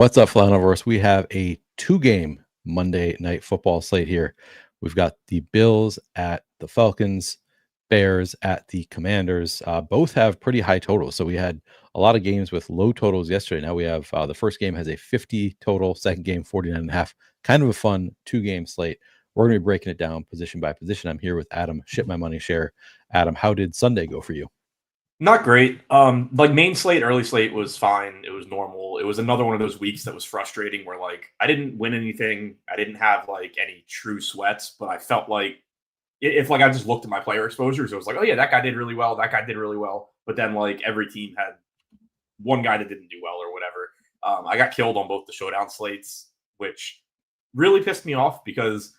What's up, Flaniverse? We have a two-game Monday night football slate here. We've got the Bills at the Falcons, Bears at the Commanders. Both have pretty high totals. So we had a lot of games with low totals yesterday. Now we have the first game has a 50 total, second game 49.5. Kind of a fun two-game slate. We're going to be breaking it down position by position. I'm here with Adam, ShipMyMoney Scherer. Adam, how did Sunday go for you? Not great. Like main slate, early slate was fine. It was normal. It was another one of those weeks that was frustrating where like I didn't win anything. I didn't have like any true sweats, but I felt like if like I just looked at my player exposures, it was like, oh yeah, that guy did really well. That guy did really well. But then like every team had one guy that didn't do well or whatever. I got killed on both the showdown slates, which really pissed me off because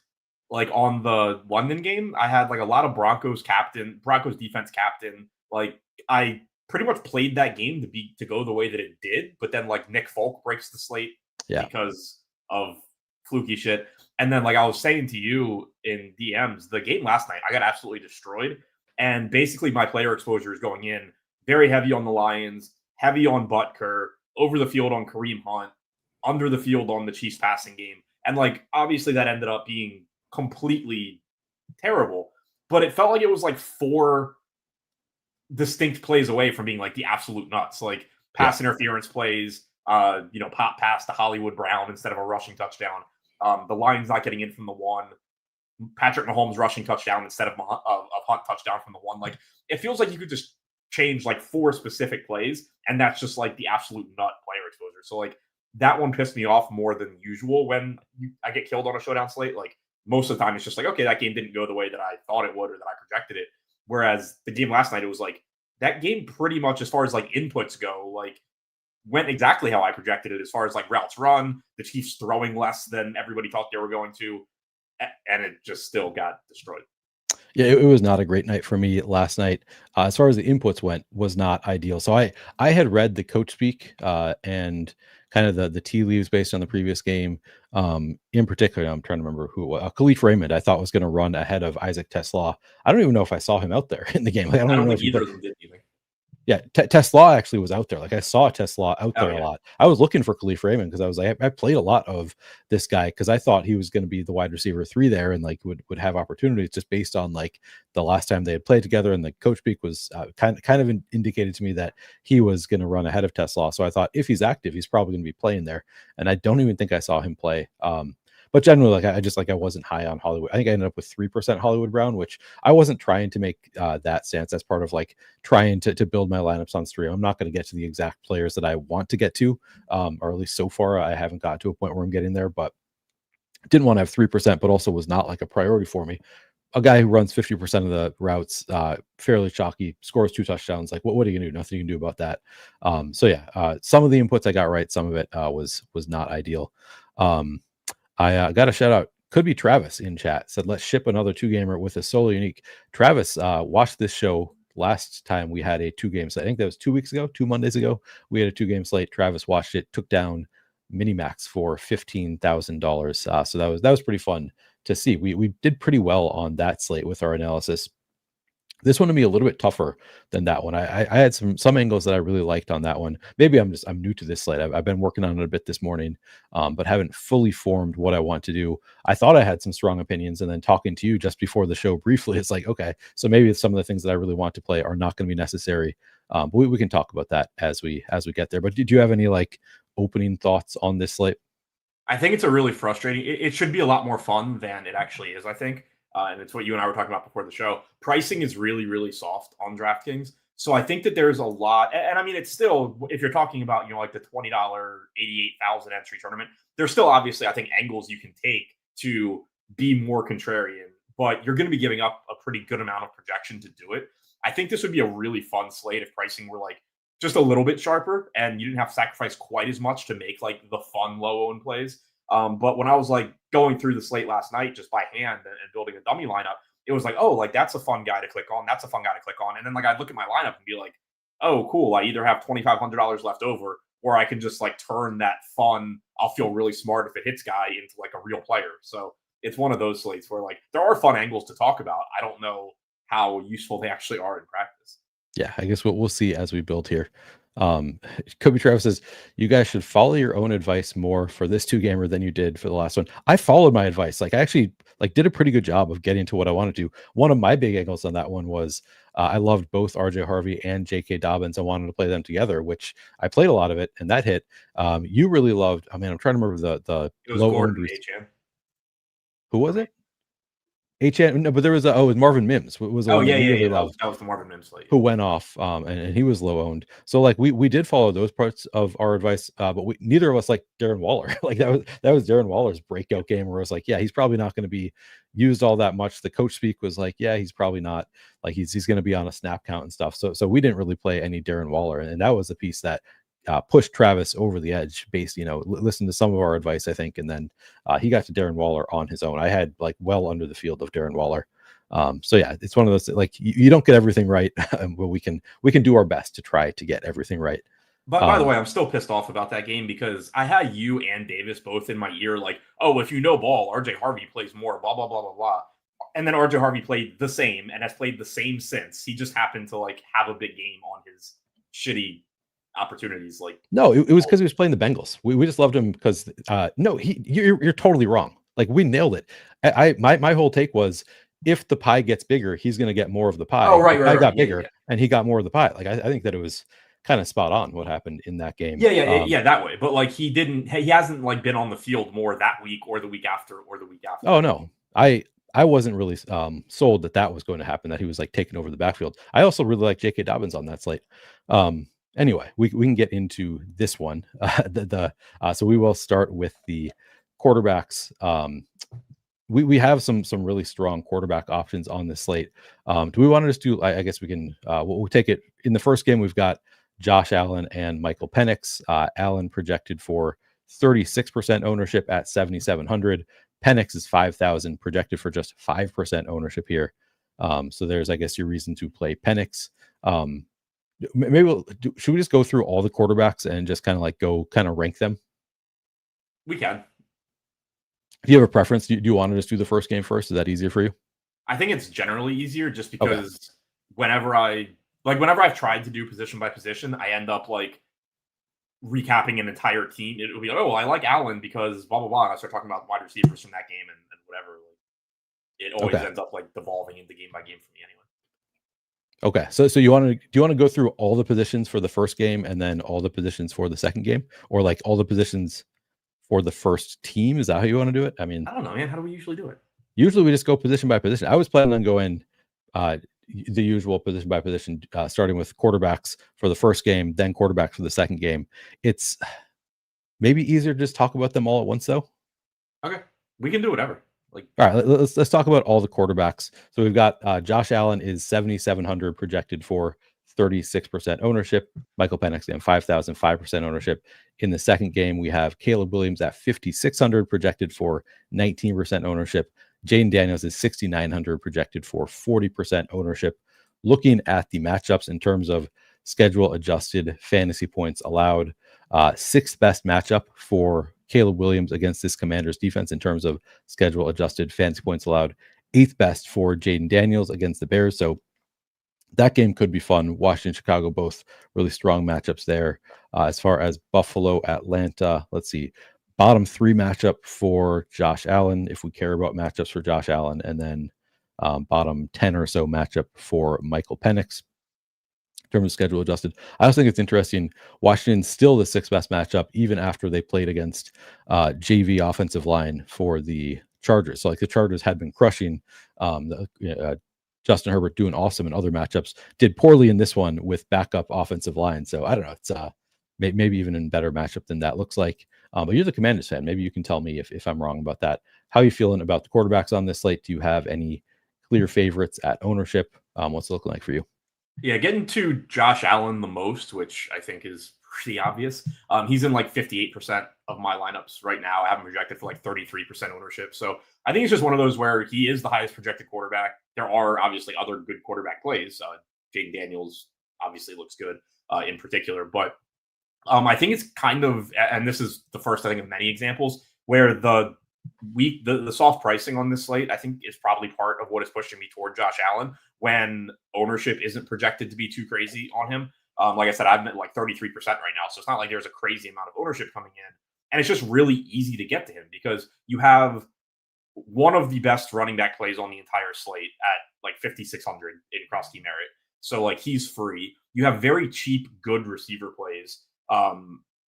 like on the London game, I had like a lot of Broncos defense captain. Like I pretty much played that game to go the way that it did, but then like Nick Folk breaks the slate Yeah. because of fluky shit. And then like I was saying to you in DMs, the game last night, I got absolutely destroyed. And basically my player exposure is going in very heavy on the Lions, heavy on Butker, over the field on Kareem Hunt, under the field on the Chiefs passing game. And like obviously that ended up being completely terrible, but it felt like it was like four distinct plays away from being like the absolute nuts, like pass interference plays, pop pass to Hollywood Brown instead of a rushing touchdown. The Lions not getting in from the one, Patrick Mahomes rushing touchdown instead of Hunt touchdown from the one. Like it feels like you could just change like four specific plays, and that's just like the absolute nut player exposure. So like that one pissed me off more than usual when I get killed on a showdown slate. Like most of the time, it's just like, okay, that game didn't go the way that I thought it would or that I projected it. Whereas the game last night, it was like that game pretty much as far as like inputs go, like went exactly how I projected it as far as like routes run, the Chiefs throwing less than everybody thought they were going to, and it just still got destroyed. Yeah, it was not a great night for me last night. As far as the inputs went, was not ideal. So I had read the coach speak and kind of the tea leaves based on the previous game. In particular, I'm trying to remember who Khalif Raymond I thought was going to run ahead of Isaac Tesla. I don't even know if I saw him out there in the game. Like, I don't I even don't know think if he either played. of them did anything. Yeah, Tesla actually was out there. Like I saw Tesla out Oh there a yeah. lot. I was looking for Khalif Raymond because I was like, I played a lot of this guy because I thought he was going to be the wide receiver 3 there and like would have opportunities just based on like the last time they had played together. And the coach speak was kind of indicated to me that he was going to run ahead of Tesla. So I thought if he's active, he's probably going to be playing there. And I don't even think I saw him play. But generally, like I wasn't high on Hollywood. I think I ended up with 3% Hollywood Brown, which I wasn't trying to make that stance. That's part of like trying to build my lineups on stream. I'm not going to get to the exact players that I want to get to, or at least so far I haven't got to a point where I'm getting there. But didn't want to have 3%, but also was not like a priority for me. A guy who runs 50% of the routes, fairly chalky, scores 2 touchdowns. Like, what are you gonna do? Nothing you can do about that. Some of the inputs I got right, some of it was not ideal. I got a shout out. Could be Travis in chat said, let's ship another 2-gamer with a solo unique. Travis watched this show last time we had a 2-game slate. I think that was 2 weeks ago, 2 Mondays ago. We had a 2-game slate. Travis watched it, took down Minimax for $15,000. So that was pretty fun to see. We did pretty well on that slate with our analysis. This one to be a little bit tougher than that one. I had some angles that I really liked on that one. Maybe I'm new to this slate. I've been working on it a bit this morning, but haven't fully formed what I want to do. I thought I had some strong opinions, and then talking to you just before the show briefly, it's like, okay, so maybe some of the things that I really want to play are not going to be necessary. But we can talk about that as we get there. But did you have any like opening thoughts on this slate? I think it's a really frustrating. It should be a lot more fun than it actually is, I think. And it's what you and I were talking about before the show. Pricing is really, really soft on DraftKings. So I think that there's a lot. And I mean, it's still, if you're talking about, like the $20, 88,000 entry tournament, there's still obviously, I think, angles you can take to be more contrarian, but you're going to be giving up a pretty good amount of projection to do it. I think this would be a really fun slate if pricing were like just a little bit sharper and you didn't have to sacrifice quite as much to make like the fun low owned plays. But when I was like going through the slate last night just by hand and building a dummy lineup, it was like, oh, like that's a fun guy to click on. That's a fun guy to click on. And then like I'd look at my lineup and be like, oh, cool. I either have $2,500 left over, or I can just like turn that fun, I'll feel really smart if it hits guy into like a real player. So it's one of those slates where like there are fun angles to talk about. I don't know how useful they actually are in practice. Yeah, I guess we'll see as we build here. Kobe Travis says, you guys should follow your own advice more for this 2-gamer than you did for the last one. I followed my advice. Like I actually did a pretty good job of getting to what I wanted to. One of my big angles on that one was I loved both RJ Harvey and JK Dobbins. I wanted to play them together, which I played a lot of it and that hit. You really loved, I mean, I'm trying to remember the It was low Gordon owned. HM. Who was it? HN, no, but there was it was Marvin Mims. Was the Oh one yeah, that you yeah, really yeah. loved, That was the Marvin Mims slate. who went off, and he was low owned. So like we did follow those parts of our advice, but neither of us like Darren Waller. Like that was Darren Waller's breakout game where I was like, yeah, he's probably not going to be used all that much. The coach speak was like, yeah, he's probably not, like he's going to be on a snap count and stuff. So we didn't really play any Darren Waller, and that was the piece that pushed Travis over the edge. Based, listen to some of our advice, I think, and then he got to Darren Waller on his own. I had like well under the field of Darren Waller. So yeah, it's one of those, like you don't get everything right, but we can do our best to try to get everything right. But by the way, I'm still pissed off about that game because I had you and Davis both in my ear, like, oh, if you know ball, RJ Harvey plays more, blah blah blah blah blah. And then RJ Harvey played the same and has played the same since. He just happened to like have a big game on his shitty opportunities. Like, no, it was because he was playing the Bengals. We just loved him because no, you're totally wrong. Like we nailed it. My whole take was, if the pie gets bigger, he's going to get more of the pie. Oh, right, the right, pie got right. Yeah, bigger, yeah. and he got more of the pie. Like I think that it was kind of spot on what happened in that game. Yeah, that way. But like he hasn't like been on the field more that week or the week after or the week after. Oh no, I wasn't really sold that was going to happen, that he was like taking over the backfield. I also really like J.K. Dobbins on that slate. Anyway, we can get into this one. So we will start with the quarterbacks. We have some really strong quarterback options on this slate. Do we want to just do? I guess we can. We'll take it in the first game. We've got Josh Allen and Michael Penix. Allen projected for 36% ownership at 7,700. Penix is 5,000, projected for just 5% ownership here. So there's, I guess, your reason to play Penix. Maybe should we just go through all the quarterbacks and just kind of rank them? We can. If you have a preference, do you want to just do the first game first? Is that easier for you? I think it's generally easier just because whenever I've tried to do position by position, I end up like recapping an entire team. It'll be like, oh, I like Allen because blah blah blah. And I start talking about wide receivers from that game and whatever. It always ends up like devolving into game by game for me anyway. Okay, so do you want to go through all the positions for the first game and then all the positions for the second game, or like all the positions for the first team? Is that how you want to do it? I mean, I don't know, man. How do we usually do it? Usually we just go position by position. I was planning on going the usual position by position, starting with quarterbacks for the first game, then quarterbacks for the second game. It's maybe easier to just talk about them all at once, though. Okay, we can do whatever. All right, let's talk about all the quarterbacks. So we've got Josh Allen is 7,700 projected for 36% ownership. Michael Penix again 5,000, 5% ownership. In the second game, we have Caleb Williams at 5,600 projected for 19% ownership. Jaden Daniels is 6,900 projected for 40% ownership. Looking at the matchups in terms of schedule adjusted fantasy points allowed, sixth best matchup for Caleb Williams against this Commanders defense in terms of schedule adjusted fantasy points allowed. Eighth best for Jaden Daniels against the Bears. So that game could be fun. Washington, Chicago, both really strong matchups there. As far as Buffalo, Atlanta, let's see. Bottom three matchup for Josh Allen, if we care about matchups for Josh Allen, and then bottom 10 or so matchup for Michael Penix. In terms of schedule adjusted, I also think it's interesting. Washington's still the sixth best matchup, even after they played against JV offensive line for the Chargers. So like the Chargers had been crushing Justin Herbert, doing awesome in other matchups, did poorly in this one with backup offensive line. So I don't know. It's maybe even in better matchup than that looks like. But you're the Commanders fan. Maybe you can tell me if I'm wrong about that. How are you feeling about the quarterbacks on this slate? Do you have any clear favorites at ownership? What's it looking like for you? Yeah, getting to Josh Allen the most, which I think is pretty obvious. He's in like 58% of my lineups right now. I have him projected for like 33% ownership. So I think it's just one of those where he is the highest projected quarterback. There are obviously other good quarterback plays. Jaden Daniels obviously looks good in particular. But I think it's kind of, and this is the first, I think, of many examples, where the soft pricing on this slate, I think, is probably part of what is pushing me toward Josh Allen when ownership isn't projected to be too crazy on him. Like I said, I'm at like 33% right now. So it's not like there's a crazy amount of ownership coming in. And it's just really easy to get to him because you have one of the best running back plays on the entire slate at like 5,600 in croskey-merritt. So like he's free. You have very cheap, good receiver plays.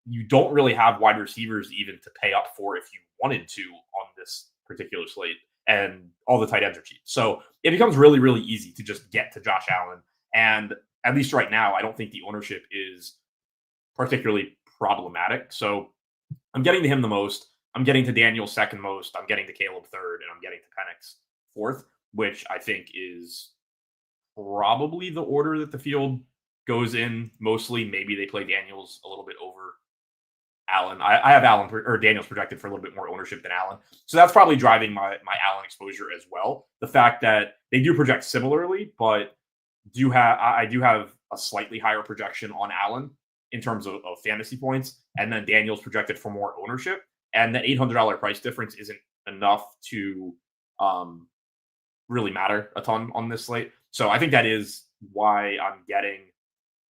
You don't really have wide receivers even to pay up for if you wanted to on this particular slate, and all the tight ends are cheap. So it becomes really, really easy to just get to Josh Allen. And at least right now, I don't think the ownership is particularly problematic. So I'm getting to him the most. I'm getting to Daniel second most. I'm getting to Caleb third, and I'm getting to Penix fourth, which I think is probably the order that the field goes in mostly. Maybe they play Daniels a little bit over Allen. I have Allen or Daniels projected for a little bit more ownership than Allen. So that's probably driving my Allen exposure as well. The fact that they do project similarly, but I do have a slightly higher projection on Allen in terms of fantasy points. And then Daniels projected for more ownership. And the $800 price difference isn't enough to really matter a ton on this slate. So I think that is why I'm getting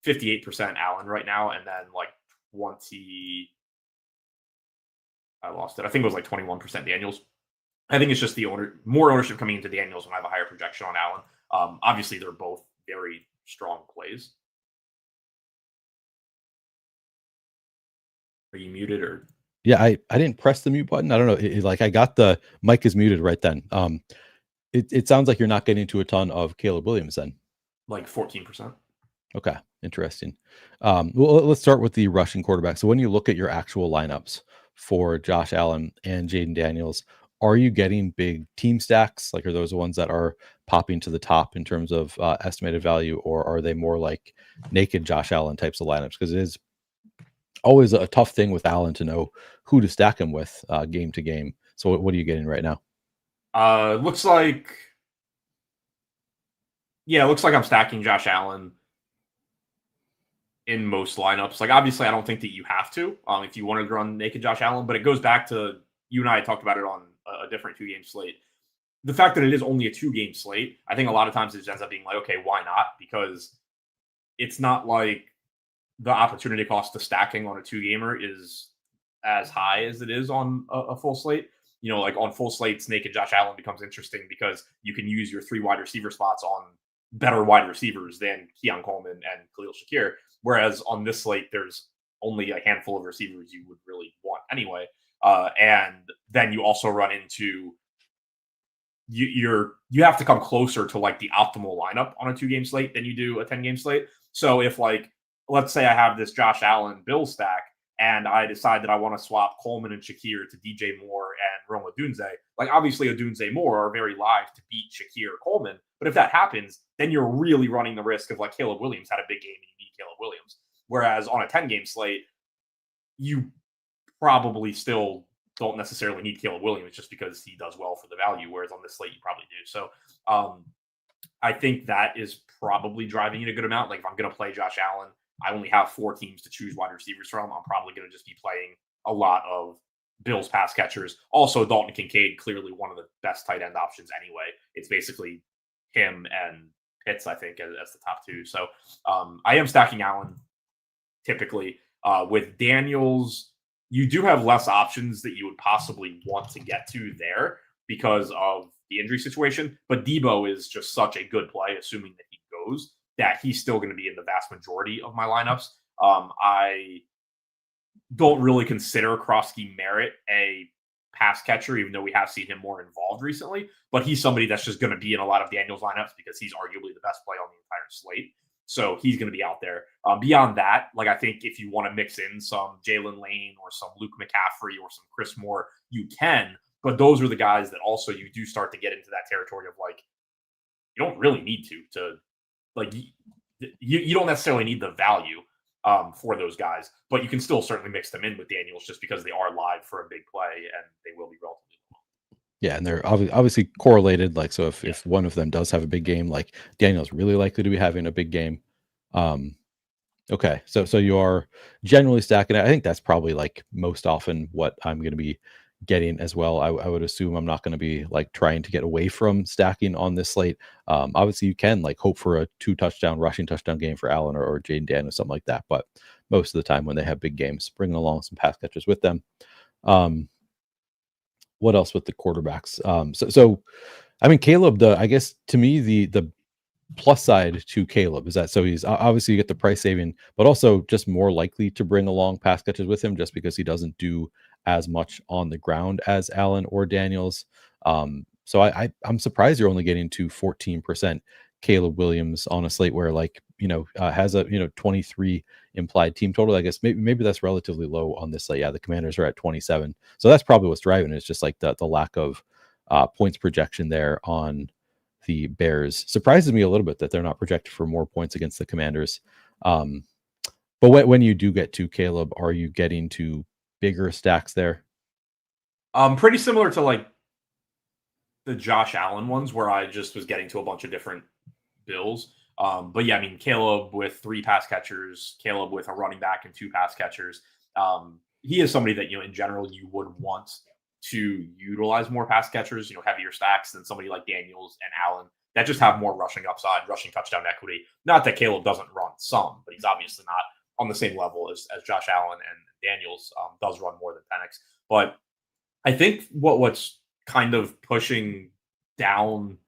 58% Allen right now, and then like 20. I lost it. I think it was like 21% Daniels. I think it's just the more ownership coming into Daniels when I have a higher projection on Allen. Obviously, they're both very strong plays. Are you muted or? Yeah, I didn't press the mute button. I don't know. Like I got the mic is muted right then. It sounds like you're not getting to a ton of Caleb Williams then. Like 14%. Okay, interesting. Well, let's start with the rushing quarterback. So when you look at your actual lineups for Josh Allen and Jaden Daniels, are you getting big team stacks? Like, are those the ones that are popping to the top in terms of estimated value, or are they more like naked Josh Allen types of lineups? Because it is always a tough thing with Allen to know who to stack him with game to game. So what are you getting right now? Looks like I'm stacking Josh Allen in most lineups. Like, obviously, I don't think that you have to if you wanted to run naked Josh Allen, but it goes back to you and I talked about it on a different 2-game slate. The fact that it is only a 2-game slate, I think a lot of times it just ends up being like, okay, why not? Because it's not like the opportunity cost of stacking on a 2-gamer is as high as it is on a full slate. You know, like on full slates, naked Josh Allen becomes interesting because you can use your 3 wide receiver spots on better wide receivers than Keon Coleman and Khalil Shakir. Whereas on this slate, there's only a handful of receivers you would really want anyway. And then you also run into you have to come closer to like the optimal lineup on a 2-game slate than you do a 10-game slate. So if like, let's say I have this Josh Allen Bill stack and I decide that I want to swap Coleman and Shakir to DJ Moore and Rome Odunze, like obviously Odunze Moore are very live to beat Shakir Coleman. But if that happens, then you're really running the risk of like Caleb Williams had a big game and you need Caleb Williams. Whereas on a 10-game slate, you probably still don't necessarily need Caleb Williams just because he does well for the value. Whereas on this slate, you probably do. So I think that is probably driving it a good amount. Like if I'm going to play Josh Allen, I only have 4 teams to choose wide receivers from. I'm probably going to just be playing a lot of Bills pass catchers. Also, Dalton Kincaid, clearly one of the best tight end options anyway. It's basically him and Pitts, I think, as the top 2. So I am stacking Allen typically. With Daniels, you do have less options that you would possibly want to get to there because of the injury situation. But Debo is just such a good play, assuming that he goes, that he's still going to be in the vast majority of my lineups. I don't really consider croskey-merritt a pass catcher, even though we have seen him more involved recently. But he's somebody that's just going to be in a lot of Daniels lineups because he's arguably the best play on the entire slate. So he's going to be out there. Beyond that, like I think if you want to mix in some Jalen Lane or some Luke McCaffrey or some Chris Moore, you can. But those are the guys that also you do start to get into that territory of like, you don't really need to like, you don't necessarily need the value for those guys, but you can still certainly mix them in with Daniels just because they are live for a big play and they will be relatively low. Yeah, and they're obviously correlated. Like, so if one of them does have a big game, like Daniel's really likely to be having a big game. Okay, so you are generally stacking it. I think that's probably like most often what I'm going to be getting as well. I would assume I'm not going to be like trying to get away from stacking on this slate. Obviously, you can like hope for a 2 touchdown rushing touchdown game for Allen or Jaden Daniels, something like that. But most of the time when they have big games, bringing along some pass catchers with them. What else with the quarterbacks? So I mean, Caleb, I guess to me, the plus side to Caleb is that so he's obviously you get the price saving, but also just more likely to bring along pass catches with him just because he doesn't do as much on the ground as Allen or Daniels. So I'm surprised you're only getting to 14% Caleb Williams on a slate where has a 23 implied team total. I guess maybe that's relatively low on this slate. Yeah, the Commanders are at 27, so that's probably what's driving it. It's just like the lack of points projection there on the Bears. Surprises me a little bit that they're not projected for more points against the Commanders. But when you do get to Caleb, are you getting to bigger stacks there? Pretty similar to like the Josh Allen ones where I just was getting to a bunch of different Bills. But yeah, I mean, Caleb with 3 pass catchers, Caleb with a running back and 2 pass catchers. He is somebody that, in general, you would want to utilize more pass catchers, heavier stacks than somebody like Daniels and Allen that just have more rushing upside, rushing touchdown equity. Not that Caleb doesn't run some, but he's obviously not on the same level as Josh Allen, and Daniels does run more than Penix. But I think what's kind of pushing down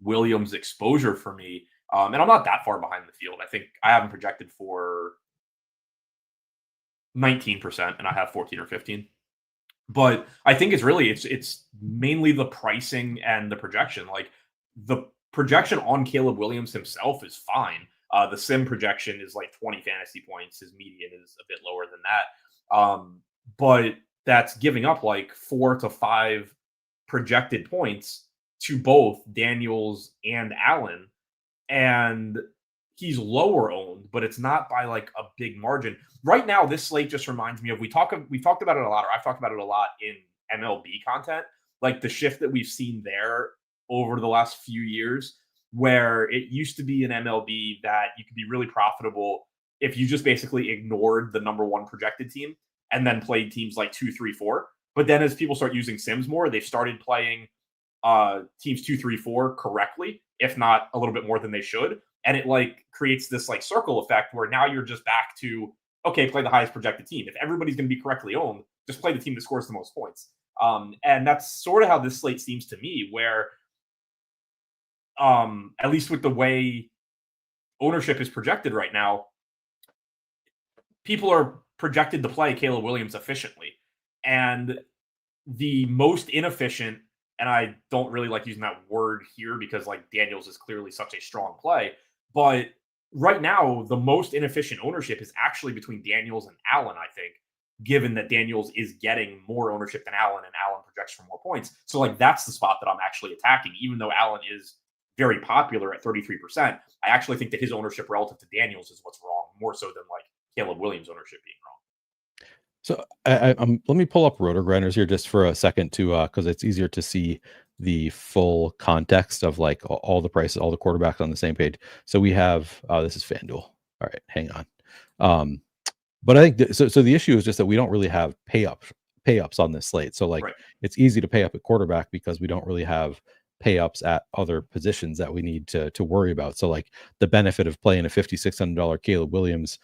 Williams' exposure for me, and I'm not that far behind the field. I think I have him projected for 19%, and I have 14 or 15. But I think it's mainly the pricing and the projection. Like the projection on Caleb Williams himself is fine. The sim projection is like 20 fantasy points. His median is a bit lower than that. But that's giving up like 4 to 5 projected points to both Daniels and Allen. And he's lower owned, but it's not by like a big margin. Right now, this slate just reminds me of we've talked about it a lot, or I've talked about it a lot in MLB content, like the shift that we've seen there over the last few years, where it used to be in MLB that you could be really profitable if you just basically ignored the number 1 projected team and then played teams like 2, 3, 4. But then as people start using Sims more, they've started playing teams 2, 3, 4 correctly, if not a little bit more than they should. And it like creates this like circle effect where now you're just back to, okay, play the highest projected team. If everybody's going to be correctly owned, just play the team that scores the most points. And that's sort of how this slate seems to me, where at least with the way ownership is projected right now, people are projected to play Caleb Williams efficiently. And the most inefficient, and I don't really like using that word here because like Daniels is clearly such a strong play, but right now the most inefficient ownership is actually between Daniels and Allen, I think, given that Daniels is getting more ownership than Allen and Allen projects for more points. So like that's the spot that I'm actually attacking, even though Allen is very popular at 33%. I actually think that his ownership relative to Daniels is what's wrong, more so than like Caleb Williams' ownership being wrong. So let me pull up Roto Grinders here just for a second to because it's easier to see the full context of like all the prices, all the quarterbacks on the same page. So we have this is FanDuel. All right, hang on. But I think so the issue is just that we don't really have pay ups on this slate. So like It's easy to pay up at quarterback because we don't really have pay ups at other positions that we need to worry about. So like the benefit of playing a $5,600 Caleb Williams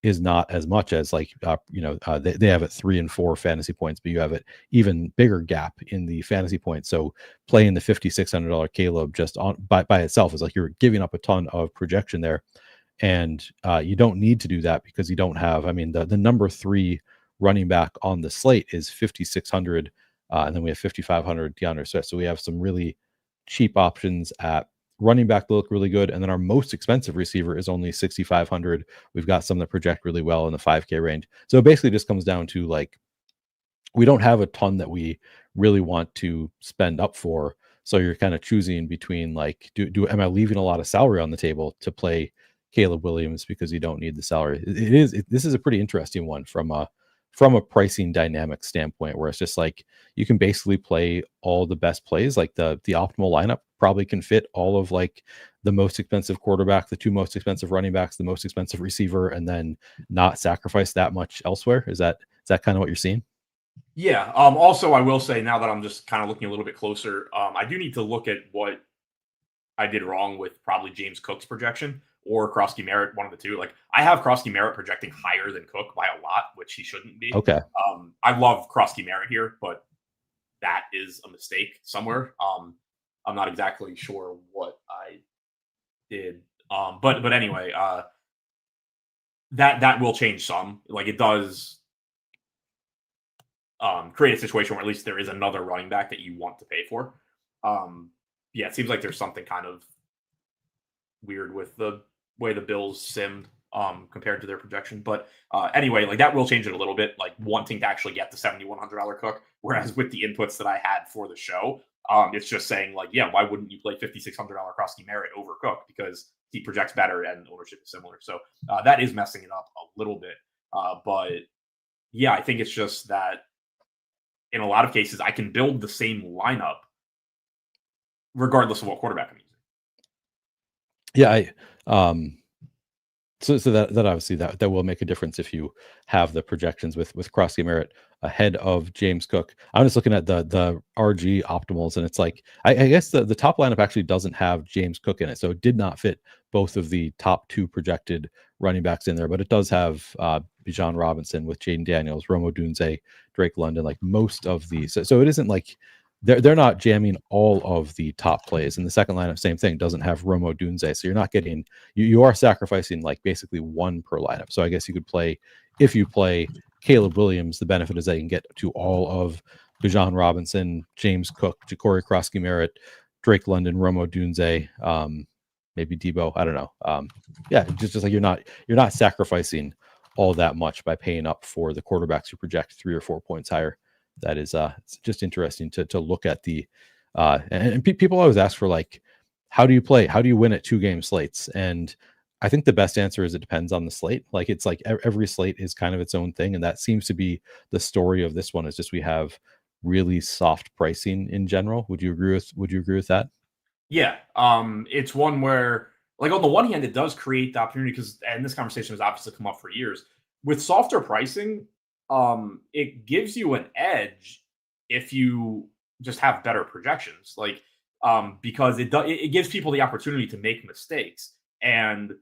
is not as much as like they have it 3 and 4 fantasy points, but you have it even bigger gap in the fantasy points. So playing the $5,600 Caleb just on by itself is like you're giving up a ton of projection there, and you don't need to do that because you don't have. I mean, the number 3 running back on the slate is 5,600, and then we have 5,500 DeAndre Swift. So we have some really cheap options at running back that look really good, and then our most expensive receiver is only 6,500. We've got some that project really well in the 5K range. So it basically just comes down to like we don't have a ton that we really want to spend up for. So you're kind of choosing between like, am I leaving a lot of salary on the table to play Caleb Williams because you don't need the salary? This is a pretty interesting one from a pricing dynamic standpoint, where it's just like you can basically play all the best plays. Like the optimal lineup probably can fit all of like the most expensive quarterback, the 2 most expensive running backs, the most expensive receiver, and then not sacrifice that much elsewhere. Is that kind of what you're seeing? Yeah. Also, I will say now that I'm just kind of looking a little bit closer, I do need to look at what I did wrong with probably James Cook's projection or croskey-merritt, one of the two. Like I have croskey-merritt projecting higher than Cook by a lot, which he shouldn't be. Okay. I love croskey-merritt here, but that is a mistake somewhere. I'm not exactly sure what I did. But anyway, that will change some. Like it does create a situation where at least there is another running back that you want to pay for. Yeah, it seems like there's something kind of weird with the way the Bills simmed compared to their projection. But anyway, like that will change it a little bit, like wanting to actually get the $7,100 Cook. Whereas with the inputs that I had for the show, it's just saying like, yeah, why wouldn't you play $5,600 croskey-merritt over Cook because he projects better and ownership is similar. So that is messing it up a little bit. But yeah, I think it's just that in a lot of cases, I can build the same lineup regardless of what quarterback I'm using. Yeah, so that obviously that will make a difference if you have the projections with croskey-merritt ahead of James Cook. I'm just looking at the RG optimals, and it's like I guess the top lineup actually doesn't have James Cook in it, so it did not fit both of the top two projected running backs in there, but it does have Bijan Robinson with Jaden Daniels, Rome Odunze, Drake London, like most of these. So it isn't like they're not jamming all of the top plays. And the second lineup, same thing, doesn't have Rome Odunze, so you're not getting you are sacrificing like basically one per lineup. So I guess you could play if you play Caleb Williams, the benefit is that you can get to all of Bijan Robinson, James Cook, Ja'Cory Croskey-Merritt, Drake London, Rome Odunze, maybe Debo. I don't know. Yeah, just like you're not sacrificing all that much by paying up for the quarterbacks who project 3 or 4 points higher. That is it's just interesting to look at the and people always ask for like, how do you play? How do you win at 2-game slates? And I think the best answer is it depends on the slate. Like it's like every slate is kind of its own thing, and that seems to be the story of this one. Is just we have really soft pricing in general. Would you agree with that? Yeah, it's one where, like, on the one hand, it does create the opportunity because, and this conversation has obviously come up for years with softer pricing. It gives you an edge if you just have better projections, like, because it gives people the opportunity to make mistakes and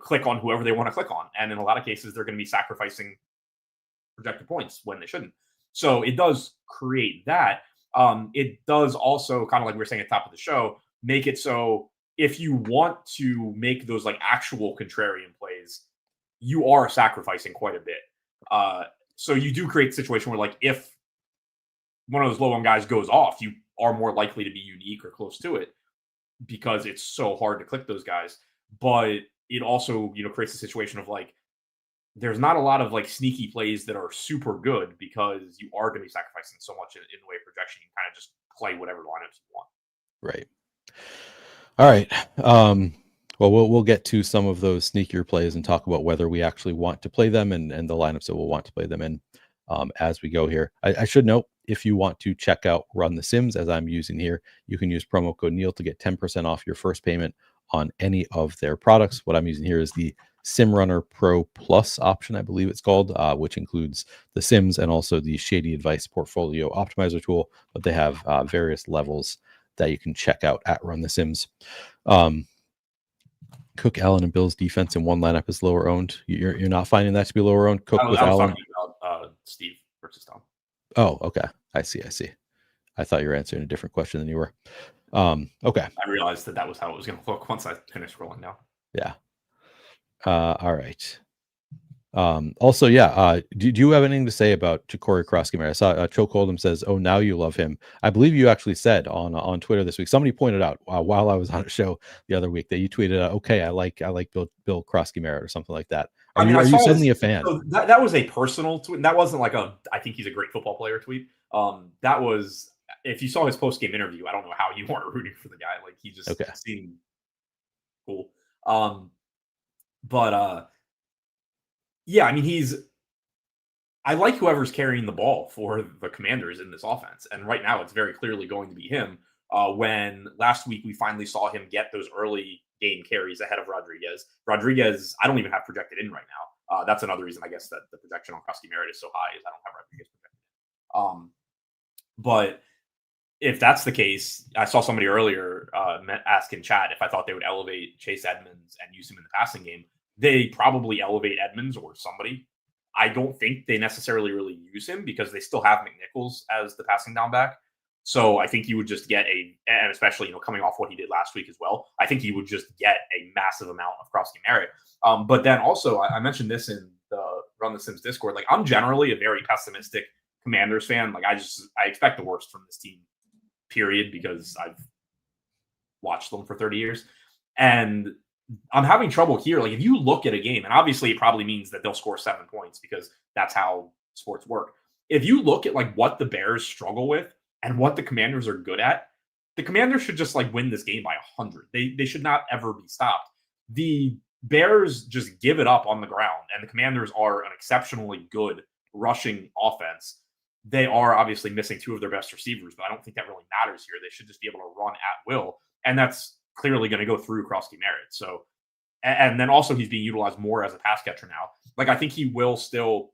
click on whoever they want to click on, and in a lot of cases, they're going to be sacrificing projected points when they shouldn't. So it does create that. It does also, kind of like we were saying at the top of the show, make it so if you want to make those like actual contrarian plays, you are sacrificing quite a bit. So you do create a situation where, like, if one of those low end guys goes off, you are more likely to be unique or close to it because it's so hard to click those guys. But it also, creates a situation of like, there's not a lot of like sneaky plays that are super good because you are going to be sacrificing so much in the way of projection. You kind of just play whatever lineups you want. Right. All right. Well, we'll get to some of those sneakier plays and talk about whether we actually want to play them and the lineups that we'll want to play them in as we go here. I should note, if you want to check out Run the Sims, as I'm using here, you can use promo code Neil to get 10% off your first payment on any of their products. What I'm using here is the SimRunner Pro Plus option, I believe it's called, which includes the Sims and also the Shady Advice Portfolio Optimizer tool. But they have various levels that you can check out at Run the Sims. Cook, Allen, and Bill's defense in one lineup is lower owned. You're not finding that to be lower owned. Cook with I was Allen. talking about Steve versus Tom. Oh, okay. I see. I thought you were answering a different question than you were. Okay. I realized that was how it was going to look once I finished rolling now. Yeah. All right. Also, yeah. Do you have anything to say about Ja'Cory Croskey-Merritt? I saw Choke Hold'em says, "Oh, now you love him." I believe you actually said on Twitter this week. Somebody pointed out while I was on a show the other week that you tweeted, "Okay, I like Bill Croskey-Merritt" or something like that. Are you suddenly a fan? So that was a personal tweet. That wasn't like I think he's a great football player tweet. That was, if you saw his post game interview, I don't know how you weren't rooting for the guy. Like, he just seemed cool. But yeah, I mean, I like whoever's carrying the ball for the Commanders in this offense. And right now it's very clearly going to be him. When last week we finally saw him get those early game carries ahead of Rodriguez. Rodriguez, I don't even have projected in right now. That's another reason, I guess, that the projection on croskey-merritt is so high, is I don't have Rodriguez projected. But if that's the case, I saw somebody earlier ask in chat if I thought they would elevate Chase Edmonds and use him in the passing game. They probably elevate Edmonds or somebody. I don't think they necessarily really use him because they still have McNichols as the passing down back. So I think you would just get and especially, coming off what he did last week as well, I think he would just get a massive amount of croskey-merritt. But then also, I mentioned this in the Run the Sims Discord. Like, I'm generally a very pessimistic Commanders fan. Like, I expect the worst from this team, period, because I've watched them for 30 years. And I'm having trouble here. Like, if you look at a game, and obviously it probably means that they'll score 7 points because that's how sports work. If you look at like what the Bears struggle with and what the Commanders are good at, the Commanders should just like win this game by 100. They should not ever be stopped. The Bears just give it up on the ground, and the Commanders are an exceptionally good rushing offense. They are obviously missing 2 of their best receivers, but I don't think that really matters here. They should just be able to run at will, and that's clearly going to go through croskey-merritt. So, and then also he's being utilized more as a pass catcher now. Like, I think he will still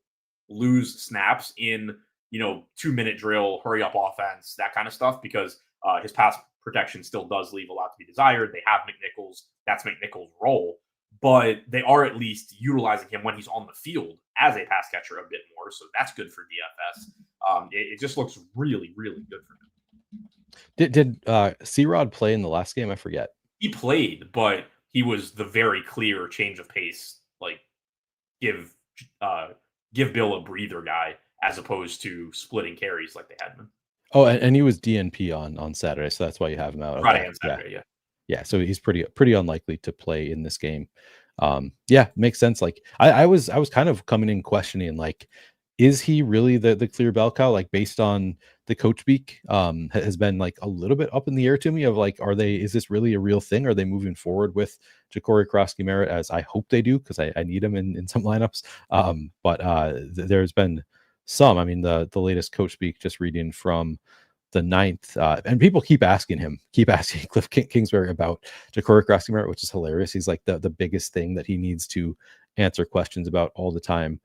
lose snaps in 2-minute drill, hurry up offense, that kind of stuff, because his pass protection still does leave a lot to be desired. They have McNichols. That's McNichols' role. But they are at least utilizing him when he's on the field as a pass catcher a bit more. So that's good for DFS. It just looks really, really good for him. Did C-Rod play in the last game? I forget. He played, but he was the very clear change of pace, like give Bill a breather guy, as opposed to splitting carries like they had been. Oh, and he was DNP on Saturday, so that's why you have him out. Friday and Saturday, yeah. So he's pretty unlikely to play in this game. Makes sense. Like I was kind of coming in questioning, like, is he really the clear bell cow? Like, based on the coach speak, has been like a little bit up in the air to me of like, is this really a real thing? Are they moving forward with Ja'Cory Croskey-Merritt, as I hope they do, because I need him in some lineups. But there's been some. I mean, the latest coach speak, just reading from the 9th, and people keep asking Cliff Kingsbury about Ja'Cory Croskey-Merritt, which is hilarious. He's like the biggest thing that he needs to answer questions about all the time.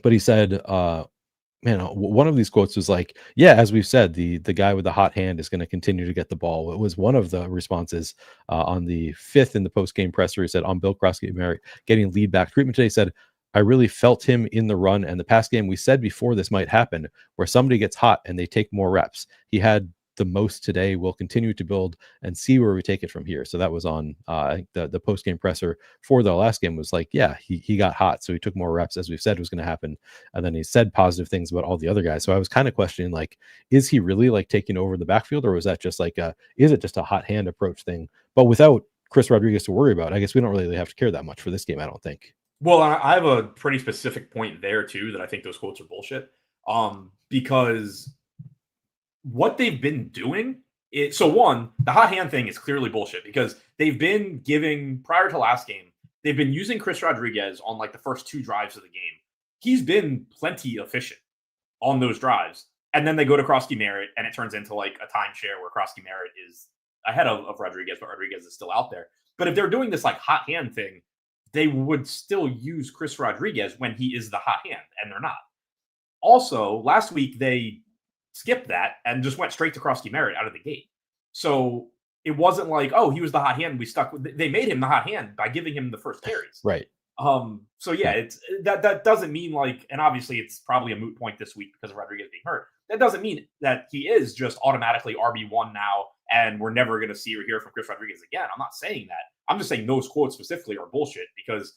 But he said, one of these quotes was like, yeah, as we've said, the guy with the hot hand is going to continue to get the ball. It was one of the responses on the 5th in the post-game presser. He said, on Bill Croskey-Merritt getting lead back treatment today, he said, I really felt him in the run and the pass game. We said before this might happen, where somebody gets hot and they take more reps. He had the most today. We'll continue to build and see where we take it from here. So that was on I think the post-game presser for the last game was like, yeah, he got hot, so he took more reps, as we've said was going to happen. And then he said positive things about all the other guys. So I was kind of questioning, like, is he really like taking over the backfield, or was that just like is it just a hot hand approach thing? But without Chris Rodriguez to worry about, I guess we don't really have to care that much for this game, I don't think. Well, I have a pretty specific point there too, that I think those quotes are bullshit. Because what they've been doing so one, the hot hand thing is clearly bullshit, because they've been giving, prior to last game, they've been using Chris Rodriguez on like the first 2 drives of the game. He's been plenty efficient on those drives. And then they go to croskey-merritt and it turns into like a timeshare where croskey-merritt is ahead of Rodriguez, but Rodriguez is still out there. But if they're doing this like hot hand thing, they would still use Chris Rodriguez when he is the hot hand, and they're not. Also, last week they skipped that and just went straight to croskey-merritt out of the gate. So it wasn't like, oh, he was the hot hand, we stuck with. They made him the hot hand by giving him the first carries. Right. So yeah, it's that doesn't mean like, and obviously it's probably a moot point this week because of Rodriguez being hurt. That doesn't mean that he is just automatically RB1 now, and we're never going to see or hear from Chris Rodriguez again. I'm not saying that. I'm just saying those quotes specifically are bullshit, because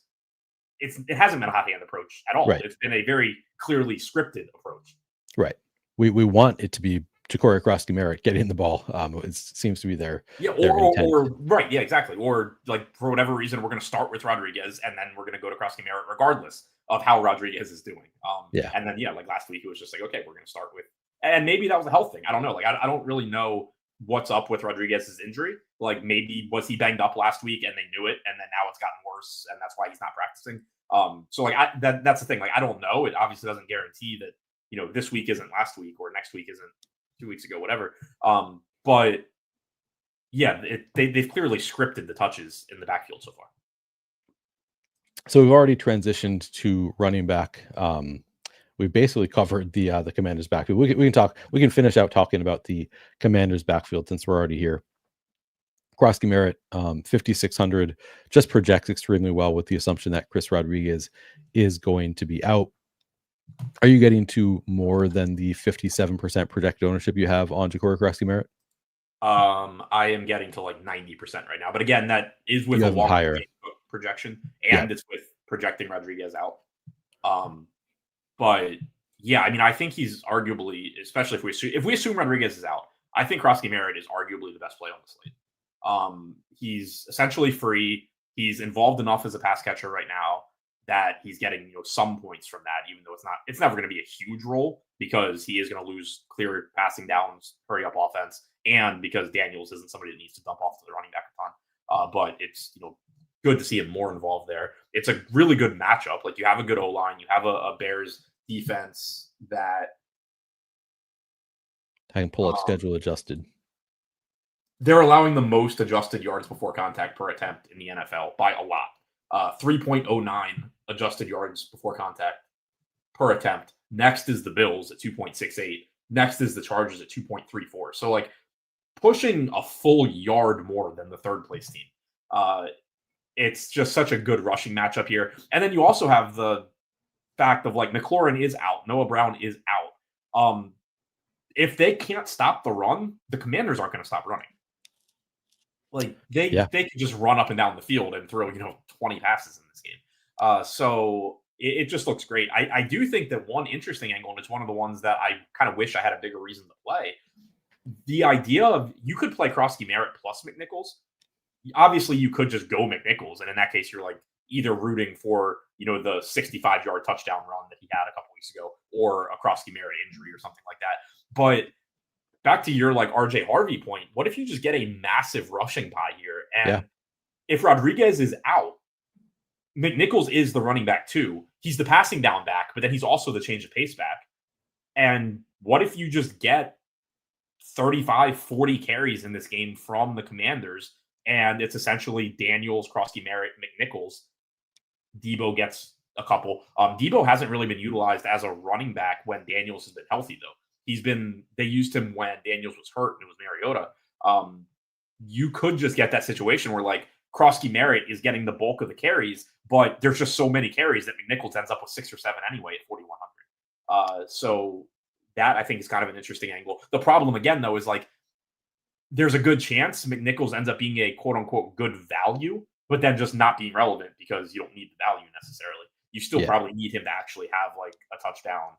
it hasn't been a hot hand approach at all. Right. It's been a very clearly scripted approach. Right. We want it to be Ja'Cory Croskey-Merritt getting the ball. It seems to be their or right, yeah, exactly. Or like, for whatever reason, we're going to start with Rodriguez and then we're going to go to Croskey-Merritt regardless of how Rodriguez is doing. And then like last week it was just like, okay, we're going to start with, and maybe that was a health thing. I don't know. Like I don't really know what's up with Rodriguez's injury. Like, maybe was he banged up last week and they knew it, and then now it's gotten worse and that's why he's not practicing. So like that's the thing. Like, I don't know. It obviously doesn't guarantee that this week isn't last week or next week isn't 2 weeks ago, whatever. But yeah, they've clearly scripted the touches in the backfield so far. So we've already transitioned to running back. we basically covered the Commanders backfield. We can finish out talking about the Commanders backfield since we're already here. Croskey-Merritt, 5,600, just projects extremely well with the assumption that Chris Rodriguez is going to be out. Are you getting to more than the 57% projected ownership you have on Jacory Croskey-Merritt? I am getting to like 90% right now, but again, that is with a long higher projection, and it's with projecting Rodriguez out. But yeah, I mean, I think he's arguably, especially if we assume Rodriguez is out, I think Croskey-Merritt is arguably the best play on the slate. He's essentially free. He's involved enough as a pass catcher right now that he's getting some points from that, even though it's never going to be a huge role because he is going to lose clear passing downs, hurry up offense, and because Daniels isn't somebody that needs to dump off to the running back a ton. But it's good to see him more involved there. It's a really good matchup. Like, you have a good O-line, you have a Bears defense that I can pull up schedule adjusted. They're allowing the most adjusted yards before contact per attempt in the NFL by a lot. 3.09 adjusted yards before contact per attempt. Next is the Bills at 2.68. Next is the Chargers at 2.34. So, like, pushing a full yard more than the third place team. It's just such a good rushing matchup here. And then you also have the fact of, like, McLaurin is out. Noah Brown is out. If they can't stop the run, the Commanders aren't going to stop running. Like, they could just run up and down the field and throw 20 passes in this game. So it just looks great. I do think that one interesting angle, and it's one of the ones that I kind of wish I had a bigger reason to play. The idea of you could play Croskey-Merritt plus McNichols. Obviously, you could just go McNichols, and in that case, you're like either rooting for the 65-yard touchdown run that he had a couple weeks ago, or a Croskey-Merritt injury or something like that. But back to your RJ Harvey point, what if you just get a massive rushing pie here? And if Rodriguez is out, McNichols is the running back too. He's the passing down back, but then he's also the change of pace back. And what if you just get 35, 40 carries in this game from the Commanders, and it's essentially Daniels, Croskey-Merritt, McNichols. Debo gets a couple. Debo hasn't really been utilized as a running back when Daniels has been healthy, though. They used him when Daniels was hurt and it was Mariota. You could just get that situation where Croskey-Merritt is getting the bulk of the carries, but there's just so many carries that McNichols ends up with 6 or 7 anyway at 4,100. So that, I think, is kind of an interesting angle. The problem, again, though, is there's a good chance McNichols ends up being a quote-unquote good value, but then just not being relevant because you don't need the value necessarily. You still probably need him to actually have a touchdown,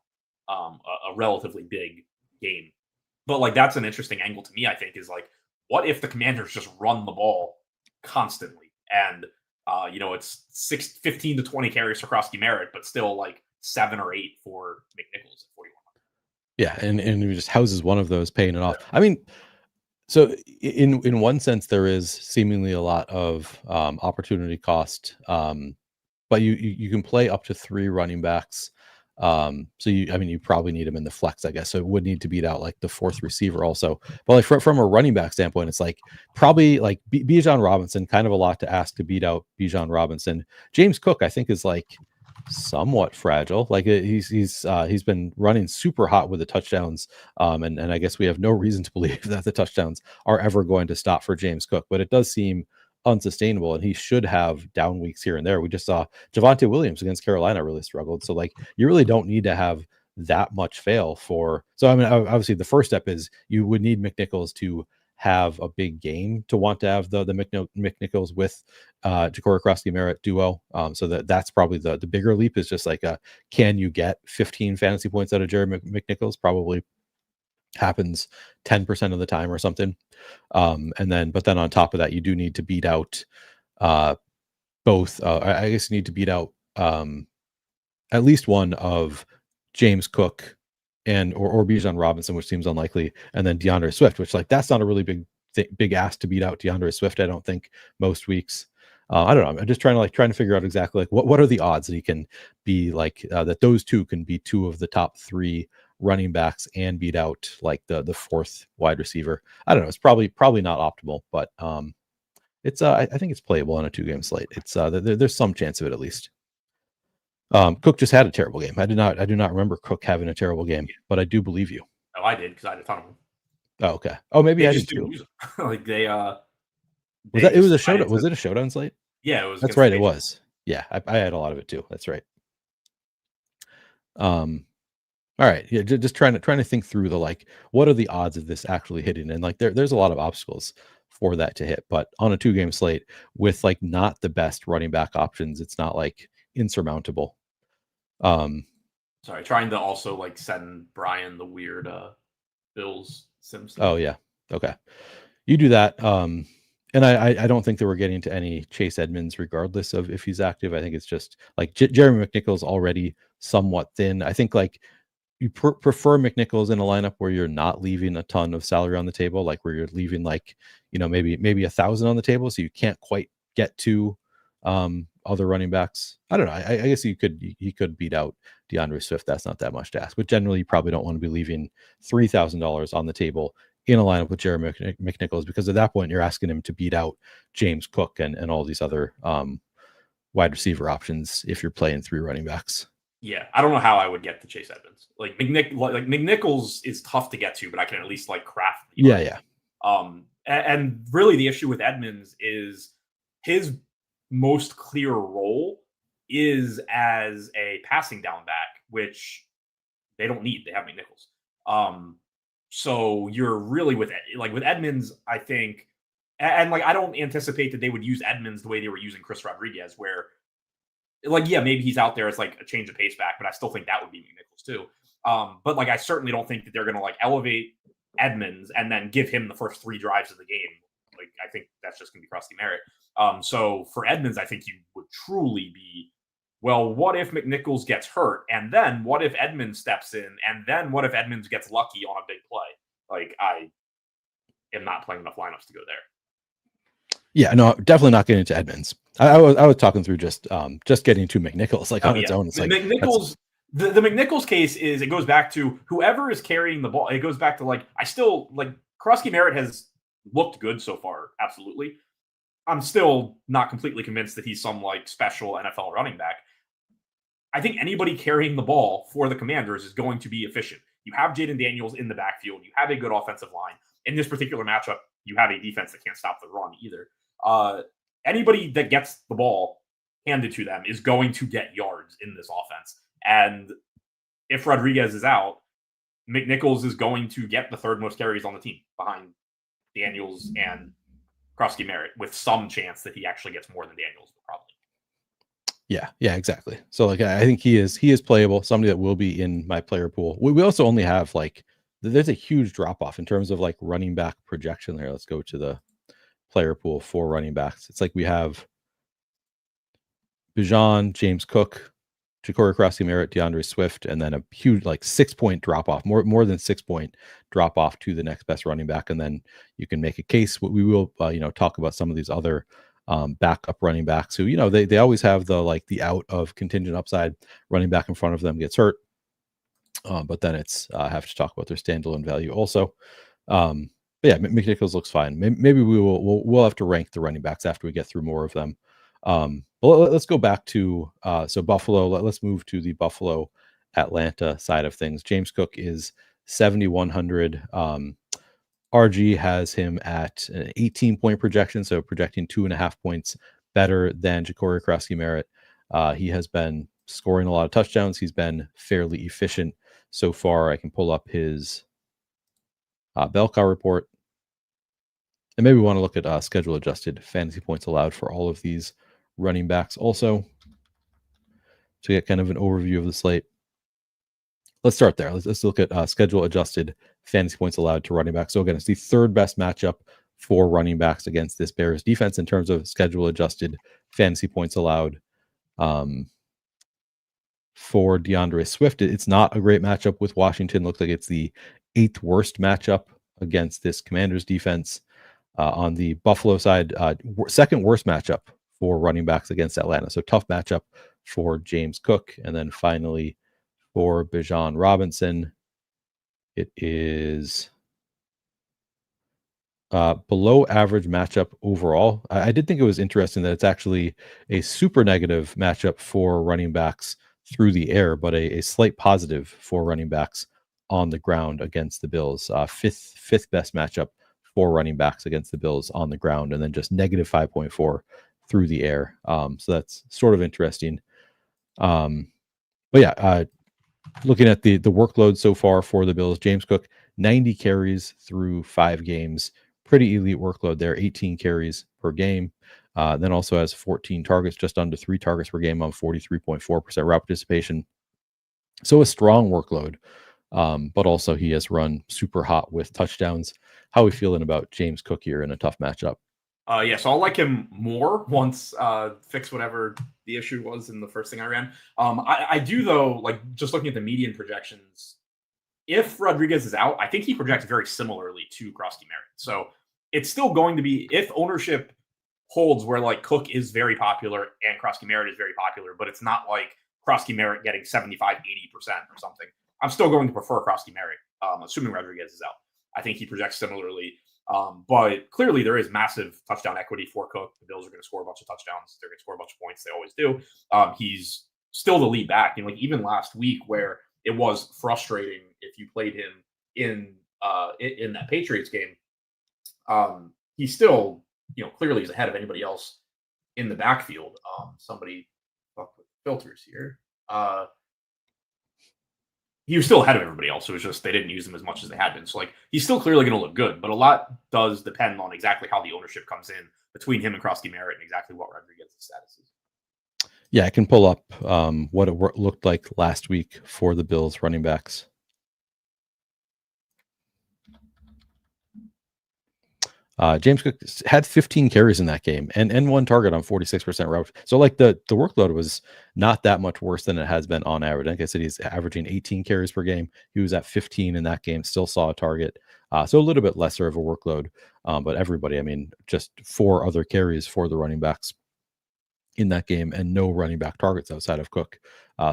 a relatively big game. But that's an interesting angle to me, I think, is what if the Commanders just run the ball constantly and it's 15 to 20 carries for Croskey-Merritt, but still 7 or 8 for McNichols at 4,100. Yeah, and he just houses one of those, paying it off. I mean, so in one sense, there is seemingly a lot of opportunity cost, but you can play up to 3 running backs. So you probably need him in the flex, I guess. So it would need to beat out the 4th receiver also. But from a running back standpoint, it's probably Bijan Robinson, kind of a lot to ask to beat out Bijan Robinson. James Cook, I think, is somewhat fragile. He's been running super hot with the touchdowns. And I guess we have no reason to believe that the touchdowns are ever going to stop for James Cook, but it does seem unsustainable, and he should have down weeks here and there. We just saw Javonte Williams against Carolina really struggled. So you really don't need to have that much fail for. So I mean, obviously the first step is you would need McNichols to have a big game to want to have the McNichols with Jacory Croskey-Merritt duo. So that's probably the bigger leap, is just can you get 15 fantasy points out of Jerry McNichols? Probably happens 10% of the time or something. But then on top of that, you do need to beat out both. I guess you need to beat out at least one of James Cook or Bijan Robinson, which seems unlikely, and then DeAndre Swift, which that's not a really big ask to beat out DeAndre Swift, I don't think, most weeks. I don't know. I'm just trying to figure out exactly what are the odds that he can be that those two can be 2 of the top 3 running backs and beat out the 4th wide receiver. I don't know. It's probably not optimal, but it's I think it's playable on a 2-game slate. It's there's some chance of it at least. Cook just had a terrible game. I do not remember Cook having a terrible game, but I do believe you. Oh, I did because I had a ton of them. Oh, okay. Oh, maybe They I just did didn't too. use them. Like they Was they that? It was just a decided showdown. Was to. it a showdown slate? Yeah, it was. That's Against the right. It Patriots. was. Yeah, I had a lot of it too. That's right. Um, all right. Yeah, just trying to think through the like, what are the odds of this actually hitting? And like, there's a lot of obstacles for that to hit. But on a 2-game slate with like not the best running back options, it's not like insurmountable. Sorry, trying to also like send Brian the weird Bills Simpson. Oh yeah. Okay. You do that. And I don't think that we're getting to any Chase Edmonds, regardless of if he's active. I think it's just like Jeremy McNichols already somewhat thin. I think like you prefer McNichols in a lineup where you're not leaving a ton of salary on the table, like where you're leaving like, maybe 1,000 on the table. So you can't quite get to other running backs. I don't know. I guess he could beat out DeAndre Swift. That's not that much to ask, but generally you probably don't want to be leaving $3,000 on the table in a lineup with Jeremy McNichols, because at that point you're asking him to beat out James Cook and all these other wide receiver options if you're playing 3 running backs. Yeah, I don't know how I would get to Chase Edmonds. Like McNichols is tough to get to, but I can at least like craft. Yeah. And really the issue with Edmonds is his most clear role is as a passing down back, which they don't need. They have McNichols. So you're really with Edmonds, I think, and like I don't anticipate that they would use Edmonds the way they were using Chris Rodriguez, where like yeah, maybe he's out there as like a change of pace back, but I still think that would be McNichols too. But like I certainly don't think that they're gonna like elevate Edmonds and then give him the first 3 drives of the game. Like I think that's just gonna be croskey-merritt. So for Edmonds, I think you would truly be, well, what if McNichols gets hurt? And then what if Edmonds steps in? And then what if Edmonds gets lucky on a big play? Like, I am not playing enough lineups to go there. Yeah, no, definitely not getting into Edmonds. I was talking through just getting to McNichols like on its own. It's like McNichols. The McNichols case is, it goes back to whoever is carrying the ball. It goes back to like, I still like croskey-merritt has looked good so far. Absolutely. I'm still not completely convinced that he's some like special NFL running back. I think anybody carrying the ball for the Commanders is going to be efficient. You have Jaden Daniels in the backfield. You have a good offensive line. In this particular matchup, you have a defense that can't stop the run either. Anybody that gets the ball handed to them is going to get yards in this offense. And if Rodriguez is out, McNichols is going to get the 3rd most carries on the team behind Daniels and croskey-merritt, with some chance that he actually gets more than Daniels probably. Yeah, exactly. So like I think he is playable, somebody that will be in my player pool. We also only have like there's a huge drop off in terms of like running back projection there. Let's go to the player pool for running backs. It's like we have Bijan, James Cook, Ja'Cory Croskey-Merritt, DeAndre Swift, and then a huge like 6-point drop off, more than 6-point drop off to the next best running back. And then you can make a case. We will talk about some of these other backup running backs who they always have the out of contingent upside. Running back in front of them gets hurt, but then it's have to talk about their standalone value also. But yeah, McNichols looks fine. Maybe we'll have to rank the running backs after we get through more of them. But let's go back to so Buffalo. Let's move to the Buffalo Atlanta side of things. James Cook is 7,100. RG has him at an 18-point projection, so projecting 2.5 points better than Ja'Cory Croskey-Merritt. He has been scoring a lot of touchdowns. He's been fairly efficient so far. I can pull up his bell cow report. And maybe we want to look at schedule adjusted fantasy points allowed for all of these running backs also to get kind of an overview of the slate. Let's start there. Let's look at schedule adjusted fantasy points allowed to running backs. So again, it's the 3rd best matchup for running backs against this Bears defense in terms of schedule adjusted fantasy points allowed. For DeAndre Swift, it's not a great matchup with Washington. Looks like it's the 8th worst matchup against this Commanders defense. On the Buffalo side, 2nd worst matchup for running backs against Atlanta. So tough matchup for James Cook. And then finally for Bijan Robinson, it is below average matchup overall. I did think it was interesting that it's actually a super negative matchup for running backs through the air, but a slight positive for running backs on the ground against the Bills. Fifth best matchup for running backs against the Bills on the ground, and then just negative 5.4 through the air. So that's sort of interesting. But yeah, looking at the workload so far for the Bills, James Cook, 90 carries through 5 games. Pretty elite workload there, 18 carries per game. Then also has 14 targets, just under 3 targets per game on 43.4% route participation. So a strong workload, but also he has run super hot with touchdowns. How are we feeling about James Cook here in a tough matchup? Yeah, so I'll like him more once fix whatever the issue was in the first thing I ran. I do, though, like just looking at the median projections, if Rodriguez is out, I think he projects very similarly to croskey-merritt. So it's still going to be, if ownership holds where like Cook is very popular and croskey-merritt is very popular, but it's not like croskey-merritt getting 75, 80% or something. I'm still going to prefer croskey-merritt, assuming Rodriguez is out. I think he projects similarly. But clearly there is massive touchdown equity for Cook. The Bills are going to score a bunch of touchdowns. They're going to score a bunch of points. They always do. He's still the lead back. And like even last week where it was frustrating if you played him in that Patriots game, he still, clearly is ahead of anybody else in the backfield. Somebody fuck with filters here. He was still ahead of everybody else. It was just they didn't use him as much as they had been. So like he's still clearly going to look good, but a lot does depend on exactly how the ownership comes in between him and croskey-merritt and exactly what Rodriguez's status is. Yeah, I can pull up what it looked like last week for the Bills running backs. James Cook had 15 carries in that game and 1 target on 46% route. So like the workload was not that much worse than it has been on average. Like I said, he's averaging 18 carries per game. He was at 15 in that game, still saw a target. So a little bit lesser of a workload. But everybody, I mean, just 4 other carries for the running backs in that game and no running back targets outside of Cook.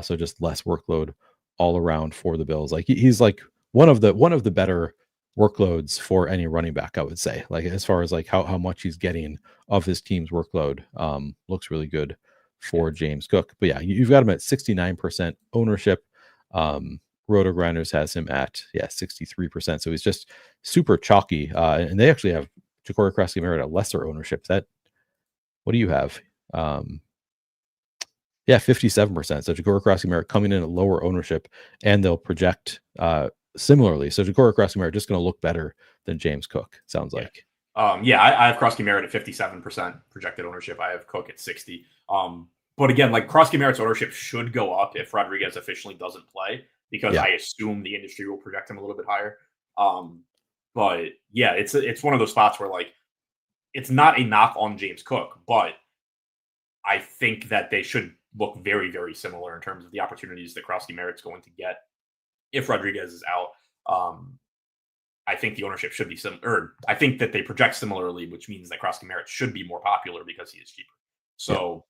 So just less workload all around for the Bills. Like he's like one of the better workloads for any running back, I would say. Like as far as like how much he's getting of his team's workload, looks really good for James Cook. But yeah, you've got him at 69% ownership. Roto Grinders has him at 63%. So he's just super chalky. And they actually have Ja'Cory croskey-merritt at lesser ownership. What do you have? 57%. So Ja'Cory croskey-merritt coming in at lower ownership, and they'll project similarly. So Ja'Cory croskey-merritt just going to look better than James Cook, sounds like. I have croskey-merritt at 57% projected ownership. I have Cook at 60. But again, like croskey-merritt's ownership should go up if Rodriguez officially doesn't play, because I assume the industry will project him a little bit higher. But yeah, it's one of those spots where like it's not a knock on James Cook, but I think that they should look very, very similar in terms of the opportunities that croskey-merritt's going to get if Rodriguez is out. I think the ownership should be similar. I think that they project similarly, which means that croskey-merritt should be more popular because he is cheaper. So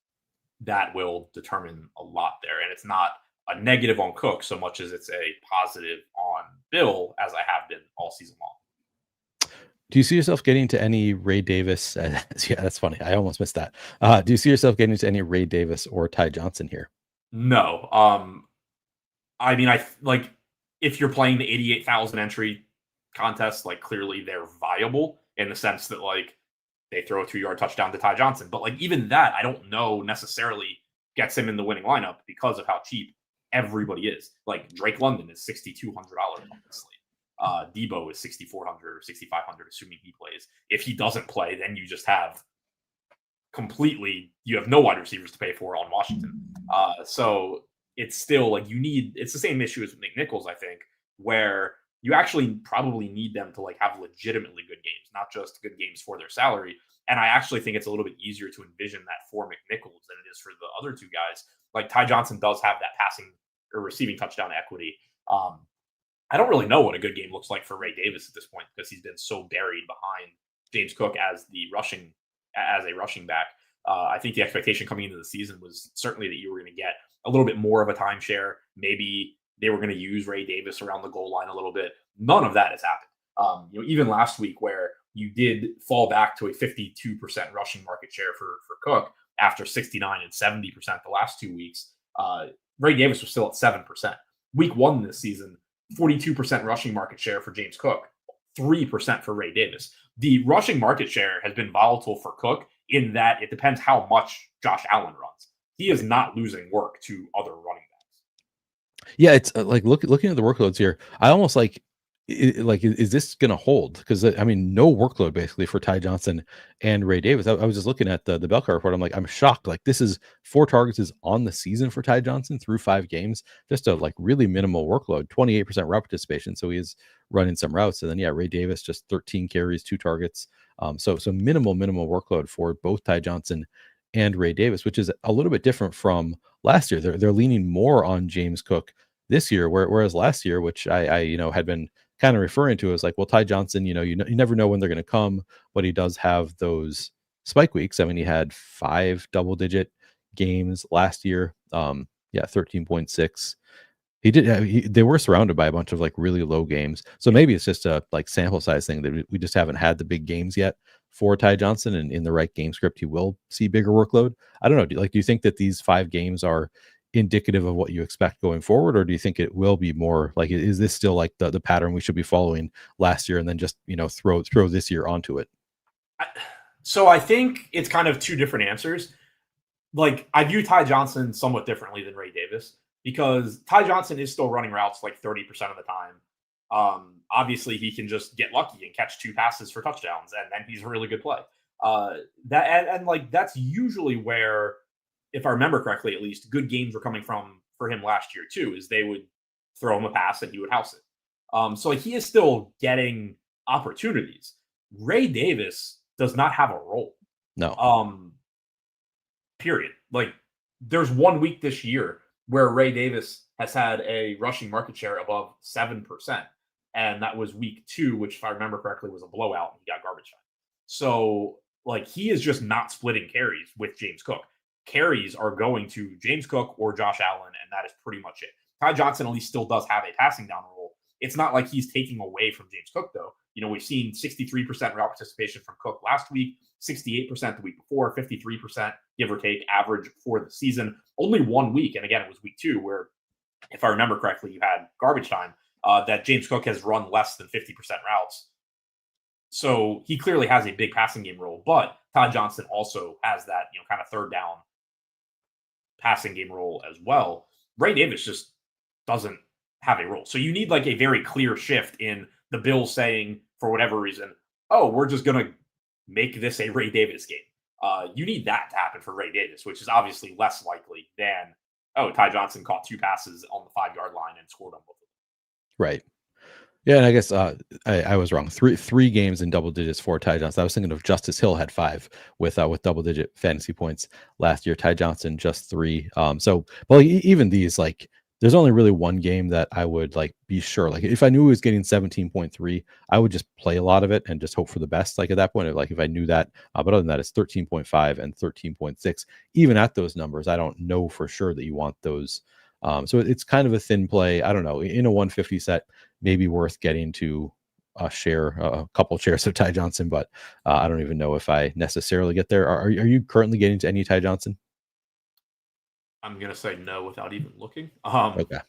that will determine a lot there. And it's not a negative on Cook so much as it's a positive on Bill, as I have been all season long. Do you see yourself getting to any Ray Davis? Yeah, that's funny. I almost missed that. Do you see yourself getting to any Ray Davis or Ty Johnson here? No. I mean, I like if you're playing the 88,000 entry contest, like clearly they're viable in the sense that like they throw a 2-yard touchdown to Ty Johnson. But like even that, I don't know necessarily gets him in the winning lineup because of how cheap everybody is. Like Drake London is $6,200 on this slate. Debo is 6,400 or 6,500, assuming he plays. If he doesn't play, then you just have you have no wide receivers to pay for on Washington. So it's still like it's the same issue as with McNichols, I think, where you actually probably need them to like have legitimately good games, not just good games for their salary. And I actually think it's a little bit easier to envision that for McNichols than it is for the other 2 guys. Like Ty Johnson does have that passing or receiving touchdown equity. I don't really know what a good game looks like for Ray Davis at this point because he's been so buried behind James Cook as a rushing back. I think the expectation coming into the season was certainly that you were going to get a little bit more of a timeshare. Maybe they were going to use Ray Davis around the goal line a little bit. None of that has happened. Even last week where you did fall back to a 52% rushing market share for Cook after 69 and 70% the last 2 weeks. Ray Davis was still at 7%. Week 1 this season, 42% rushing market share for James Cook, 3% for Ray Davis. The rushing market share has been volatile for Cook in that it depends how much Josh Allen runs. He is not losing work to other running backs. Yeah, it's like looking at the workloads here. I almost like is this going to hold? Because I mean, no workload basically for Ty Johnson and Ray Davis. I was just looking at the Bell Car report. I'm like, I'm shocked. Like this is 4 targets is on the season for Ty Johnson through 5 games. Just a like really minimal workload, 28% route participation. So he is running some routes. And then yeah, Ray Davis just 13 carries, 2 targets. So minimal workload for both Ty Johnson and Ray Davis, which is a little bit different from last year. They're leaning more on James Cook this year, whereas last year, which I had been kind of referring to as like, well, Ty Johnson, you never know when they're going to come, but he does have those spike weeks. I mean, he had 5 double-digit games last year. 13.6. He did. They were surrounded by a bunch of like really low games, so maybe it's just a like sample size thing that we just haven't had the big games yet for Ty Johnson. And in the right game script, he will see bigger workload. I don't know. Do you think that these 5 games are indicative of what you expect going forward, or do you think it will be more like, is this still like the pattern we should be following last year and then just throw this year onto it? So I think it's kind of 2 different answers. Like I view Ty Johnson somewhat differently than Ray Davis because Ty Johnson is still running routes like 30% of the time. Obviously he can just get lucky and catch 2 passes for touchdowns, and then he's a really good play. That's usually where, if I remember correctly, at least good games were coming from for him last year too, is they would throw him a pass and he would house it. So like he is still getting opportunities. Ray Davis does not have a role. No. Period. Like there's 1 week this year where Ray Davis has had a rushing market share above 7%. And that was week 2, which if I remember correctly was a blowout and he got garbage time. So like he is just not splitting carries with James Cook. Carries are going to James Cook or Josh Allen, and that is pretty much it. Ty Johnson at least still does have a passing down role. It's not like he's taking away from James Cook, though. We've seen 63% route participation from Cook last week, 68% the week before, 53%, give or take, average for the season. Only 1 week, and again, it was week 2, where, if I remember correctly, you had garbage time, that James Cook has run less than 50% routes. So he clearly has a big passing game role, but Ty Johnson also has that, kind of third down passing game role as well. Ray Davis just doesn't have a role. So you need like a very clear shift in the Bills saying, for whatever reason, oh, we're just going to make this a Ray Davis game. You need that to happen for Ray Davis, which is obviously less likely than, oh, Ty Johnson caught 2 passes on the 5-yard line and scored on both of them. Right. Yeah, and I guess I was wrong. Three games in double digits for Ty Johnson. I was thinking of Justice Hill had 5 with double digit fantasy points last year. Ty Johnson just 3. Even these, like, there's only really 1 game that I would like be sure. Like if I knew he was getting 17.3, I would just play a lot of it and just hope for the best. Like at that point, like if I knew that, but other than that, it's 13.5 and 13.6. Even at those numbers, I don't know for sure that you want those. So it's kind of a thin play. I don't know. In a 150 set, maybe worth getting to share a couple shares of Ty Johnson, but I don't even know if I necessarily get there. Are you currently getting to any Ty Johnson? I'm gonna say no without even looking. Okay.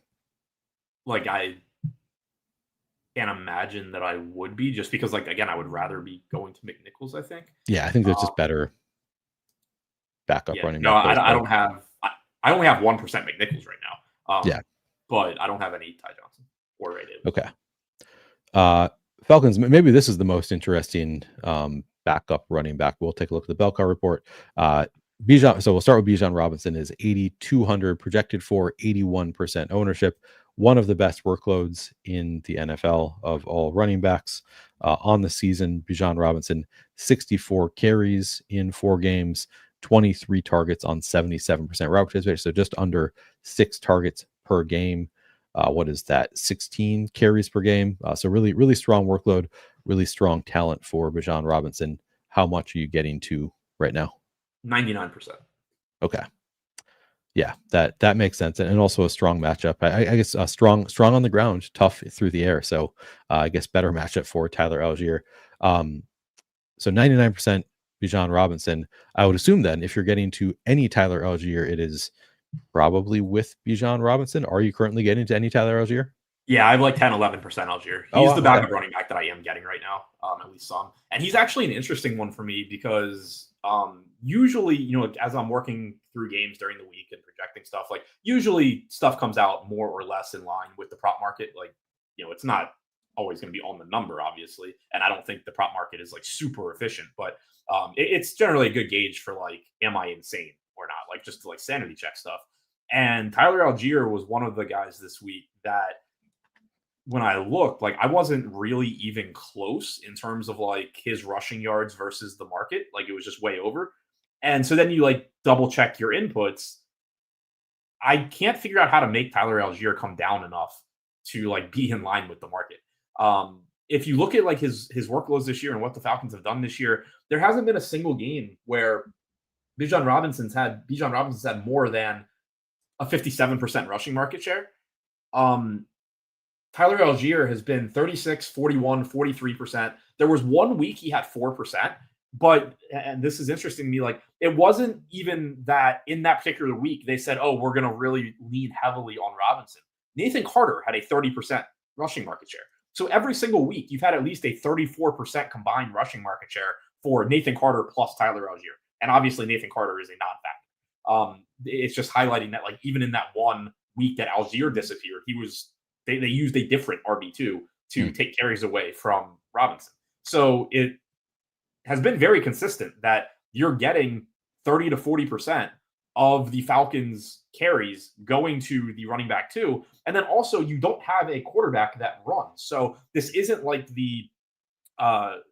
Like I can't imagine that I would be, just because, like, again, I would rather be going to McNichols. I think. Yeah, I think there's just better backup running. No, I don't have. I only have 1% McNichols right now. Yeah, but I don't have any Ty Johnson or Ray Davis. Okay. Falcons. Maybe this is the most interesting backup running back. We'll take a look at the bell car report. Bijan. So we'll start with Bijan Robinson. Is 8,200 projected for 81% ownership. One of the best workloads in the NFL of all running backs on the season. Bijan Robinson, 64 carries in 4 games. 23 targets on 77% route participation, so just under 6 targets per game. What is that? 16 carries per game. So really, really strong workload, really strong talent for Bijan Robinson. How much are you getting to right now? 99%. Okay. Yeah, that makes sense, and also a strong matchup. I guess strong on the ground, tough through the air. So I guess better matchup for Tyler Algier. So 99%. Bijan Robinson. I would assume then if you're getting to any Tyler Algier, it is probably with Bijan Robinson. Are you currently getting to any Tyler Algier? Yeah, I have like 10, 11% Algier. Oh, He's wow, the okay. backup running back that I am getting right now, at least some. And he's actually an interesting one for me because usually, as I'm working through games during the week and projecting stuff, like usually stuff comes out more or less in line with the prop market. Like, it's not always going to be on the number, obviously. And I don't think the prop market is like super efficient, but it's generally a good gauge for like, am I insane or not? Like just to like sanity check stuff. And Tyler Algier was one of the guys this week that when I looked, like I wasn't really even close in terms of like his rushing yards versus the market. Like it was just way over. And so then you like double check your inputs. I can't figure out how to make Tyler Algier come down enough to like be in line with the market. If you look at like his workloads this year and what the Falcons have done this year, there hasn't been a single game where Bijan Robinson's had more than a 57% rushing market share. Tyler Algier has been 36, 41, 43%. There was 1 week he had 4%, but, and this is interesting to me, like it wasn't even that in that particular week, they said, oh, we're going to really lean heavily on Robinson. Nathan Carter had a 30% rushing market share. So every single week you've had at least a 34% combined rushing market share for Nathan Carter plus Tyler Algier. And obviously Nathan Carter is a non-factor. It's just highlighting that like even in that 1 week that Algier disappeared, they used a different RB2 to take carries away from Robinson. So it has been very consistent that you're getting 30 to 40% of the Falcons carries going to the running back too. And then also you don't have a quarterback that runs. So this isn't like the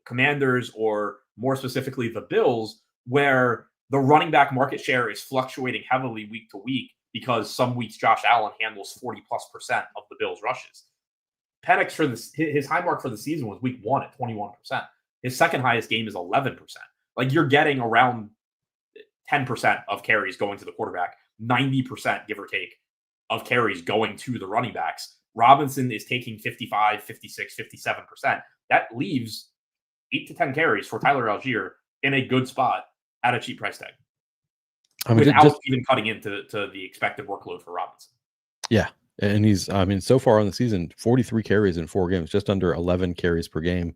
Commanders or more specifically the Bills where the running back market share is fluctuating heavily week to week because some weeks Josh Allen handles 40+% of the Bills' rushes. Penix for his high mark for the season was week 1 at 21%. His second highest game is 11%. Like you're getting around 10% of carries going to the quarterback, 90% give or take of carries going to the running backs. Robinson is taking 55, 56, 57%. That leaves 8 to 10 carries for Tyler Algier in a good spot at a cheap price tag. I mean, without even cutting into the expected workload for Robinson. Yeah. And he's, so far on the season, 43 carries in 4 games, just under 11 carries per game,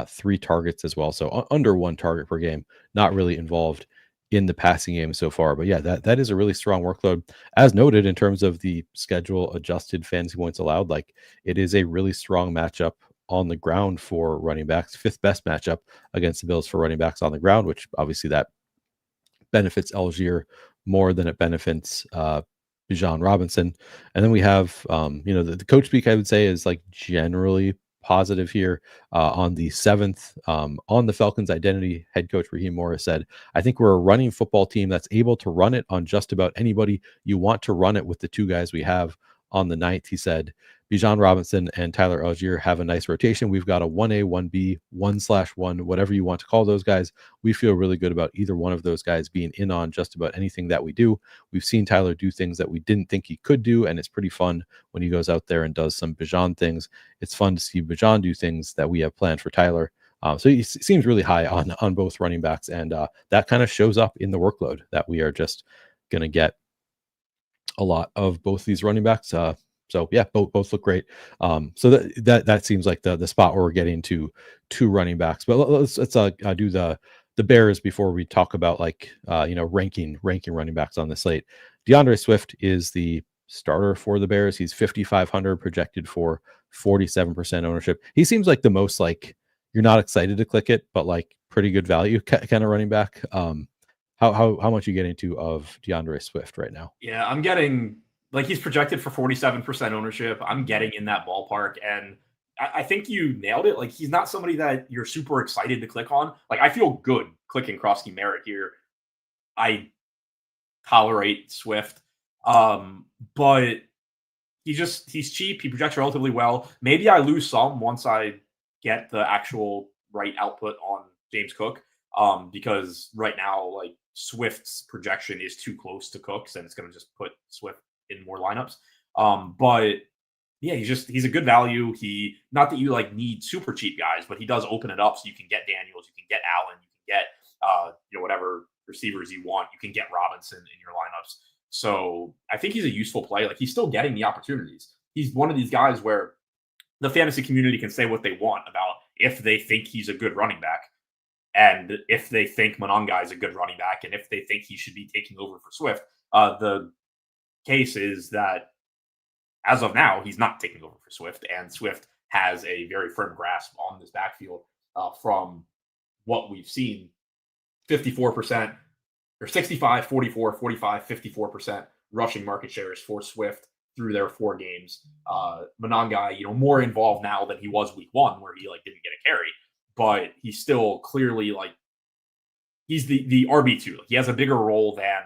3 targets as well. So under 1 target per game, not really involved in the passing game so far. But yeah, that is a really strong workload. As noted in terms of the schedule adjusted fantasy points allowed, like it is a really strong matchup on the ground for running backs, 5th best matchup against the Bills for running backs on the ground, which obviously that benefits Algier more than it benefits Bijan Robinson. And then we have, the coach speak, I would say, is like generally positive here. On the 7th, on the Falcons identity, head coach Raheem Morris said, I think we're a running football team that's able to run it on just about anybody. You want to run it with the 2 guys we have. On the 9th, he said, Bijan Robinson and Tyler Algier have a nice rotation. We've got a 1A, 1B, 1/1, whatever you want to call those guys. We feel really good about either one of those guys being in on just about anything that we do. We've seen Tyler do things that we didn't think he could do, and it's pretty fun when he goes out there and does some Bijan things. It's fun to see Bijan do things that we have planned for Tyler. So he seems really high on both running backs, and that kind of shows up in the workload that we are just going to get a lot of both these running backs. So yeah, both look great. So that seems like the spot where we're getting to 2 running backs. But let's do the Bears before we talk about like ranking running backs on the slate. DeAndre Swift is the starter for the Bears. He's 5,500 projected for 47% ownership. He seems like the most like you're not excited to click it, but like pretty good value kind of running back. How much are you getting to of DeAndre Swift right now? Yeah, I'm getting like he's projected for 47% ownership. I'm getting in that ballpark, and I think you nailed it. Like he's not somebody that you're super excited to click on. Like I feel good clicking croskey-merritt here. I tolerate Swift, but he's cheap. He projects relatively well. Maybe I lose some once I get the actual right output on James Cook, because right now like Swift's projection is too close to Cook's, and it's going to just put Swift in more lineups. But yeah, he's a good value. He, not that you like need super cheap guys, but he does open it up so you can get Daniels, you can get Allen, you can get whatever receivers you want. You can get Robinson in your lineups. So I think he's a useful play. Like, he's still getting the opportunities. He's one of these guys where the fantasy community can say what they want about if they think he's a good running back, and if they think Mononga is a good running back, and if they think he should be taking over for Swift. The case is that as of now, he's not taking over for Swift, and Swift has a very firm grasp on this backfield from what we've seen. 54% or 65, 44, 45, 54% rushing market shares for Swift through their 4 games. Mononga, more involved now than he was week 1, where he didn't get a carry, but he's still clearly he's the RB2. He has a bigger role than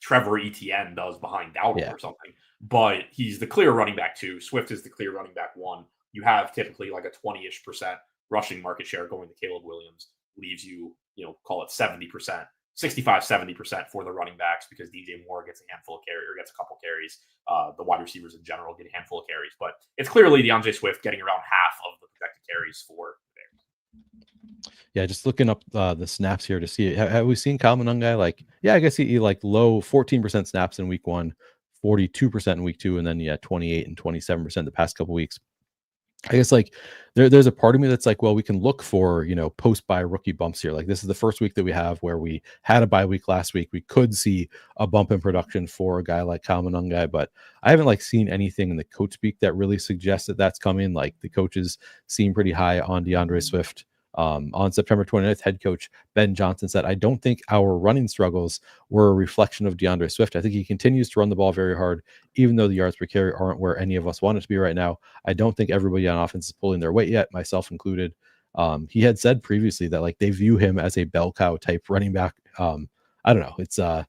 Trevor Etienne does behind Dowdle or something, but he's the clear running back 2. Swift is the clear running back 1. You have typically a 20-ish% rushing market share going to Caleb Williams, leaves you, call it 70%, 65, 70% for the running backs, because DJ Moore gets a handful of carries, or gets a couple carries. The wide receivers in general get a handful of carries, but it's clearly DeAndre Swift getting around half of the projected carries for the Bears. Yeah, just looking up the snaps here to see. Have we seen Kyle Mononga? I guess he low 14% snaps in week 1, 42% in week 2, and then 28 and 27% the past couple weeks. I guess there's a part of me that's well, we can look for post bye rookie bumps here. This is the first week that we have where we had a bye week last week. We could see a bump in production for a guy like Kyle Mononga, but I haven't seen anything in the coach speak that really suggests that that's coming. The coaches seem pretty high on DeAndre Swift. On September 29th, head coach Ben Johnson said, "I don't think our running struggles were a reflection of DeAndre Swift. I think he continues to run the ball very hard, even though the yards per carry aren't where any of us want it to be right now. I don't think everybody on offense is pulling their weight yet, myself included." He had said previously that they view him as a bell cow type running back. I don't know. It's I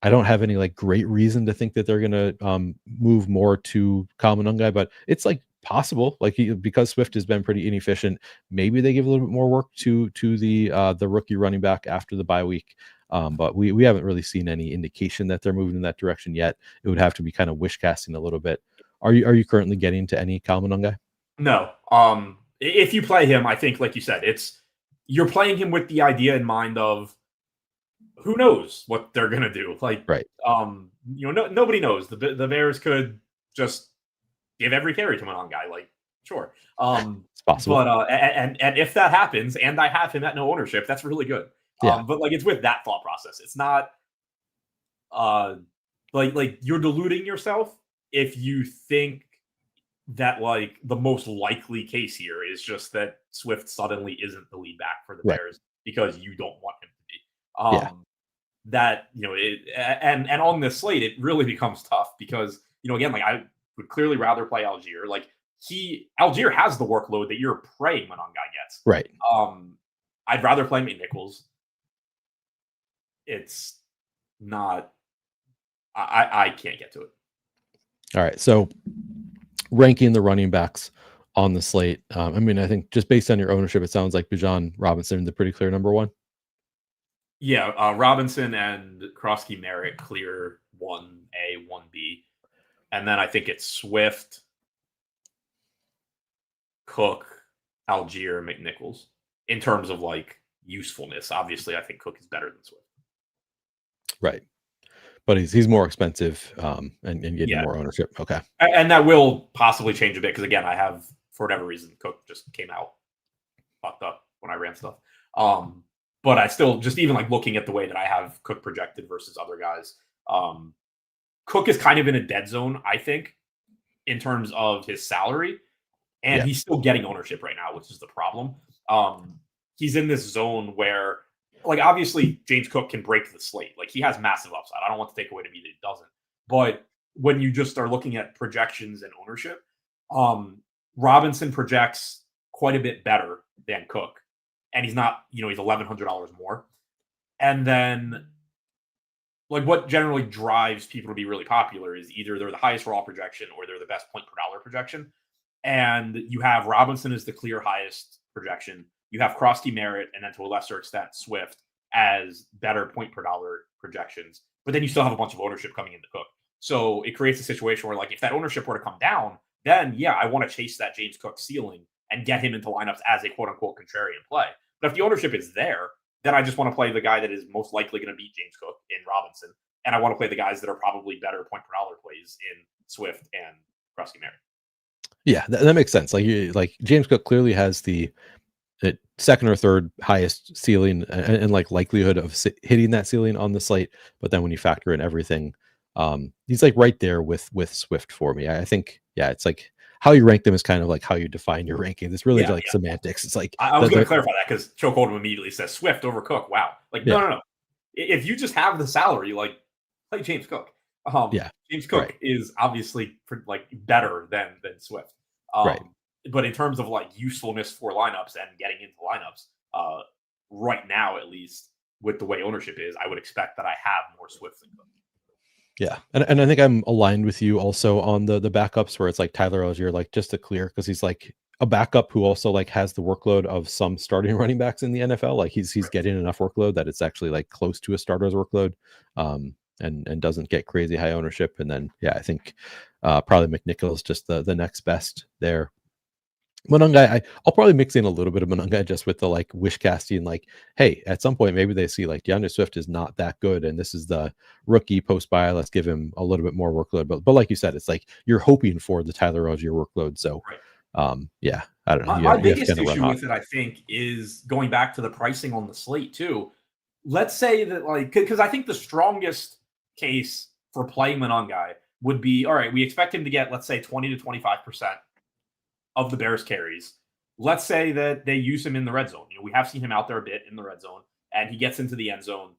don't have any great reason to think that they're gonna move more to Kyle Mononga, but it's possible, because Swift has been pretty inefficient. Maybe they give a little bit more work to the rookie running back after the bye week. But we haven't really seen any indication that they're moving in that direction yet. It would have to be kind of wish casting a little bit. Are you currently getting to any Kyle Mononga? No. If you play him, I think, like you said, you're playing him with the idea in mind of who knows what they're gonna do. Right. Nobody knows. The Bears could just give every carry to Mononga. Sure. It's possible. But and if that happens, and I have him at no ownership, that's really good. Yeah. But it's with that thought process. It's not you're deluding yourself if you think that the most likely case here is just that Swift suddenly isn't the lead back for the Bears because you don't want him to be. That and on this slate it really becomes tough because again I would clearly rather play Algier. Algier has the workload that you're praying Mononga gets. Right. I'd rather play McNichols. It's not. I can't get to it. All right. So ranking the running backs on the slate. I think just based on your ownership, it sounds like Bijan Robinson, the pretty clear number 1. Yeah, Robinson and Croskey-Merritt clear 1A, 1B. And then I think it's Swift, Cook, Algier, McNichols in terms of usefulness. Obviously, I think Cook is better than Swift. Right. But he's more expensive and getting more ownership. Okay. And that will possibly change a bit because, again, I have, for whatever reason, Cook just came out fucked up when I ran stuff. But I still, just even looking at the way that I have Cook projected versus other guys, Cook is kind of in a dead zone, I think, in terms of his salary. And he's still getting ownership right now, which is the problem. He's in this zone where, obviously, James Cook can break the slate. He has massive upside. I don't want to take away to me that he doesn't. But when you just are looking at projections and ownership, Robinson projects quite a bit better than Cook. And he's not, he's $1,100 more. And then, what generally drives people to be really popular is either they're the highest raw projection or they're the best point per dollar projection. And you have Robinson as the clear highest projection. You have Croskey-Merritt, and then to a lesser extent, Swift as better point per dollar projections. But then you still have a bunch of ownership coming into Cook. So it creates a situation where, if that ownership were to come down, then, I want to chase that James Cook ceiling and get him into lineups as a quote-unquote contrarian play. But if the ownership is there, then I just want to play the guy that is most likely going to beat James Cook in Robinson. And I want to play the guys that are probably better point per dollar plays in Swift and croskey-merritt. Yeah, that makes sense. Like James Cook clearly has the second or third highest ceiling and like likelihood of hitting that ceiling on the slate. But then when you factor in everything, he's like right there with Swift for me. I think, yeah, it's like how you rank them is kind of like how you define your ranking. It's really like semantics. It's like I was going to clarify that because Choke Hold'em immediately says Swift over Cook. Wow, like no. If you just have the salary, like play James Cook. James Cook is obviously like better than Swift. Right. But in terms of like usefulness for lineups and getting into lineups, right now at least with the way ownership is, I would expect that I have more Swift than Cook. Yeah, and I think I'm aligned with you also on the backups where it's like Tyler Algier, like just to clear, because he's like a backup who also like has the workload of some starting running backs in the NFL. Like he's getting enough workload that it's actually like close to a starter's workload, and doesn't get crazy high ownership. And then I think probably McNichol is just the next best there. Monungai, I'll probably mix in a little bit of Monungai just with the like wish casting, like, hey, at some point maybe they see like DeAndre Swift is not that good, and this is the rookie post buy. Let's give him a little bit more workload. But like you said, it's like you're hoping for the Tyler Algier workload. So I don't know. My biggest issue with it, I think, is going back to the pricing on the slate too. Let's say that like because I think the strongest case for playing Monungai would be, all right, we expect him to get, let's say, 20 to 25% of the Bears carries. Let's say that they use him in the red zone. You know, we have seen him out there a bit in the red zone, and he gets into the end zone.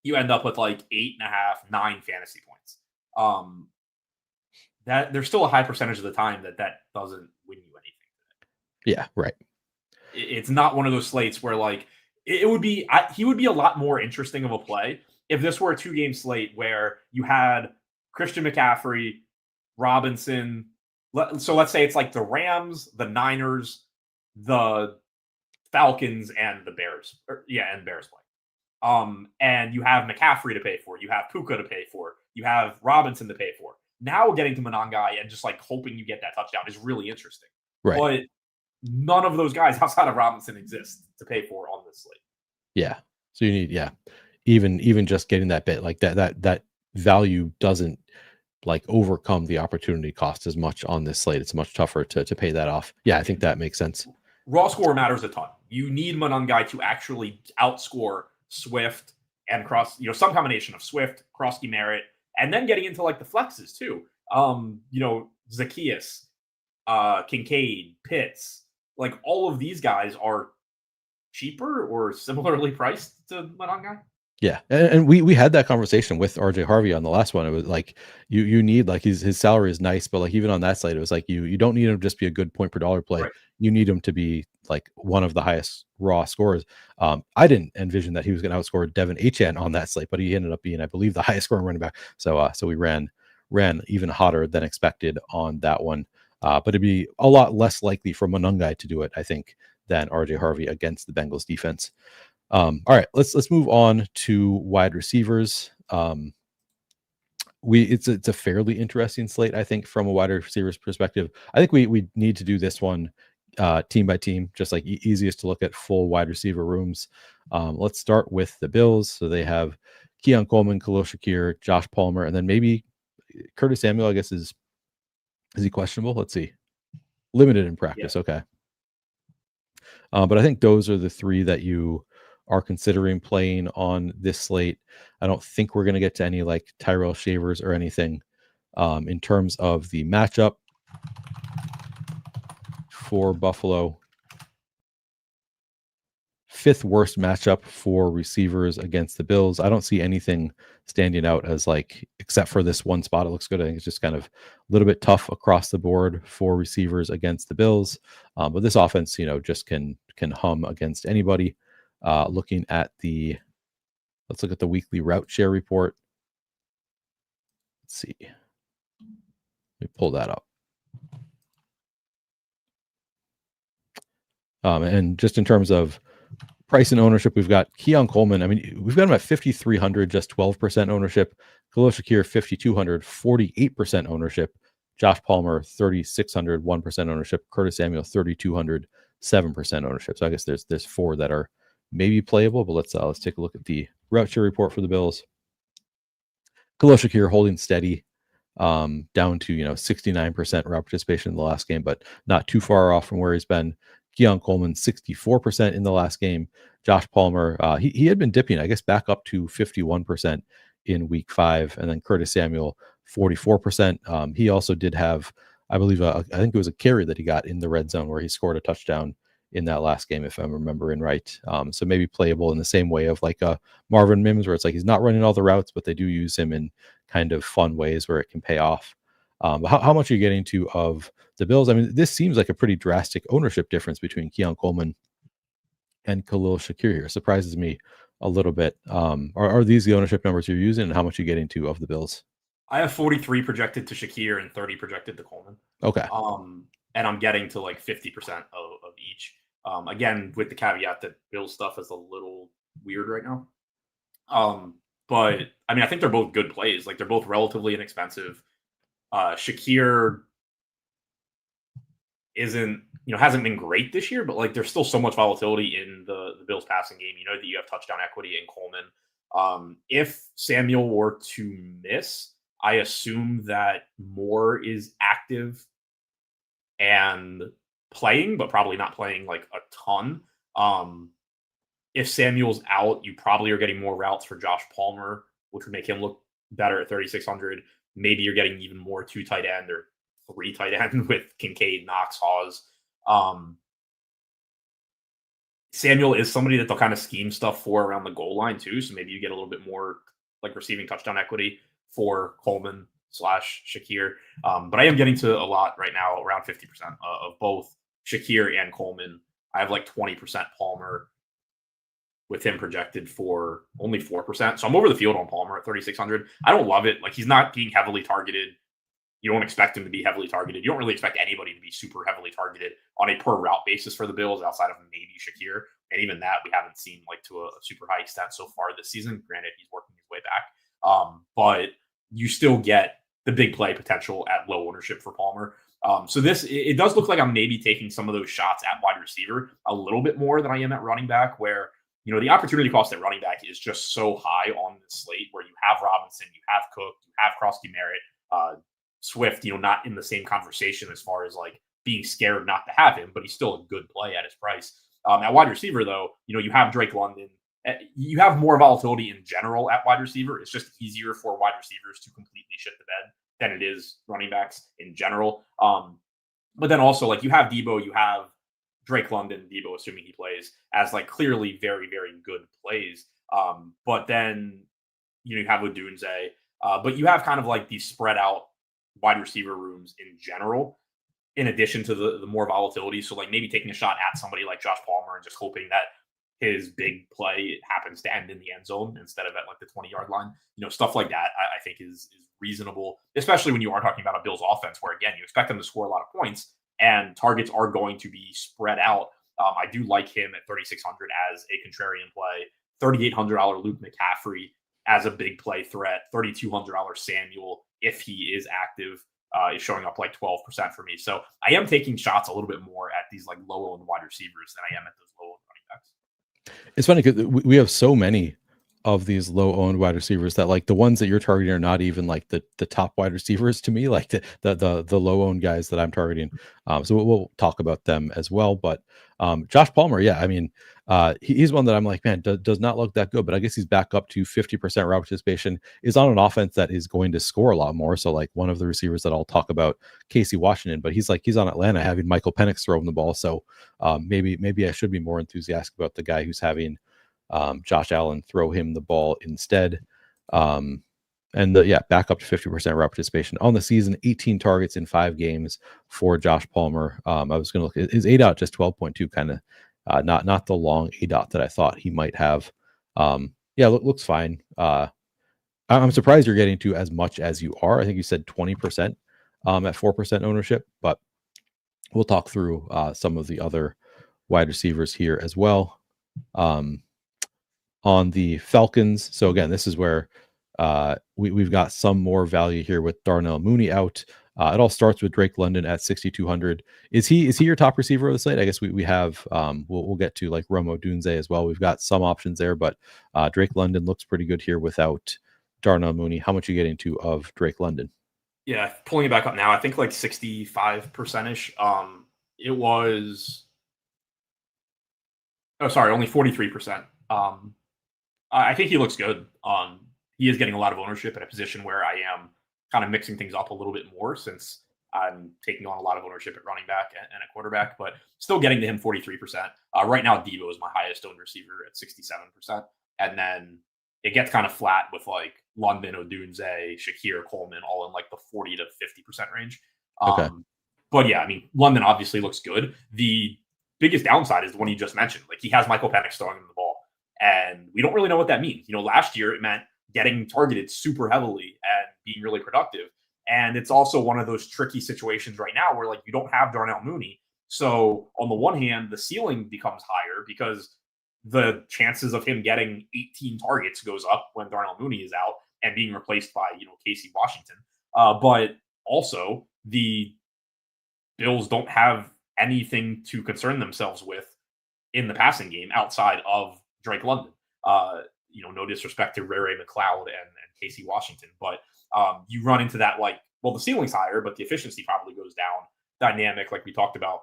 You end up with like 8.5, 9 fantasy points. That there's still a high percentage of the time that doesn't win you anything. Yeah, right. It's not one of those slates where like it would be. He would be a lot more interesting of a play if this were a 2-game slate where you had Christian McCaffrey, Robinson. So let's say it's like the Rams, the Niners, the Falcons, and the Bears. And Bears play. And you have McCaffrey to pay for. You have Puka to pay for. You have Robinson to pay for. Now getting to Monungai and just like hoping you get that touchdown is really interesting. Right. But none of those guys outside of Robinson exist to pay for on this slate. Yeah. So you need, even just getting that bit like that value doesn't like overcome the opportunity cost as much on this slate. It's much tougher to pay that off. Yeah, I think that makes sense. Raw score matters a ton. You need Monungai to actually outscore Swift and some combination of Swift, croskey-merritt, and then getting into like the flexes too. Zacchaeus, Kincaid, Pitts, like all of these guys are cheaper or similarly priced to Monungai. Yeah, and we had that conversation with RJ Harvey on the last one. It was like you need like his salary is nice, but like even on that slate, it was like you don't need him to just be a good point per dollar play. Right. You need him to be like one of the highest raw scorers. I didn't envision that he was going to outscore Devin Achane on that slate, but he ended up being, I believe, the highest scoring running back. So we ran even hotter than expected on that one. But it'd be a lot less likely for Monungai to do it, I think, than RJ Harvey against the Bengals defense. All right, let's move on to wide receivers. It's a fairly interesting slate, I think, from a wide receivers perspective. I think we need to do this one team by team, just like easiest to look at full wide receiver rooms. Let's start with the Bills. So they have Keon Coleman, Khalil Shakir, Josh Palmer, and then maybe Curtis Samuel. I guess is he questionable? Let's see. Limited in practice. Yeah. Okay. But I think those are the three that you are considering playing on this slate. I don't think we're going to get to any like Tyrell Shavers or anything. In terms of the matchup for Buffalo, 5th worst matchup for receivers against the Bills. I don't see anything standing out as like, except for this one spot. It looks good. I think it's just kind of a little bit tough across the board for receivers against the Bills. But this offense, just can hum against anybody. Let's look at the weekly route share report. Let's see. Let me pull that up. And just in terms of price and ownership, we've got Keon Coleman. I mean, we've got him at 5,300, just 12% ownership. Khalil Shakir, 5,200, 48% ownership. Josh Palmer, 3,600, 1% ownership. Curtis Samuel, 3,200, 7% ownership. So I guess there's 4 that are maybe playable, but let's take a look at the route share report for the Bills. Khalil Shakir holding steady, down to 69% route participation in the last game, but not too far off from where he's been. Keon Coleman 64% in the last game. Josh Palmer, he had been dipping, I guess, back up to 51% in week 5, and then Curtis Samuel 44%. He also did have, I believe, I think it was a carry that he got in the red zone where he scored a touchdown in that last game, if I'm remembering right. So maybe playable in the same way of like a Marvin Mims, where it's like he's not running all the routes, but they do use him in kind of fun ways where it can pay off. How much are you getting to of the Bills? I mean, this seems like a pretty drastic ownership difference between Keon Coleman and Khalil Shakir here. Surprises me a little bit. Are these the ownership numbers you're using, and how much are you getting to of the Bills? I have 43 projected to Shakir and 30 projected to Coleman. Okay. And I'm getting to like 50% of each. Again, with the caveat that Bill's stuff is a little weird right now. But I mean, I think they're both good plays. Like, they're both relatively inexpensive. Shakir hasn't been great this year, but like there's still so much volatility in the Bills passing game. You know that you have touchdown equity in Coleman. If Samuel were to miss, I assume that Moore is active and playing, but probably not playing like a ton. If Samuel's out, you probably are getting more routes for Josh Palmer, which would make him look better at 3,600. Maybe you're getting even more 2 tight end or 3 tight end with Kincaid, Knox, Hawes. Samuel is somebody that they'll kind of scheme stuff for around the goal line too. So maybe you get a little bit more like receiving touchdown equity for Coleman / Shakir. But I am getting to a lot right now, around 50% of both Shakir and Coleman. I have like 20% Palmer, with him projected for only 4%. So I'm over the field on Palmer at 3,600. I don't love it. Like, he's not being heavily targeted. You don't expect him to be heavily targeted. You don't really expect anybody to be super heavily targeted on a per route basis for the Bills outside of maybe Shakir. And even that we haven't seen like to a super high extent so far this season. Granted, he's working his way back. But you still get the big play potential at low ownership for Palmer. So it does look like I'm maybe taking some of those shots at wide receiver a little bit more than I am at running back, where the opportunity cost at running back is just so high on the slate, where you have Robinson, you have Cook, you have Croskey-Merritt, Swift, not in the same conversation as far as like being scared not to have him, but he's still a good play at his price. At wide receiver, though, you have Drake London. You have more volatility in general at wide receiver. It's just easier for wide receivers to completely shit the bed than it is running backs in general. But then also, like, you have Debo, you have Drake London, Debo, assuming he plays, as like clearly very, very good plays. But then, you have Odunze, but you have kind of like these spread out wide receiver rooms in general, in addition to the more volatility. So like maybe taking a shot at somebody like Josh Palmer and just hoping that his big play happens to end in the end zone instead of at like the 20-yard line. Stuff like that I think is reasonable, especially when you are talking about a Bills offense where, again, you expect them to score a lot of points and targets are going to be spread out. I do like him at 3,600 as a contrarian play, $3,800 Luke McCaffrey as a big play threat, $3,200 Samuel, if he is active, is showing up like 12% for me. So I am taking shots a little bit more at these like low-owned wide receivers than I am at those low-owned running backs. It's funny because we have so many of these low-owned wide receivers that like the ones that you're targeting are not even like the top wide receivers to me, like the low-owned guys that I'm targeting. So we'll talk about them as well. But Josh Palmer, yeah, I mean, he's one that I'm like, man, does not look that good, but I guess he's back up to 50% route participation, is on an offense that is going to score a lot more. So like one of the receivers that I'll talk about, Casey Washington, but he's on Atlanta having Michael Penix throw him the ball. So maybe I should be more enthusiastic about the guy who's having Josh Allen throw him the ball instead. Back up to 50% route participation on the season, 18 targets in 5 games for Josh Palmer. I was going to look at his ADOT, just 12.2, kind of not the long ADOT that I thought he might have. Looks fine. I'm surprised you're getting to as much as you are. I think you said 20% at 4% ownership, but we'll talk through some of the other wide receivers here as well. On the Falcons, so again, this is where we've got some more value here with Darnell Mooney out. It all starts with Drake London at 6,200. Is he your top receiver of the slate? I guess we have we'll get to like Rome Odunze as well. We've got some options there, but Drake London looks pretty good here without Darnell Mooney. How much are you getting to of Drake London? Yeah, pulling it back up now, I think like 65% ish. It was only 43%. I think he looks good. He is getting a lot of ownership at a position where I am kind of mixing things up a little bit more, since I'm taking on a lot of ownership at running back and at quarterback, but still getting to him 43%. Right now, Debo is my highest owned receiver at 67%. And then it gets kind of flat with like London, Odunze, Scherer, Coleman, all in like the 40 to 50% range. Okay. But yeah, I mean, London obviously looks good. The biggest downside is the one you just mentioned. Like, he has Michael Penix throwing him the ball, and we don't really know what that means. Last year it meant getting targeted super heavily and being really productive. And it's also one of those tricky situations right now where like you don't have Darnell Mooney. So on the one hand, the ceiling becomes higher because the chances of him getting 18 targets goes up when Darnell Mooney is out and being replaced by, Casey Washington. But also the Bills don't have anything to concern themselves with in the passing game outside of Drake London. No disrespect to Ray McLeod and Casey Washington, but you run into that the ceiling's higher, but the efficiency probably goes down dynamic, like we talked about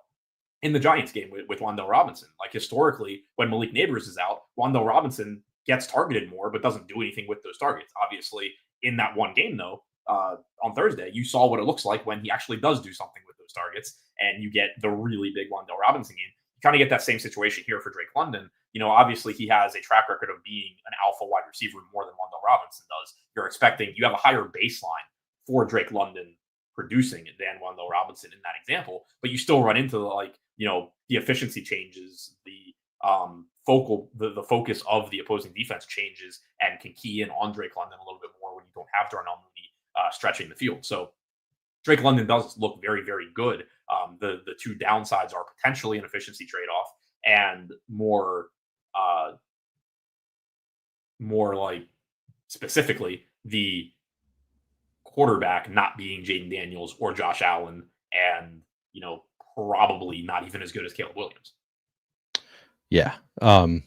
in the Giants game with Wan'Dale Robinson. Like, historically, when Malik Neighbors is out, Wan'Dale Robinson gets targeted more, but doesn't do anything with those targets. Obviously, in that one game, though, on Thursday, you saw what it looks like when he actually does do something with those targets, and you get the really big Wan'Dale Robinson game. You kind of get that same situation here for Drake London. Obviously, he has a track record of being an alpha wide receiver more than Wan'Dale Robinson does. You have a higher baseline for Drake London producing than Wan'Dale Robinson in that example, but you still run into the efficiency changes, the focus of the opposing defense changes, and can key in on Drake London a little bit more when you don't have Darnell Mooney stretching the field. So Drake London does look very, very good. The two downsides are potentially an efficiency trade-off and more like specifically the quarterback not being Jaden Daniels or Josh Allen, and probably not even as good as Caleb Williams. Yeah. That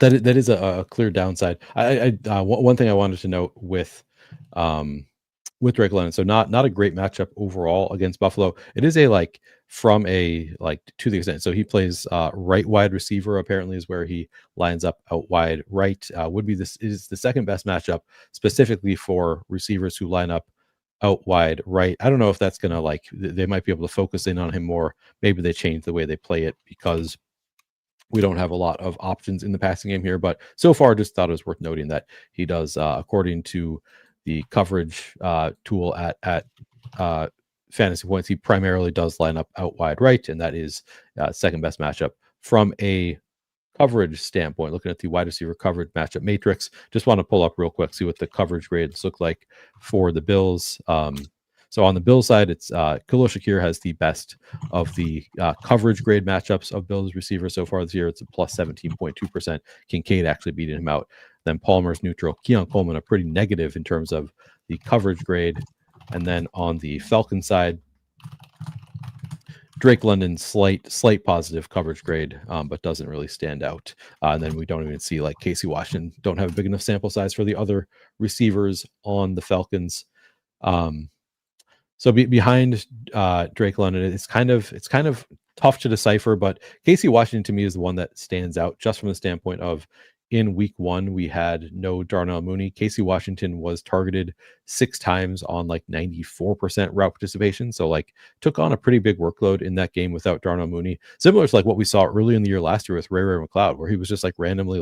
is a clear downside. One thing I wanted to note with Drake London, so not a great matchup overall against Buffalo. It is to the extent. So he plays right wide receiver, apparently, is where he lines up out wide right. Is the second best matchup specifically for receivers who line up out wide right. I don't know if that's gonna they might be able to focus in on him more. Maybe they change the way they play it because we don't have a lot of options in the passing game here. But so far, just thought it was worth noting that he does, according to the coverage tool at Fantasy Points, he primarily does line up out wide right, and that is second best matchup from a coverage standpoint. Looking at the wide receiver coverage matchup matrix, just want to pull up real quick, see what the coverage grades look like for the Bills. So on the Bills side, it's Khalil Shakir has the best of the coverage grade matchups of Bills receivers so far this year. It's a plus 17.2%. Kincaid actually beating him out. Then Palmer's neutral. Keon Coleman, a pretty negative in terms of the coverage grade. And then on the Falcon side, Drake London, slight positive coverage grade, but doesn't really stand out. And then we don't even see Casey Washington. Don't have a big enough sample size for the other receivers on the Falcons. So behind Drake London, it's kind of tough to decipher, but Casey Washington to me is the one that stands out just from the standpoint of, in week 1, we had no Darnell Mooney. Casey Washington was targeted 6 times on 94% route participation. So took on a pretty big workload in that game without Darnell Mooney. Similar to what we saw early in the year last year with Ray McLeod, where he was just randomly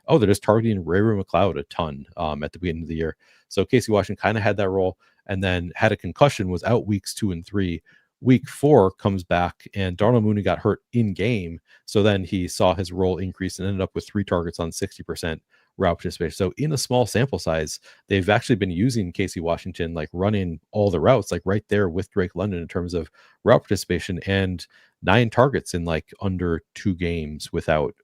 oh, they're just targeting Ray McLeod a ton at the beginning of the year. So Casey Washington kind of had that role, and then had a concussion, was out weeks 2 and 3. Week 4 comes back, and Darnell Mooney got hurt in game. So then he saw his role increase and ended up with 3 targets on 60% route participation. So in a small sample size, they've actually been using Casey Washington, running all the routes, right there with Drake London in terms of route participation, and 9 targets in under 2 games without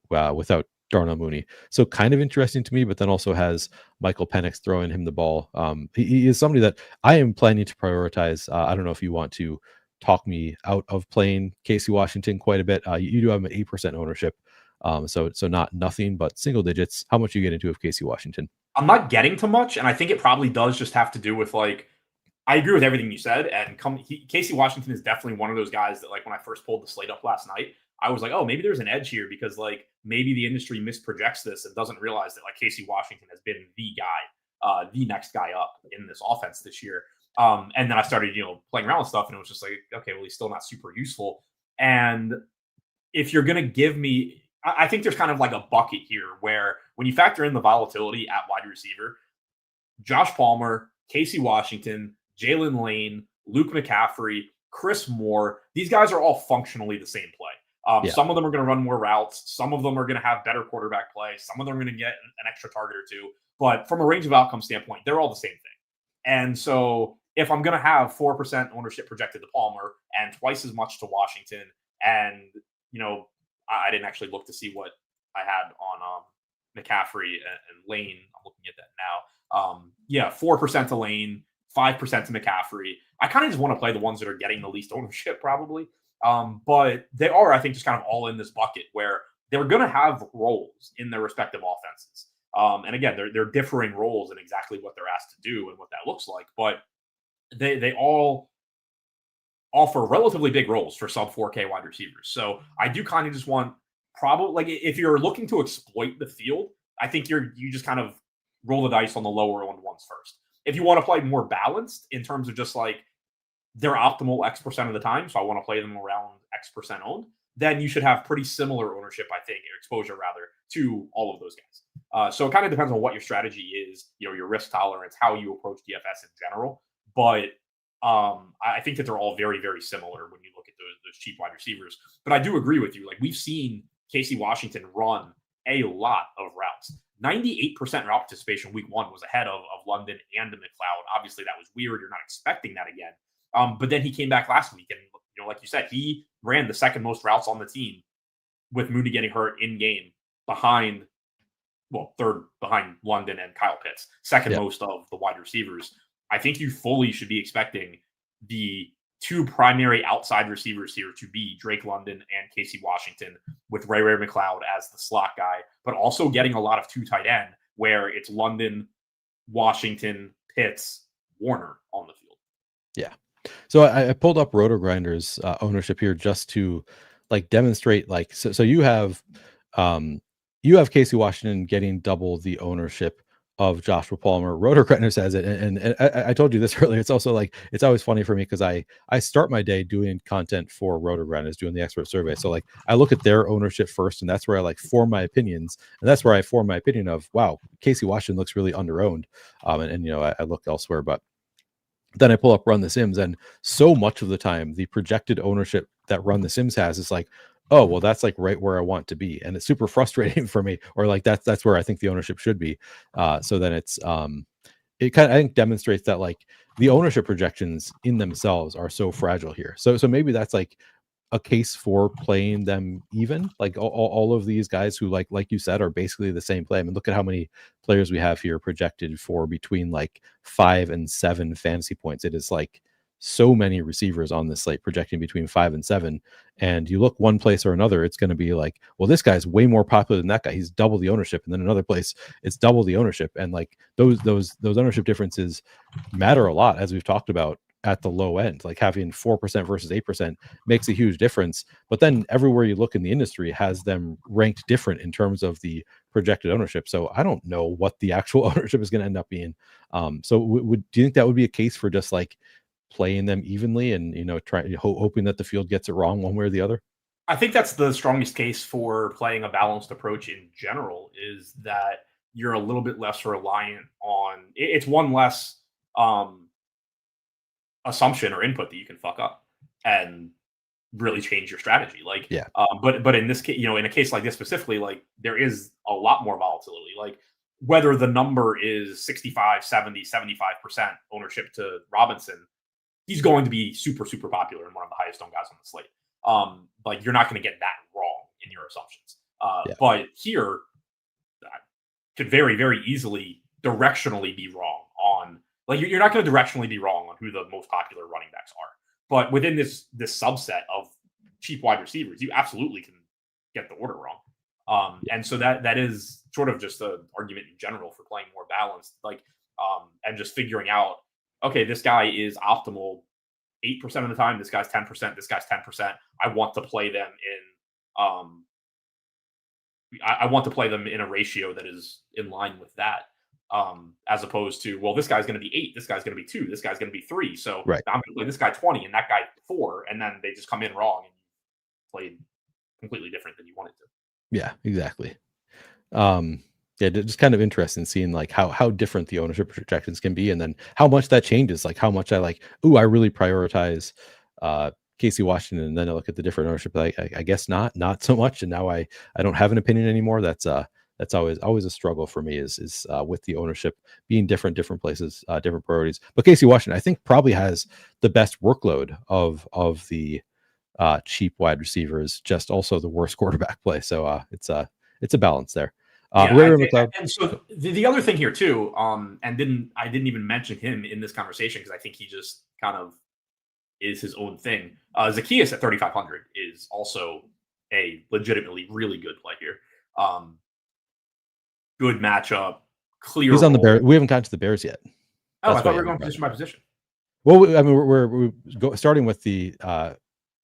Darnell Mooney. So kind of interesting to me, but then also has Michael Penix throwing him the ball. He is somebody that I am planning to prioritize. I don't know if you want to talk me out of playing Casey Washington quite a bit. You do have an 8% ownership. So not nothing, but single digits. How much you get into of Casey Washington? I'm not getting to much, and I think it probably does just have to do with like I agree with everything you said. And Casey Washington is definitely one of those guys that, like, when I first pulled the slate up last night, I was like, oh, maybe there's an edge here because, like, maybe the industry misprojects this and doesn't realize that, like, Casey Washington has been the guy, the next guy up in this offense this year. And then I started, playing around with stuff, and it was just like, okay, well, he's still not super useful. And if you're going to give me, I think there's kind of like a bucket here where when you factor in the volatility at wide receiver, Josh Palmer, Casey Washington, Jalen Lane, Luke McCaffrey, Chris Moore, these guys are all functionally the same play. Some of them are going to run more routes. Some of them are going to have better quarterback play. Some of them are going to get an extra target or two. But from a range of outcome standpoint, they're all the same thing. And so if I'm going to have 4% ownership projected to Palmer and twice as much to Washington, and, I didn't actually look to see what I had on McCaffrey and Lane. I'm looking at that now. 4% to Lane, 5% to McCaffrey. I kind of just want to play the ones that are getting the least ownership probably. But they are, I think, just kind of all in this bucket where they're going to have roles in their respective offenses. And again, they're differing roles in exactly what they're asked to do and what that looks like. But they all offer relatively big roles for sub 4K wide receivers. So I do kind of just want probably, like, if you're looking to exploit the field, I think you just kind of roll the dice on the lower owned ones first. If you want to play more balanced in terms of just like they're optimal X percent of the time, so I want to play them around X percent owned, then you should have pretty similar ownership, I think, or exposure rather, to all of those guys. So it kind of depends on what your strategy is, your risk tolerance, how you approach DFS in general. But I think that they're all very, very similar when you look at those cheap wide receivers. But I do agree with you. Like, we've seen Casey Washington run a lot of routes. 98% route participation week one was ahead of London and McLeod. Obviously, that was weird. You're not expecting that again. But then he came back last week. And, like you said, he ran the second most routes on the team with Mooney getting hurt in game third behind London and Kyle Pitts, second most of the wide receivers. I think you fully should be expecting the two primary outside receivers here to be Drake London and Casey Washington, with Ray McLeod as the slot guy, but also getting a lot of two tight end where it's London, Washington, Pitts, Warner on the field. Yeah. So I pulled up RotoGrinders ownership here just to like demonstrate, like, so you have Casey Washington getting double the ownership of Joshua Palmer. RotoGrinders says it, and I told you this earlier. It's also like, it's always funny for me because I start my day doing content for RotoGrinders, doing the expert survey. So like I look at their ownership first, and that's where I like form my opinions, and that's where I form my opinion of, wow, Casey Washington looks really underowned. And I look elsewhere, but then I pull up Run the Sims, and so much of the time the projected ownership that Run the Sims has is like, oh, well, that's like right where I want to be. And it's super frustrating for me, or like that's where I think the ownership should be. So then it kind of, I think, demonstrates that like the ownership projections in themselves are so fragile here. So maybe that's like a case for playing them even, like all of these guys who like you said are basically the same play. I mean, look at how many players we have here projected for between like 5 and 7 fantasy points. It is like so many receivers on this slate projecting between 5 and 7, and you look one place or another, it's going to be like, well, this guy's way more popular than that guy, he's double the ownership, and then another place it's double the ownership. And like those ownership differences matter a lot, as we've talked about at the low end. Like having 4% versus 8% makes a huge difference, but then everywhere you look in the industry has them ranked different in terms of the projected ownership. So I don't know what the actual ownership is going to end up being. So do you think that would be a case for just like playing them evenly and hoping that the field gets it wrong one way or the other? I think that's the strongest case for playing a balanced approach in general, is that you're a little bit less reliant on it's one less assumption or input that you can fuck up and really change your strategy. Like, but in this case, in a case like this specifically, like there is a lot more volatility. Like whether the number is 65, 70, 75% ownership to Robinson, he's going to be super, super popular and one of the highest owned guys on the slate. Like you're not going to get that wrong in your assumptions. But here, could very, very easily directionally be wrong on, like, you're not going to directionally be wrong on who the most popular running backs are. But within this subset of cheap wide receivers, you absolutely can get the order wrong. And so that is sort of just an argument in general for playing more balanced, like, and just figuring out, okay, this guy is optimal 8% of the time. This guy's 10%. This guy's 10%. I want to play them in, I want to play them in a ratio that is in line with that. As opposed to, well, this guy's going to be 8, this guy's going to be 2, this guy's going to be 3. So Right. I'm going to play this guy 20 and that guy 4, and then they just come in wrong and played completely different than you wanted to. Yeah, exactly. Yeah, just kind of interesting seeing like how different the ownership projections can be, and then how much that changes. Like how much I like, I really prioritize Casey Washington, and then I look at the different ownership. Like I guess not so much, and now I don't have an opinion anymore. That's always a struggle for me is with the ownership being different places, different priorities. But Casey Washington, I think, probably has the best workload of the cheap wide receivers, just also the worst quarterback play. So it's a balance there. McLeod. And so the other thing here too, and I didn't even mention him in this conversation because I think he just kind of is his own thing. Zacchaeus at 3,500 is also a legitimately really good play here. Good matchup, clear. He's on the Bears. We haven't gotten to the Bears yet. I thought we were going position by position. Well, I mean, we're starting with the.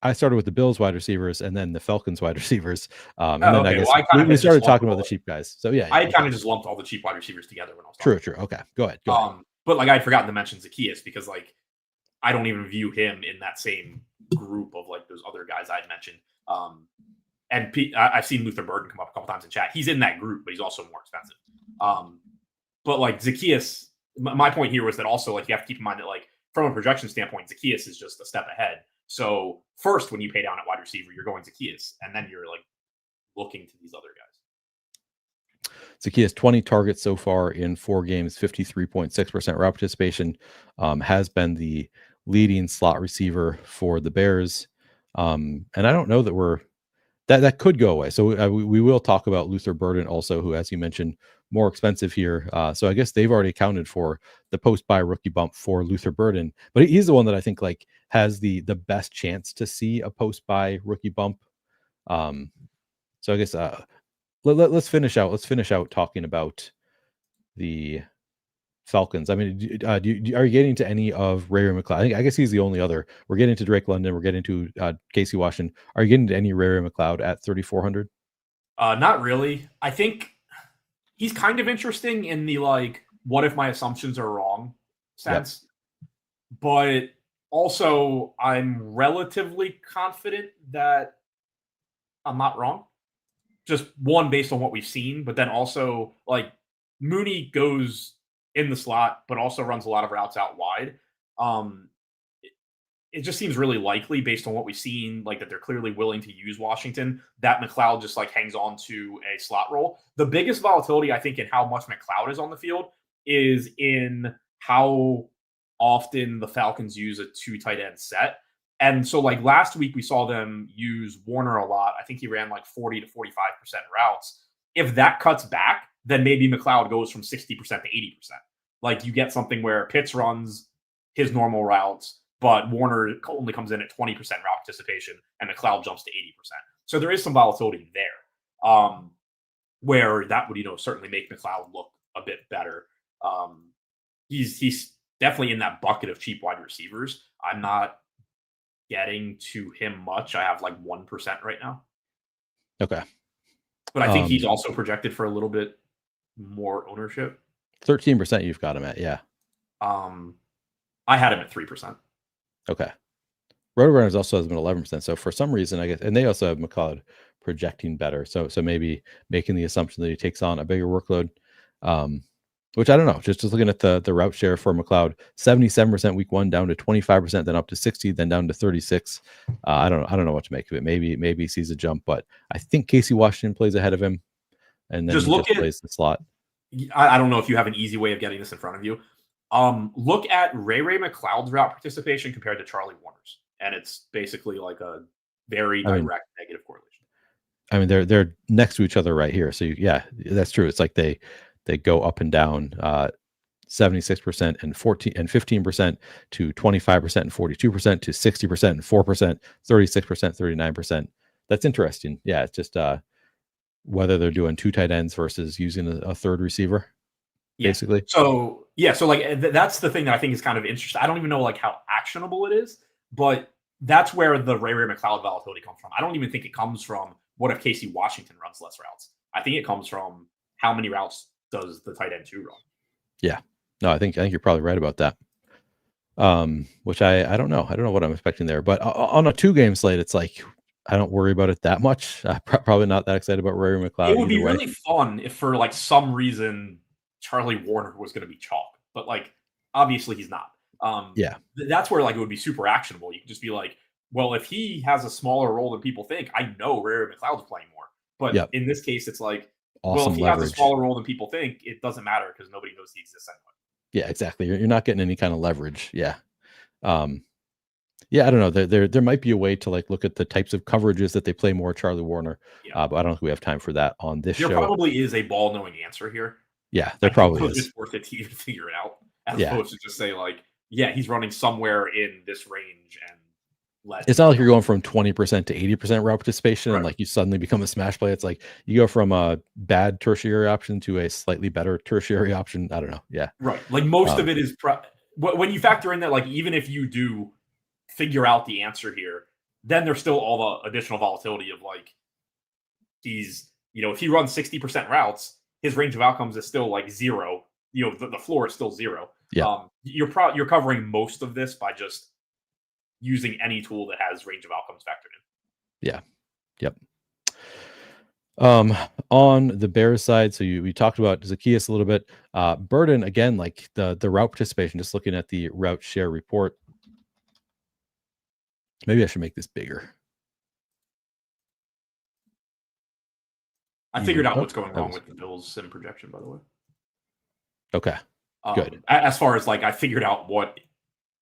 I started with the Bills wide receivers and then the Falcons wide receivers. And then I guess we started talking about the cheap guys. So yeah, I kind of just lumped all the cheap wide receivers together when I was talking. True. Okay, go ahead. But like I'd forgotten to mention Zacchaeus because like I don't even view him in that same group of like those other guys I'd mentioned. And I've seen Luther Burden come up a couple times in chat. He's in that group, but he's also more expensive. But like Zacchaeus, my point here was that also like you have to keep in mind that like from a projection standpoint, Zacchaeus is just a step ahead. So first, when you pay down at wide receiver, you're going Zacchaeus, and then you're like looking to these other guys. Zacchaeus 20 targets so far in 4 games, 53.6% route participation, has been the leading slot receiver for the Bears. And I don't know that that could go away. So we will talk about Luther Burden also, who, as you mentioned, more expensive here. So I guess they've already accounted for the post-buy rookie bump for Luther Burden, but he's the one that I think like has the best chance to see a post-buy rookie bump. So I guess let's finish out talking about the Falcons. I mean, are you getting to any of Ray McLeod? I guess he's the only other. We're getting to Drake London. We're getting to Casey Washington. Are you getting to any Ray McLeod at 3,400? Not really. I think he's kind of interesting in the like, what if my assumptions are wrong sense. Yep. But also, I'm relatively confident that I'm not wrong. Just one, based on what we've seen, but then also like Mooney goes in the slot, but also runs a lot of routes out wide. It just seems really likely based on what we've seen, like that they're clearly willing to use Washington, that McLeod just like hangs on to a slot role. The biggest volatility, I think, in how much McLeod is on the field is in how often the Falcons use a 2 tight end set. And so like last week, we saw them use Warner a lot. I think he ran like 40 to 45% routes. If that cuts back, then maybe McLeod goes from 60% to 80%. Like you get something where Pitts runs his normal routes, but Warner only comes in at 20% route participation and McLeod jumps to 80%. So there is some volatility there, where that would, certainly make McLeod look a bit better. He's definitely in that bucket of cheap wide receivers. I'm not getting to him much. I have like 1% right now. Okay. But I think he's also projected for a little bit more ownership. 13% you've got him at, yeah. I had him at 3%. Okay. Rotorunners also has been 11%. So for some reason, I guess, and they also have McLeod projecting better. So maybe making the assumption that he takes on a bigger workload, which I don't know. Just looking at the route share for McLeod, 77% week 1, down to 25%, then up to 60, then down to 36. I don't know what to make of it. Maybe he sees a jump, but I think Casey Washington plays ahead of him, and then plays the slot. I don't know if you have an easy way of getting this in front of you. Look at Ray McLeod's route participation compared to Charlie Warner's, and it's basically like a very direct negative correlation. I mean, they're next to each other right here. So yeah, that's true. It's like they they go up and down 76% and 15% to 25% and 42% to 60% and 4%, 36%, 39%. That's interesting. Yeah, it's just whether they're doing 2 tight ends versus using a third receiver, basically. So like that's the thing that I think is kind of interesting. I don't even know like how actionable it is, but that's where the Ray McCloud volatility comes from. I don't even think it comes from what if Casey Washington runs less routes. I think it comes from how many routes does the tight end 2 run. Yeah. No, I think you're probably right about that. Which I don't know. I don't know what I'm expecting there. But on a 2-game slate, it's like I don't worry about it that much. Probably not that excited about Ray McCloud. It would be really fun if for like some reason Charlie Warner was going to be chalk, but like obviously he's not. Yeah, that's where like it would be super actionable. You could just be like, well, if he has a smaller role than people think, I know Ray McCloud's playing more. But in this case, it's like, well, if he has a smaller role than people think, it doesn't matter because nobody knows he exists anyway. Yeah, exactly. You're not getting any kind of leverage. Yeah. Yeah, I don't know. There might be a way to like look at the types of coverages that they play more Charlie Warner, but I don't think we have time for that on this show. There probably is a ball-knowing answer here. Yeah, there probably is. It's worth it to even figure it out, as opposed to just say like, yeah, he's running somewhere in this range, and it's not like you're going from 20% to 80% route participation, and like you suddenly become a smash play. It's like you go from a bad tertiary option to a slightly better tertiary option. I don't know. Yeah, right. Like most of it is when you factor in that, like even if you do figure out the answer here, then there's still all the additional volatility of like he's, if he runs 60% routes, his range of outcomes is still like 0. The floor is still 0. Yeah. You're covering most of this by just using any tool that has range of outcomes factored in. Yeah. Yep. On the Bears side, so we talked about Zaccheaus a little bit. Burden, again, like the route participation, just looking at the route share report. Maybe I should make this bigger. I figured out what's going wrong with the Bills sim projection, by the way. Okay. Good. As far as like I figured out what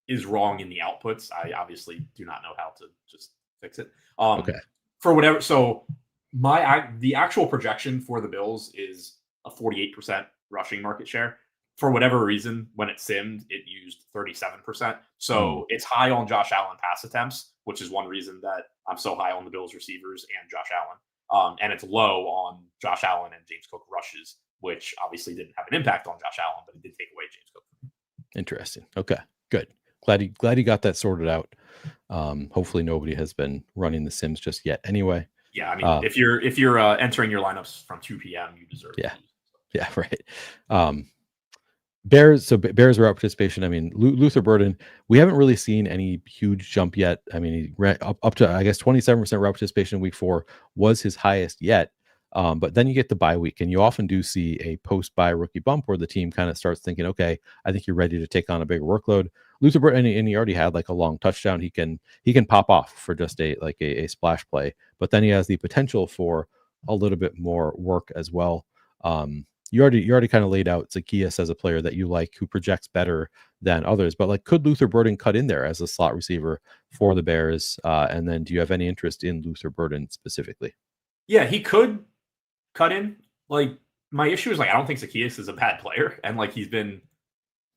is wrong in the outputs, I obviously do not know how to just fix it. Okay. For whatever, so the actual projection for the Bills is a 48% rushing market share. For whatever reason, when it simmed, it used 37%. So it's high on Josh Allen pass attempts, which is one reason that I'm so high on the Bills receivers and Josh Allen. And it's low on Josh Allen and James Cook rushes, which obviously didn't have an impact on Josh Allen, but it did take away James Cook. Interesting. Okay, good. Glad he got that sorted out. Hopefully nobody has been running the sims just yet. Anyway. Yeah, I mean, if you're entering your lineups from 2 p.m., you deserve it. Yeah, right. Bears route participation. I mean, Luther Burden, we haven't really seen any huge jump yet. I mean, he ran up to, I guess, 27% route participation in week 4 was his highest yet. But then you get the bye week, and you often do see a post-bye rookie bump where the team kind of starts thinking, okay, I think you're ready to take on a bigger workload. Luther Burden, and he already had like a long touchdown. He can pop off for just a splash play, but then he has the potential for a little bit more work as well. You already kind of laid out Zaccheaus as a player that you like, who projects better than others, but like, could Luther Burden cut in there as a slot receiver for the Bears? And then do you have any interest in Luther Burden specifically? Yeah, he could cut in. Like, my issue is like, I don't think Zaccheaus is a bad player, and like he's been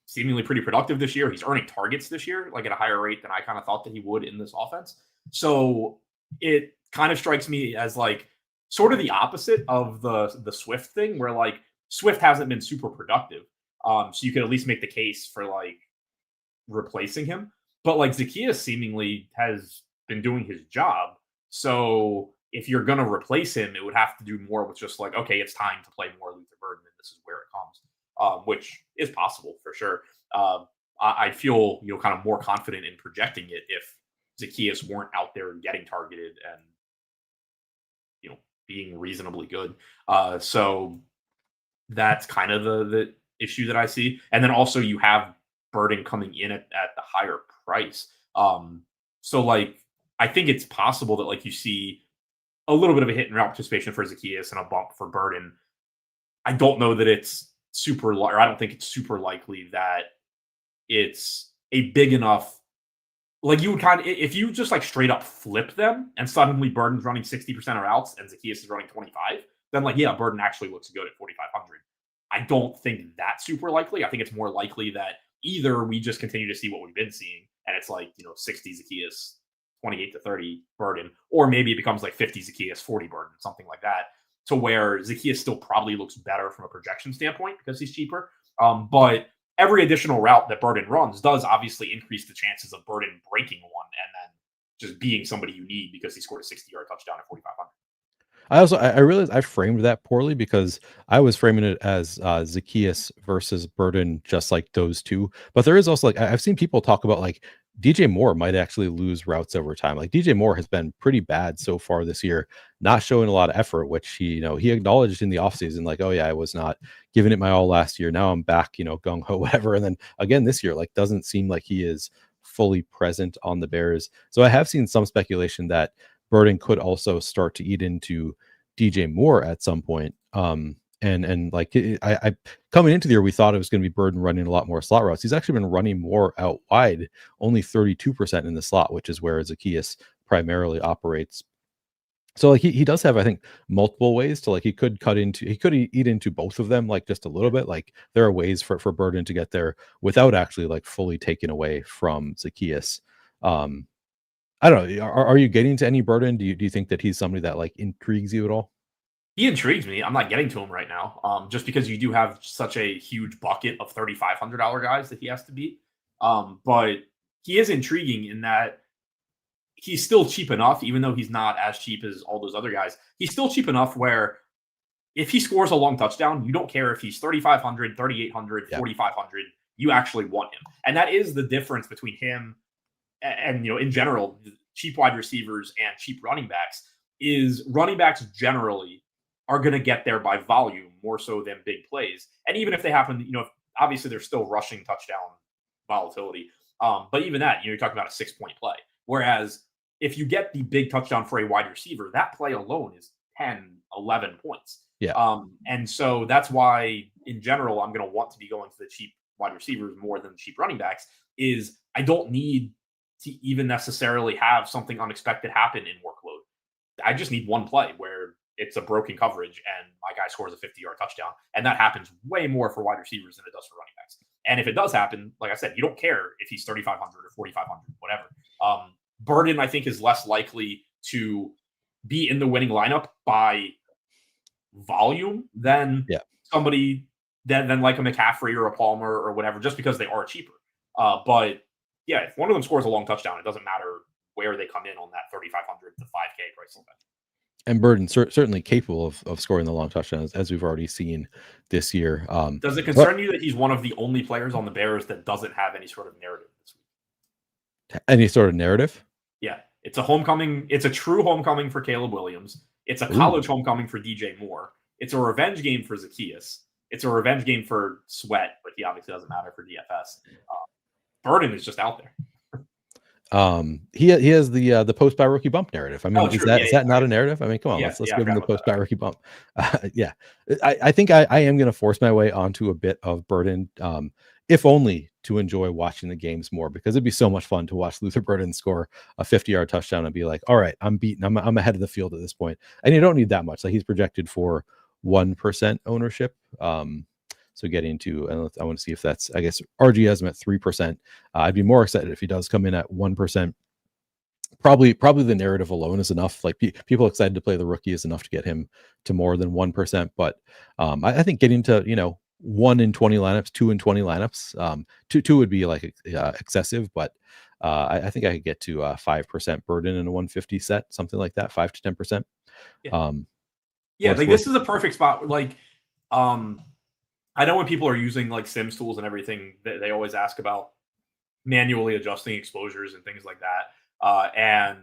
seemingly pretty productive this year. He's earning targets this year, like at a higher rate than I kind of thought that he would in this offense. So it kind of strikes me as like sort of the opposite of the Swift thing, where like Swift hasn't been super productive. So you could at least make the case for like replacing him. But like Zaccheaus seemingly has been doing his job. So if you're going to replace him, it would have to do more with just like, okay, it's time to play more Luther Burden, and this is where it comes, which is possible for sure. I feel, kind of more confident in projecting it if Zaccheaus weren't out there getting targeted and, being reasonably good. So that's kind of the issue that I see. And then also you have Burden coming in at the higher price. So like, I think it's possible that like you see a little bit of a hit in route participation for Zaccheaus and a bump for Burden. I don't know that it's or I don't think it's super likely that it's a big enough, like you would kind of, if you just like straight up flip them and suddenly Burden's running 60% of routes and Zaccheaus is running 25, then like, yeah, Burden actually looks good at 4,500. I don't think that's super likely. I think it's more likely that either we just continue to see what we've been seeing, and it's like, 60 Zacchaeus, 28 to 30 Burden, or maybe it becomes like 50 Zacchaeus, 40 Burden, something like that, to where Zacchaeus still probably looks better from a projection standpoint because he's cheaper. But every additional route that Burden runs does obviously increase the chances of Burden breaking one and then just being somebody you need because he scored a 60-yard touchdown at 4,500. I realized I framed that poorly because I was framing it as Zacchaeus versus Burden, just like those two. But there is also like I've seen people talk about like DJ Moore might actually lose routes over time. Like DJ Moore has been pretty bad so far this year, not showing a lot of effort, which he acknowledged in the offseason, like, oh yeah, I was not giving it my all last year. Now I'm back, gung ho, whatever. And then again this year, like doesn't seem like he is fully present on the Bears. So I have seen some speculation that Burden could also start to eat into DJ Moore at some point. And like I coming into the year, we thought it was going to be Burden running a lot more slot routes. He's actually been running more out wide, only 32% in the slot, which is where Zacchaeus primarily operates. So like he does have, I think, multiple ways to like he could eat into both of them, like just a little bit. Like there are ways for Burden to get there without actually like fully taking away from Zacchaeus. I don't know. Are you getting to any Burden? Do you think that he's somebody that like intrigues you at all? He intrigues me. I'm not getting to him right now, just because you do have such a huge bucket of $3,500 guys that he has to beat. But he is intriguing in that he's still cheap enough, even though he's not as cheap as all those other guys. He's still cheap enough where if he scores a long touchdown, you don't care if he's 3,500, 3,800, 4,500. You actually want him. And that is the difference between him and in general, cheap wide receivers and cheap running backs is running backs generally are going to get there by volume more so than big plays. And even if they happen, obviously there's still rushing touchdown volatility. But even that, you're talking about a 6-point play. Whereas if you get the big touchdown for a wide receiver, that play alone is 10, 11 points. Yeah. And so that's why in general, I'm going to want to be going to the cheap wide receivers more than the cheap running backs is I don't need to even necessarily have something unexpected happen in workload. I just need one play where it's a broken coverage and my guy scores a 50-yard touchdown. And that happens way more for wide receivers than it does for running backs. And if it does happen, like I said, you don't care if he's 3,500 or 4,500, whatever. Burden, I think, is less likely to be in the winning lineup by volume than somebody than like a McCaffrey or a Palmer or whatever, just because they are cheaper. But yeah, if one of them scores a long touchdown, it doesn't matter where they come in on that 3,500 to 5K price limit. And Burden certainly capable of scoring the long touchdowns, as we've already seen this year. Does it concern you that he's one of the only players on the Bears that doesn't have any sort of narrative this week? Any sort of narrative? Yeah, it's a homecoming. It's a true homecoming for Caleb Williams. It's a college homecoming for DJ Moore. It's a revenge game for Zacchaeus. It's a revenge game for Sweat, but he obviously doesn't matter for DFS. Burden is just out there. He has the post by rookie bump narrative. I mean, is that not a narrative? I mean, come on, let's give him the post by rookie bump. I think I am going to force my way onto a bit of Burden, if only to enjoy watching the games more, because it'd be so much fun to watch Luther Burden score a 50-yard touchdown and be like, all right, I'm beaten. I'm ahead of the field at this point. And you don't need that much. Like he's projected for 1% ownership. So getting to, I want to see if that's, I guess RG has him at 3%. I'd be more excited if he does come in at 1%. Probably the narrative alone is enough. Like people excited to play the rookie is enough to get him to more than 1%. But I think getting to 1 in 20 lineups, 2 in 20 lineups, two would be like excessive. But I think I could get to 5% Burden in a 150 set, something like that, 5 to 10%. Like this is a perfect spot. Like, I know when people are using like Sims tools and everything, they always ask about manually adjusting exposures and things like that. And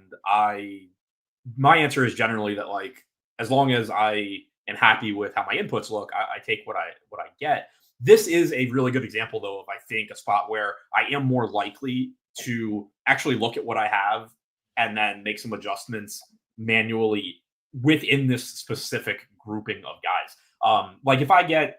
my answer is generally that like, as long as I am happy with how my inputs look, I take what I get. This is a really good example though of, I think, a spot where I am more likely to actually look at what I have and then make some adjustments manually within this specific grouping of guys. Like if I get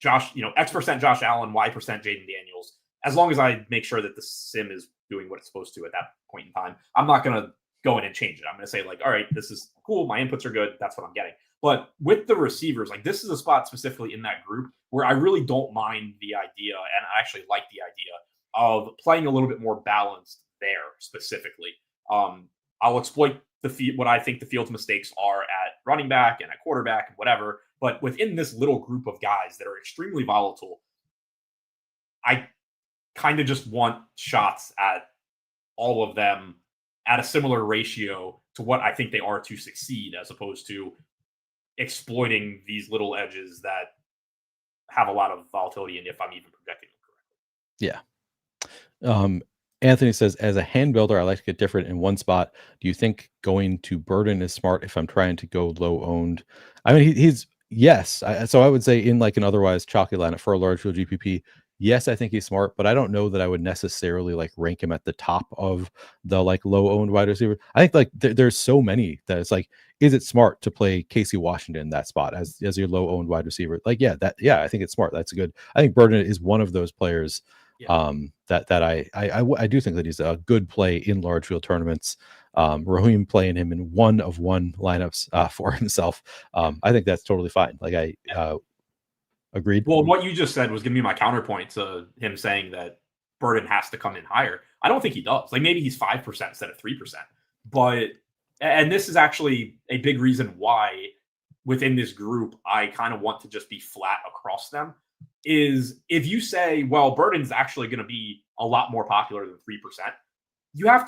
X% Josh Allen, Y% Jaden Daniels, as long as I make sure that the sim is doing what it's supposed to at that point in time, I'm not going to go in and change it. I'm going to say like, all right, this is cool. My inputs are good. That's what I'm getting. But with the receivers, like this is a spot specifically in that group where I really don't mind the idea, and I actually like the idea of playing a little bit more balanced there specifically. I'll exploit what I think the field's mistakes are at running back and at quarterback and whatever. But within this little group of guys that are extremely volatile, I kind of just want shots at all of them at a similar ratio to what I think they are to succeed, as opposed to exploiting these little edges that have a lot of volatility, and if I'm even projecting them correctly. Yeah. Anthony says, as a hand builder, I like to get different in one spot. Do you think going to Burden is smart if I'm trying to go low owned? I mean, he's yes. So I would say in like an otherwise chalky lineup for a large field GPP, yes, I think he's smart, but I don't know that I would necessarily like rank him at the top of the like low owned wide receiver. I think like there's so many that it's like, is it smart to play Casey Washington in that spot as your low owned wide receiver? Like, yeah, I think it's smart. That's a good. I think Burden is one of those players. Yeah. That I do think that he's a good play in large field tournaments. Raheem playing him in one of one lineups for himself. I think that's totally fine. Like agreed. Well, what you just said was going to be my counterpoint to him saying that Burden has to come in higher. I don't think he does. Like maybe he's 5% instead of 3%. But and this is actually a big reason why within this group I kind of want to just be flat across them. Is if you say, well, Burden's actually going to be a lot more popular than 3%, you have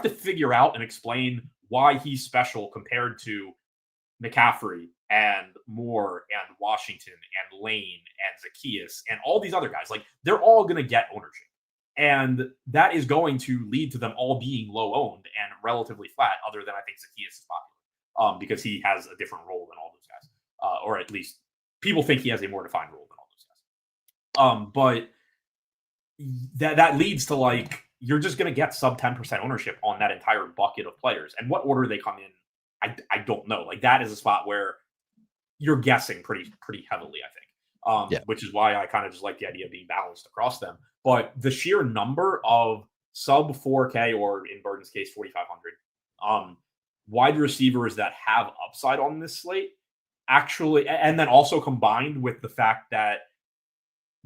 to figure out and explain why he's special compared to McCaffrey and Moore and Washington and Lane and Zacchaeus and all these other guys. Like they're all going to get ownership, and that is going to lead to them all being low owned and relatively flat. Other than I think Zacchaeus is popular because he has a different role than all those guys, or at least people think he has a more defined role than all those guys. But that leads to like you're just going to get sub 10% ownership on that entire bucket of players, and what order they come in, I don't know. Like that is a spot where you're guessing pretty heavily, I think. Which is why I kind of just like the idea of being balanced across them. But the sheer number of sub 4K, or in Burden's case, 4,500 wide receivers that have upside on this slate, actually, and then also combined with the fact that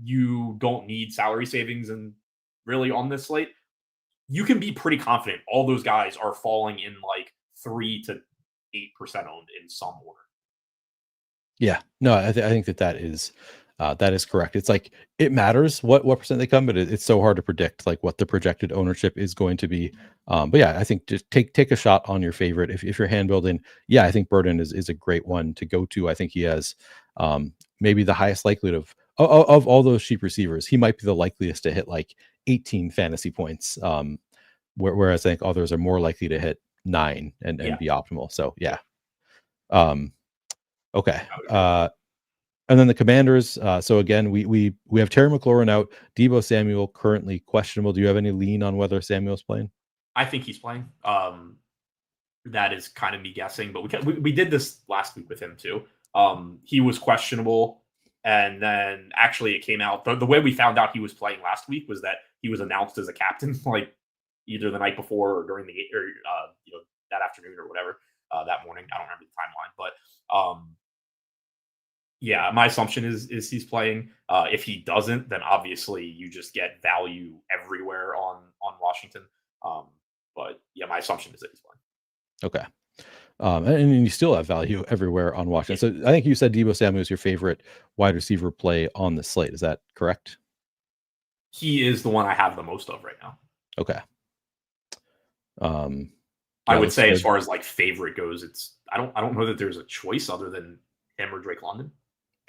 you don't need salary savings and really on this slate, you can be pretty confident all those guys are falling in like 3 to 8% owned in some order. Yeah, no, I think that is correct. It's like it matters what percent they come, but it's so hard to predict like what the projected ownership is going to be. But yeah, I think just take a shot on your favorite if you're hand building. Yeah, I think Burden is a great one to go to. I think he has maybe the highest likelihood of all those cheap receivers. He might be the likeliest to hit like 18 fantasy points, whereas I think others are more likely to hit 9 and be optimal. So yeah. Okay. And then the Commanders. So again, we have Terry McLaurin out. Deebo Samuel currently questionable. Do you have any lean on whether Samuel's playing? I think he's playing. That is kind of me guessing, but we did this last week with him too. He was questionable, and then actually it came out the way we found out he was playing last week was that he was announced as a captain, like either the night before or during that afternoon or whatever, that morning. I don't remember the timeline, but yeah, my assumption is he's playing. If he doesn't, then obviously you just get value everywhere on Washington. But yeah, my assumption is that he's playing. Okay. And you still have value everywhere on Washington. Yeah. So I think you said Deebo Samuel is your favorite wide receiver play on the slate. Is that correct? He is the one I have the most of right now. Okay. I would say as far as like favorite goes, I don't know that there's a choice other than him or Drake London.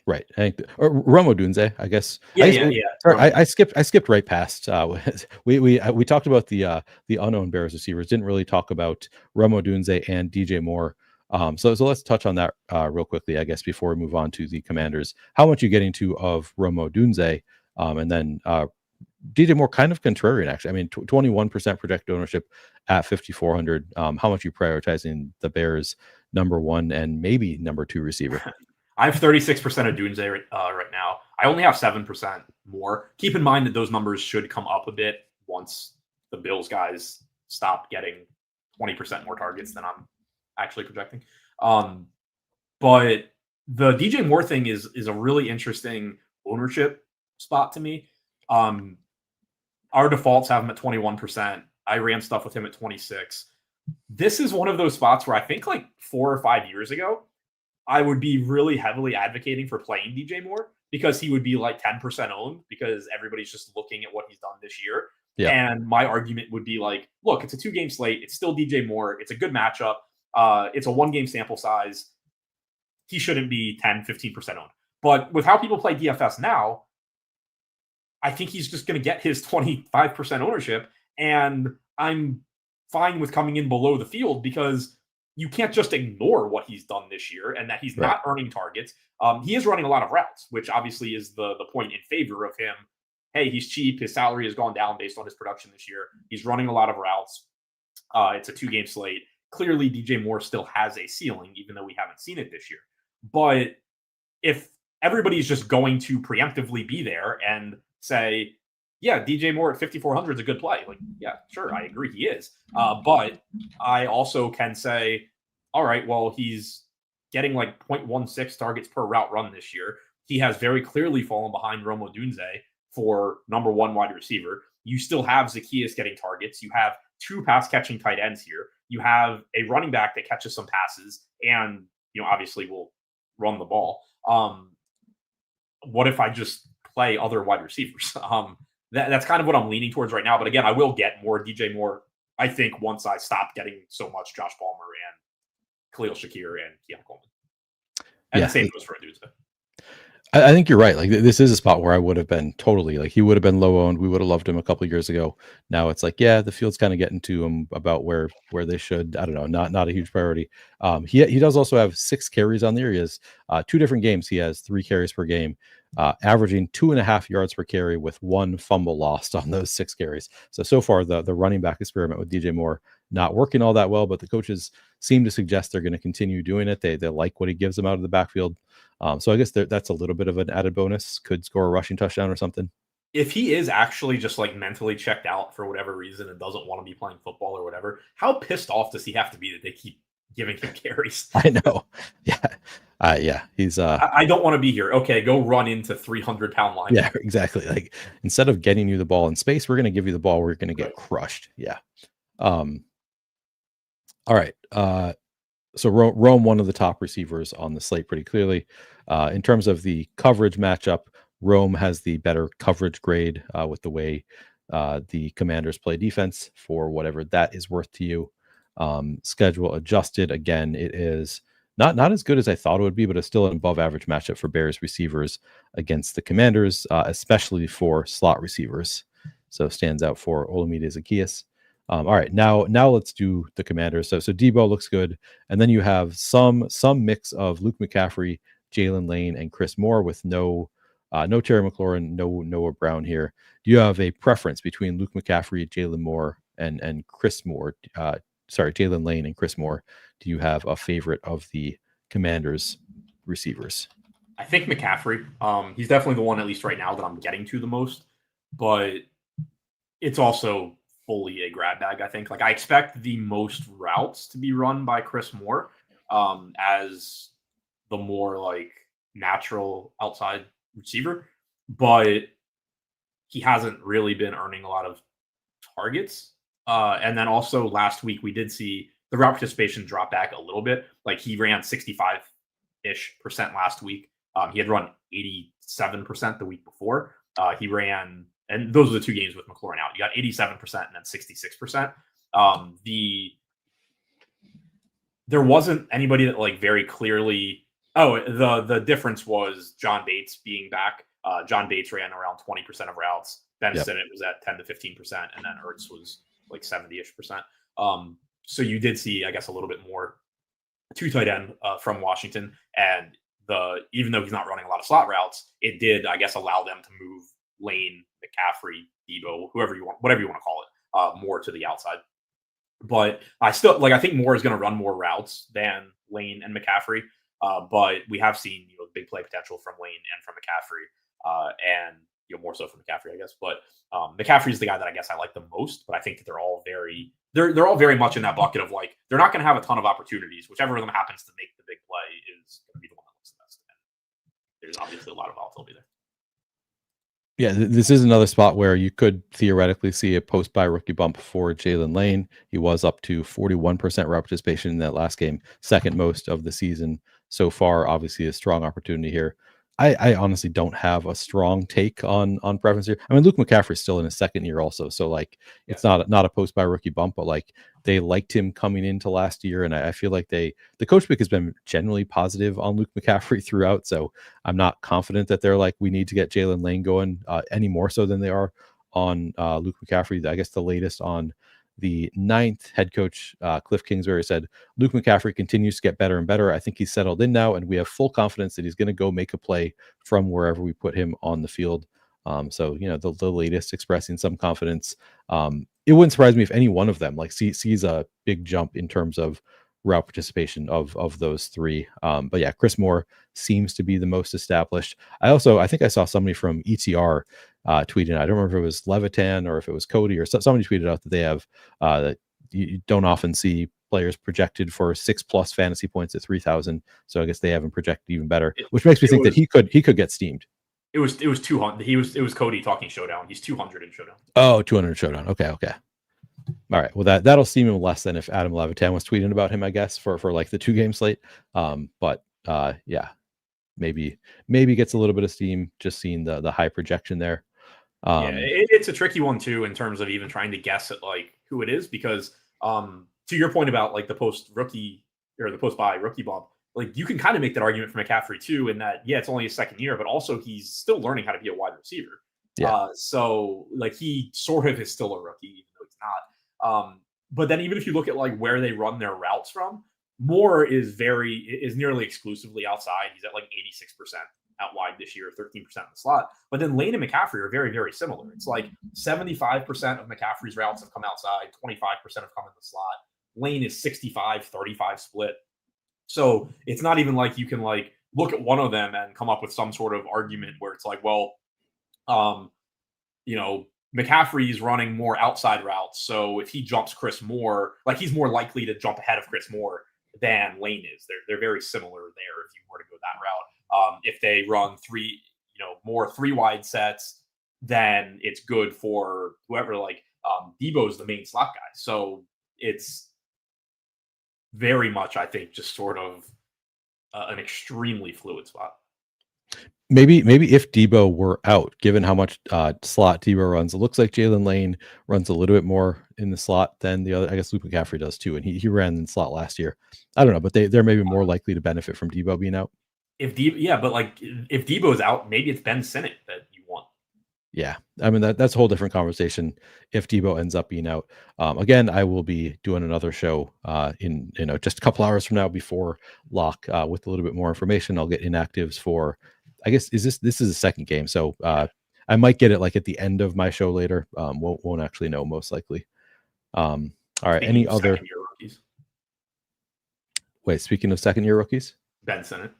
Right. I think or Rome Odunze, I guess. Yeah. Sorry, I skipped right past. We talked about the unknown Bears receivers. Didn't really talk about Rome Odunze and DJ Moore. So let's touch on that real quickly, I guess, before we move on to the Commanders. How much you getting to of Rome Odunze, and then DJ Moore kind of contrarian actually. I mean, 21% projected ownership at 5,400. How much you prioritizing the Bears number 1 and maybe number 2 receiver? I have 36% of Dunze right now. I only have 7% more. Keep in mind that those numbers should come up a bit once the Bills guys stop getting 20% more targets than I'm actually projecting. But the DJ Moore thing is a really interesting ownership spot to me. Our defaults have him at 21%. I ran stuff with him at 26. This is one of those spots where I think like 4 or 5 years ago, I would be really heavily advocating for playing DJ Moore because he would be like 10% owned because everybody's just looking at what he's done this year. Yeah. And my argument would be like, look, it's a 2-game slate. It's still DJ Moore. It's a good matchup. It's a 1-game sample size. He shouldn't be 10, 15% owned. But with how people play DFS now, I think he's just going to get his 25% ownership. And I'm fine with coming in below the field because you can't just ignore what he's done this year and that he's not earning targets. He is running a lot of routes, which obviously is the point in favor of him. Hey, he's cheap. His salary has gone down based on his production this year. He's running a lot of routes. It's a 2-game slate. Clearly, DJ Moore still has a ceiling, even though we haven't seen it this year. But if everybody's just going to preemptively be there and say, yeah, DJ Moore at 5,400 is a good play. Like, yeah, sure, I agree he is. But I also can say, all right, well, he's getting like 0.16 targets per route run this year. He has very clearly fallen behind Rome Odunze for number 1 wide receiver. You still have Zacchaeus getting targets. You have 2 pass-catching tight ends here. You have a running back that catches some passes and, obviously will run the ball. What if I just play other wide receivers? That's kind of what I'm leaning towards right now. But again, I will get more DJ Moore, I think, once I stop getting so much Josh Palmer and Khalil Shakir and Keon Coleman. And the same goes for Odunze. I think you're right. Like, this is a spot where I would have been totally like, he would have been low owned. We would have loved him a couple of years ago. Now it's like, yeah, the field's kind of getting to him about where they should. I don't know, not a huge priority. He does also have 6 carries on there. He has 2 different games. He has 3 carries per game, averaging 2.5 yards per carry with 1 fumble lost on those 6 carries. So far the running back experiment with DJ Moore not working all that well, but the coaches seem to suggest they're going to continue doing it. They like what he gives them out of the backfield. So I guess that's a little bit of an added bonus. Could score a rushing touchdown or something. If he is actually just like mentally checked out for whatever reason and doesn't want to be playing football or whatever, how pissed off does he have to be that they keep giving him carries? I know. Yeah. He's I don't want to be here. Okay, go run into 300-pound line. Yeah, exactly. Like, instead of getting you the ball in space, we're going to give you the ball where you're going to get crushed. Yeah. All right. So Rome, one of the top receivers on the slate pretty clearly. In terms of the coverage matchup, Rome has the better coverage grade with the way the Commanders play defense for whatever that is worth to you. Schedule adjusted. Again, it is not as good as I thought it would be, but it's still an above average matchup for Bears receivers against the Commanders, especially for slot receivers. So stands out for Olamide Zacchaeus. All right, now let's do the Commanders. So Debo looks good, and then you have some mix of Luke McCaffrey, Jalen Lane, and Chris Moore with no Terry McLaurin, no Noah Brown here. Do you have a preference between Luke McCaffrey, Jalen Moore, and Chris Moore? Jalen Lane and Chris Moore. Do you have a favorite of the Commanders receivers? I think McCaffrey. He's definitely the one, at least right now, that I'm getting to the most. But it's also fully a grab bag, I think. Like, I expect the most routes to be run by Chris Moore as the more like natural outside receiver, but he hasn't really been earning a lot of targets. And then last week we did see the route participation drop back a little bit. Like, he ran 65-ish% last week. He had run 87% the week before. He ran, and those are the 2 games with McLaurin out. You got 87% and then 66%. There wasn't anybody that like very clearly. The difference was John Bates being back. John Bates ran around 20% of routes. Ben Sinnott was at 10 to 15%, and then Ertz was like 70-ish%. So you did see, I guess, a little bit more 2 tight end from Washington, and even though he's not running a lot of slot routes, it did, I guess, allow them to move Lane, McCaffrey, Debo, whatever you want to call it, more to the outside. But I think Moore is going to run more routes than Lane and McCaffrey. But we have seen big play potential from Lane and from McCaffrey, and more so from McCaffrey, I guess. But McCaffrey is the guy that I guess I like the most. But I think that they're all very they're all very much in that bucket of like they're not going to have a ton of opportunities. Whichever of them happens to make the big play is going to be the one that looks the best. And there's obviously a lot of volatility there. Yeah, this is another spot where you could theoretically see a post-buy rookie bump for Jalen Lane. He was up to 41% route participation in that last game, second most of the season so far. Obviously, a strong opportunity here. I honestly don't have a strong take on preference here. I mean, Luke McCaffrey's still in his second year also, so like it's not a post-buy rookie bump, but like they liked him coming into last year, and I feel like the coach pick has been generally positive on Luke McCaffrey throughout. So I'm not confident that they're like we need to get Jalen Lane going any more so than they are on Luke McCaffrey. I guess the latest on the 9th head coach, Cliff Kingsbury, said Luke McCaffrey continues to get better and better. I think he's settled in now, and we have full confidence that he's going to go make a play from wherever we put him on the field. So, you know, the latest expressing some confidence. It wouldn't surprise me if any one of them like sees a big jump in terms of route participation of those three. But yeah, Chris Moore seems to be the most established. I think I saw somebody from ETR tweeting. I don't remember if it was Levitan or if it was Cody or somebody tweeted out that they have that you don't often see players projected for 6+ fantasy points at 3,000. So I guess they haven't projected even better, which makes me think that he could get steamed. It was 200. It was Cody talking Showdown. He's 200 in Showdown. Oh, 200 Showdown. Okay. All right. Well, that'll seem him less than if Adam Levitan was tweeting about him, I guess, for like the 2-game slate. But yeah, maybe gets a little bit of steam just seeing the high projection there. Yeah, it's a tricky one too in terms of even trying to guess at like who it is because to your point about like the post rookie or the post buy rookie bump, like you can kind of make that argument for McCaffrey too, in that it's only his second year, but also he's still learning how to be a wide receiver. Yeah. So like he sort of is still a rookie, even though he's not. But then even if you look at like where they run their routes from, Moore is nearly exclusively outside. He's at like 86% out wide this year, 13% in the slot. But then Lane and McCaffrey are very, very similar. It's like 75% of McCaffrey's routes have come outside, 25% have come in the slot. Lane is 65-35 split. So it's not even like you can like look at one of them and come up with some sort of argument where it's like, well, you know, McCaffrey's running more outside routes. So if he jumps Chris Moore, like he's more likely to jump ahead of Chris Moore than Lane is. They're very similar there if you were to go that route. If they run more 3-wide sets, then it's good for whoever. Like Debo's the main slot guy, so it's very much, I think, just sort of an extremely fluid spot. Maybe if Debo were out, given how much slot Debo runs, it looks like Jalen Lane runs a little bit more in the slot than the other. I guess Luke McCaffrey does too, and he ran in the slot last year. I don't know, but they're maybe more likely to benefit from Debo being out. But if Debo's out, maybe it's Ben Sinnott that you want. Yeah, I mean that's a whole different conversation if Debo ends up being out. Again, I will be doing another show in just a couple hours from now before lock with a little bit more information. I'll get inactives for, I guess this is the second game, so I might get it like at the end of my show later. Won't actually know most likely. All right, any other rookies? Wait, speaking of second year rookies, Ben Sinnott.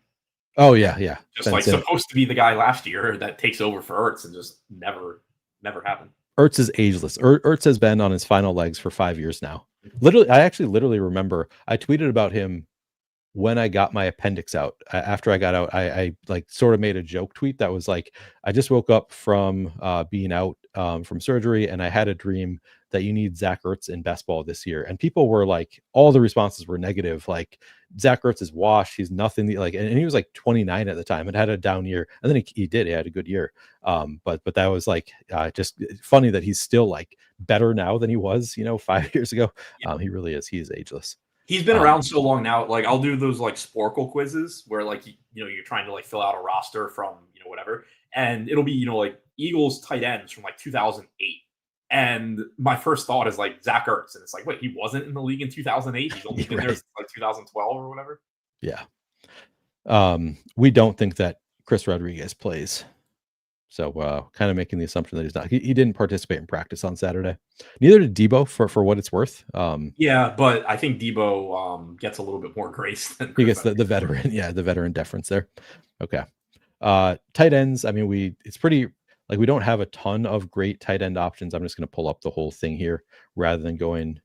Oh yeah. Just Ben like Sinnott. Supposed to be the guy last year that takes over for Ertz and just never happened. Ertz is ageless. Ertz has been on his final legs for 5 years now. I actually remember I tweeted about him when I got my appendix out. After I got out, I like sort of made a joke tweet that was like, I just woke up from being out from surgery, and I had a dream that you need Zach Ertz in best ball this year. And people were like, all the responses were negative. Like Zach Ertz is washed. He's nothing like, and he was like 29 at the time and had a down year. And then he had a good year. But that was like just funny that he's still like better now than he was, 5 years ago. Yeah. He really is. He is ageless. He's been around so long now. Like I'll do those like Sporkle quizzes where like, you're trying to like fill out a roster from, whatever. And it'll be, like Eagles tight ends from like 2008. And my first thought is like Zach Ertz. And it's like, wait, he wasn't in the league in 2008. He's only been there since like 2012 or whatever. Yeah. We don't think that Chris Rodriguez plays. So kind of making the assumption that he's not. He didn't participate in practice on Saturday. Neither did Debo for what it's worth. Yeah, but I think Debo gets a little bit more grace than Chris. He gets the veteran. Yeah, the veteran deference there. Okay. Tight ends. I mean, it's pretty like we don't have a ton of great tight end options. I'm just going to pull up the whole thing here rather than going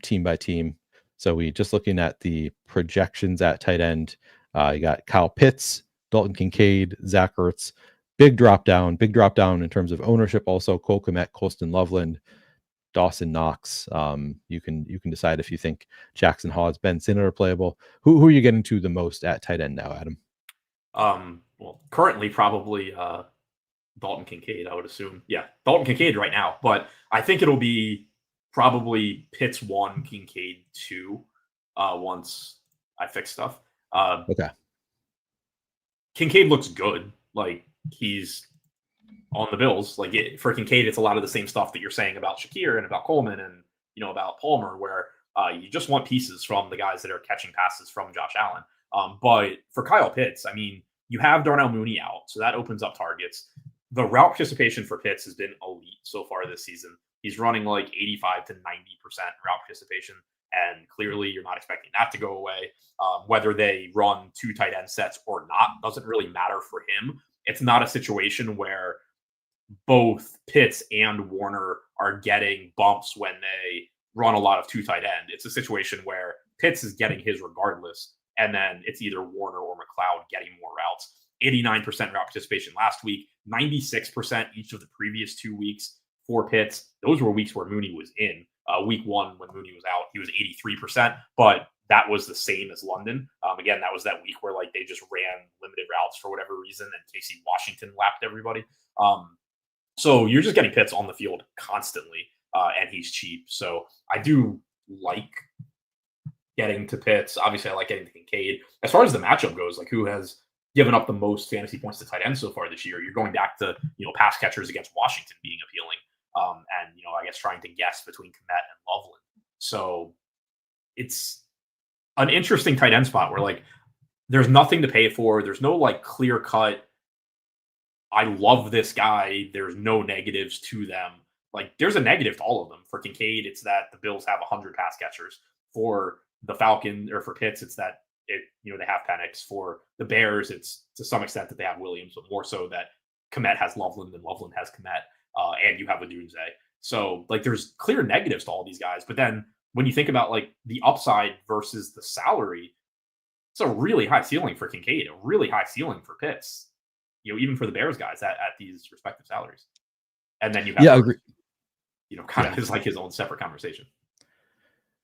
team by team. So we just looking at the projections at tight end. You got Kyle Pitts, Dalton Kincaid, Zach Ertz. Big drop down in terms of ownership. Also, Cole Kmet, Colston Loveland, Dawson Knox. You can decide if you think Jackson Hawes, Ben Sinnott are playable. Who are you getting to the most at tight end now, Adam? Well, currently probably Dalton Kincaid, I would assume. Yeah, Dalton Kincaid right now, but I think it'll be probably Pitts 1, Kincaid 2 once I fix stuff. Okay. Kincaid looks good. Like, he's on the Bills. Like, for Kincaid, it's a lot of the same stuff that you're saying about Shakir and about Coleman and, about Palmer, where you just want pieces from the guys that are catching passes from Josh Allen. But for Kyle Pitts, I mean, you have Darnell Mooney out, so that opens up targets. The route participation for Pitts has been elite so far this season. He's running like 85 to 90% route participation, and clearly you're not expecting that to go away. Whether they run 2 tight end sets or not doesn't really matter for him. It's not a situation where both Pitts and Warner are getting bumps when they run a lot of 2 tight end. It's a situation where Pitts is getting his regardless, and then it's either Warner or McLeod getting more routes. 89% route participation last week, 96% each of the previous 2 weeks for Pitts. Those were weeks where Mooney was in. Week 1, when Mooney was out, he was 83%, but that was the same as London. Again, that was that week where like they just ran limited routes for whatever reason, and Casey Washington lapped everybody. So you're just getting Pitts on the field constantly, and he's cheap. So I do like getting to Pitts. Obviously, I like getting to Kincaid. As far as the matchup goes, like who has given up the most fantasy points to tight end so far this year, you're going back to pass catchers against Washington being appealing, and I guess trying to guess between Kmet and Loveland. So it's an interesting tight end spot where like there's nothing to pay for. There's no like clear cut, I love this guy, there's no negatives to them. Like there's a negative to all of them. For Kincaid, it's that the Bills have 100 pass catchers. For the Falcons, or for Pitts, it's that they have Penix. For the Bears, it's to some extent that they have Williams, but more so that Kmet has Loveland and Loveland has Kmet, and you have Odunze. So like there's clear negatives to all these guys. But then when you think about like the upside versus the salary, it's a really high ceiling for Kincaid, a really high ceiling for Pitts. Even for the Bears guys at these respective salaries. And then you have, agree. Kind of is like his own separate conversation.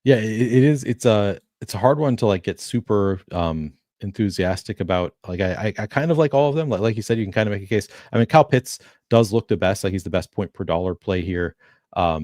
Yeah, it is. It's a hard one to like get super enthusiastic about. Like I kind of like all of them. Like you said, you can kind of make a case. I mean, Kyle Pitts does look the best. Like he's the best point per dollar play here. I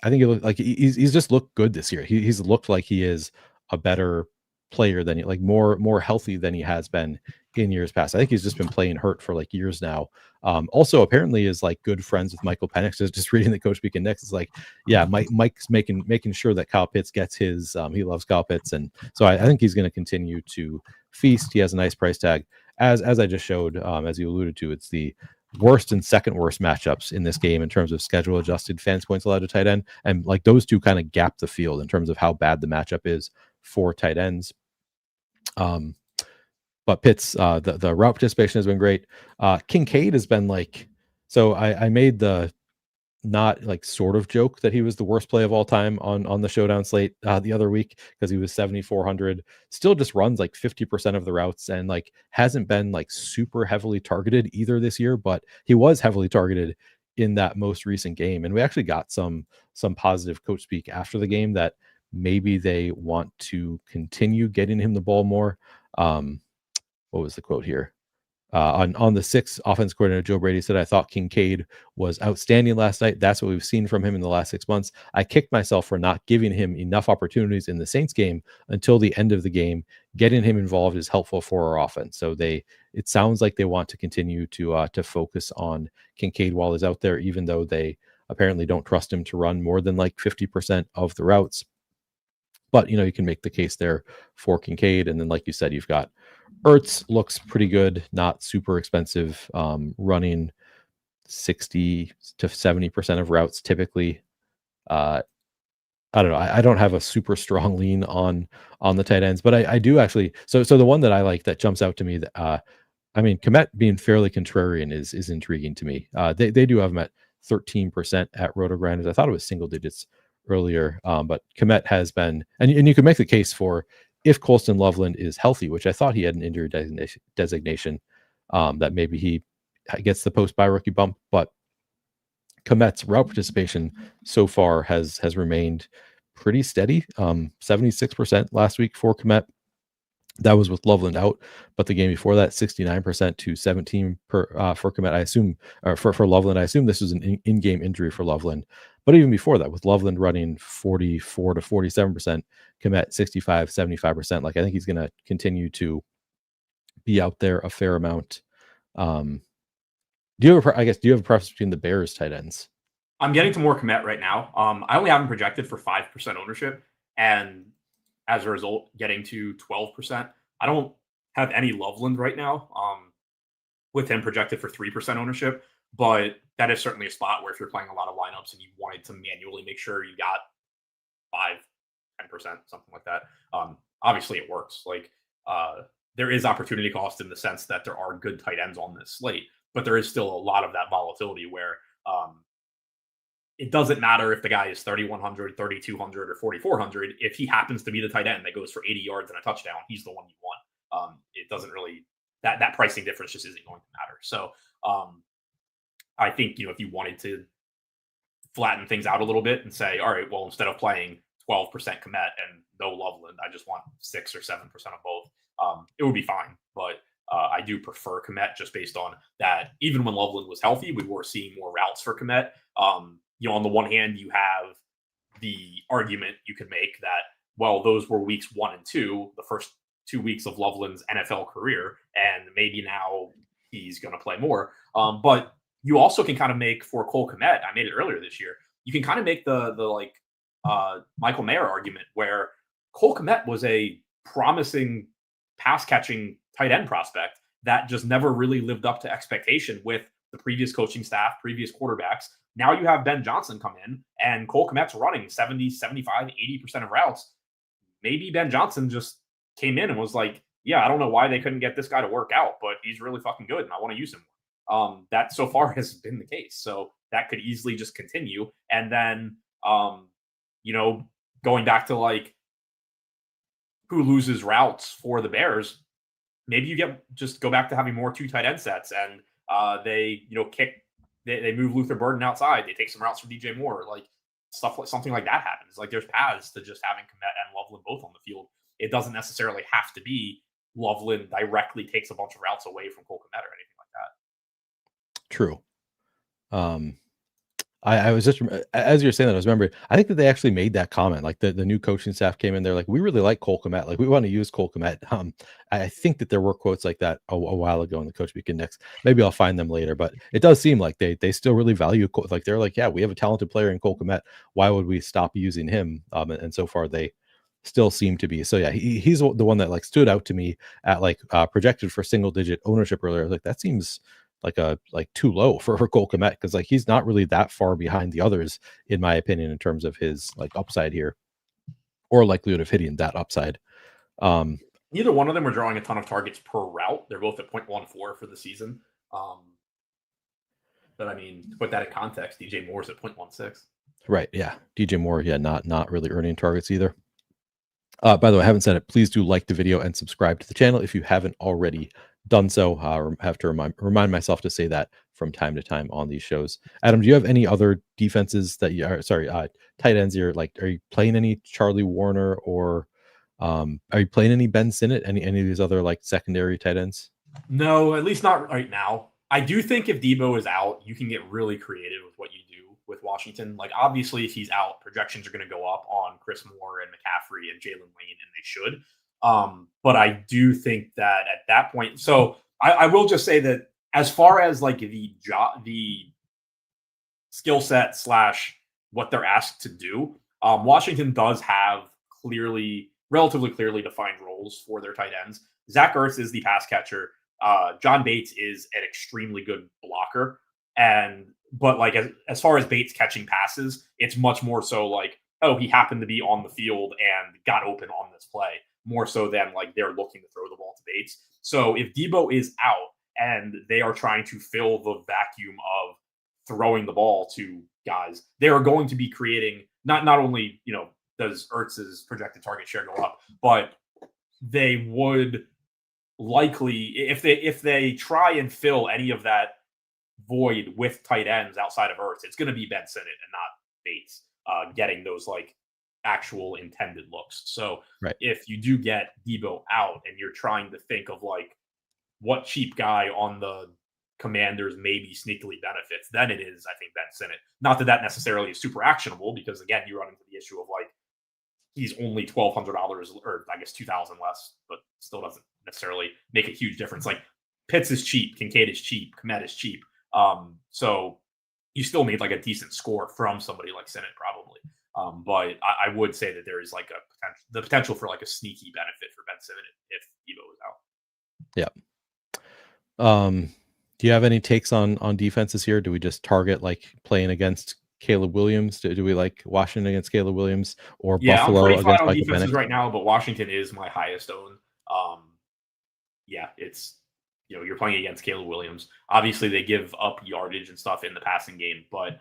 think it looked like he's just looked good this year. He's looked like he is a better player than like more healthy than he has been in years past. I think he's just been playing hurt for like years now. Also apparently is like good friends with Michael Penix. Just reading the Coach Speak Index, it's like, yeah, Mike's making sure that Kyle Pitts gets his, he loves Kyle Pitts. And so I think he's going to continue to feast. He has a nice price tag. As I just showed, as you alluded to, it's the worst and second worst matchups in this game in terms of schedule adjusted fantasy points allowed to tight end. And like those two kind of gap the field in terms of how bad the matchup is for tight ends. But Pitts, the route participation has been great. Kincaid has been like, so I made the not like sort of joke that he was the worst play of all time on the Showdown slate the other week because he was 7,400. Still just runs like 50% of the routes and like hasn't been like super heavily targeted either this year, but he was heavily targeted in that most recent game. And we actually got some positive coach speak after the game that maybe they want to continue getting him the ball more. What was the quote here? On the 6th, offense coordinator Joe Brady said, "I thought Kincaid was outstanding last night. That's what we've seen from him in the last 6 months. I kicked myself for not giving him enough opportunities in the Saints game until the end of the game. Getting him involved is helpful for our offense." So it sounds like they want to continue to focus on Kincaid while he's out there, even though they apparently don't trust him to run more than like 50% of the routes. But you can make the case there for Kincaid, and then like you said, you've got Ertz looks pretty good, not super expensive, running 60 to 70% of routes typically. I don't know. I don't have a super strong lean on the tight ends, but I do actually. So the one that I like that jumps out to me, that I mean, Kmet being fairly contrarian is intriguing to me. They do have him at 13% at Roto Grinders. I thought it was single digits earlier. But Kmet has been, and you can make the case for if Colston Loveland is healthy, which I thought he had an injury designation, that maybe he gets the post-bye rookie bump. But Kmet's route participation so far has remained pretty steady. 76% last week for Kmet. That was with Loveland out, but the game before that, 69% to 17 for Kmet. I assume, or for Loveland, I assume this was an in-game injury for Loveland. But even before that, with Loveland running 44 to 47%, Kmet 65, 75%. Like, I think he's going to continue to be out there a fair amount. Do you have a preference between the Bears tight ends? I'm getting to more Kmet right now. I only have him projected for 5% ownership, and as a result, getting to 12%. I don't have any Loveland right now, with him projected for 3% ownership, but that is certainly a spot where if you're playing a lot of lineups and you wanted to manually make sure you got 5-10%, something like that, obviously it works. Like, there is opportunity cost in the sense that there are good tight ends on this slate, but there is still a lot of that volatility where it doesn't matter if the guy is 3,100, 3,200, or 4,400. If he happens to be the tight end that goes for 80 yards and a touchdown, he's the one you want. It doesn't really, that pricing difference just isn't going to matter. So I think, if you wanted to flatten things out a little bit and say, all right, well, instead of playing 12% Kmet and no Loveland, I just want 6 or 7% of both, it would be fine. But I do prefer Kmet just based on that. Even when Loveland was healthy, we were seeing more routes for Kmet. On the one hand, you have the argument you could make that, well, those were weeks 1 and 2, the first 2 weeks of Loveland's NFL career, and maybe now he's going to play more. But you also can kind of make, for Cole Kmet, I made it earlier this year, you can kind of make the Michael Mayer argument where Cole Kmet was a promising pass-catching tight end prospect that just never really lived up to expectation with the previous coaching staff, previous quarterbacks. Now you have Ben Johnson come in, and Cole Kmet's running 70, 75, 80% of routes. Maybe Ben Johnson just came in and was like, yeah, I don't know why they couldn't get this guy to work out, but he's really fucking good, and I want to use him. That so far has been the case. So that could easily just continue. And then, going back to like who loses routes for the Bears, maybe you just go back to having more 2 tight end sets, and they move Luther Burden outside. They take some routes from DJ Moore, like something like that happens. Like, there's paths to just having Kmet and Loveland both on the field. It doesn't necessarily have to be Loveland directly takes a bunch of routes away from Cole Kmet or anything like that. True. I was just, as you're saying that, I was remembering, I think that they actually made that comment. Like, the new coaching staff came in, they're like, we really like Cole Kmet. Like, we want to use Cole Kmet. I think that there were quotes like that a while ago in the Coach Week Index. Maybe I'll find them later, but it does seem like they still really value, like, they're like, yeah, we have a talented player in Cole Kmet. Why would we stop using him? And so far they still seem to be. So yeah, he's the one that like stood out to me at like projected for single digit ownership earlier. Like, that seems like too low for Cole Kmet, because like he's not really that far behind the others, in my opinion, in terms of his like upside here or likelihood of hitting that upside. Neither one of them are drawing a ton of targets per route. They're both at 0.14 for the season. But I mean, to put that in context, DJ Moore's at 0.16. Right. Yeah. DJ Moore. Yeah. Not really earning targets either. By the way, I haven't said it. Please do like the video and subscribe to the channel if you haven't already done so. I have to remind myself to say that from time to time on these shows. Adam, do you have any other defenses that you are tight ends you're like? Are you playing any Charlie Warner, or are you playing any Ben Sinnott? Any of these other like secondary tight ends? No, at least not right now. I do think if Debo is out, you can get really creative with what you do with Washington. Like, obviously, if he's out, projections are going to go up on Chris Moore and McCaffrey and Jalen Lane, and they should. But I do think that at that point, so I will just say that as far as like the skill set / what they're asked to do, Washington does have relatively clearly defined roles for their tight ends. Zach Ertz is the pass catcher. John Bates is an extremely good blocker. But like as far as Bates catching passes, it's much more so like, oh, he happened to be on the field and got open on this play, more so than like they're looking to throw the ball to Bates. So if Debo is out and they are trying to fill the vacuum of throwing the ball to guys. They are going to be creating not only, does Ertz's projected target share go up, but they would likely, if they try and fill any of that void with tight ends outside of Ertz, it's going to be Ben Sinnott and not Bates getting those like actual intended looks. So if you do get Debo out and you're trying to think of like what cheap guy on the Commanders maybe sneakily benefits, then it is, I think, Ben Sinnott. Not that necessarily is super actionable, because again, you run into the issue of like he's only $1,200 or I guess $2,000 less, but still doesn't necessarily make a huge difference. Like Pitts is cheap, Kincaid is cheap, Kmet is cheap. So you still need like a decent score from somebody like Sinnott probably. But I would say that there is like the potential for like a sneaky benefit for Ben Simmons if Debo is out. Do you have any takes on defenses here? Do we just target like playing against Caleb Williams? Do we like Washington against Caleb Williams or Buffalo I'm pretty against fine on Michael defenses Bennett right now, but Washington is my highest own. It's you're playing against Caleb Williams. Obviously, they give up yardage and stuff in the passing game, but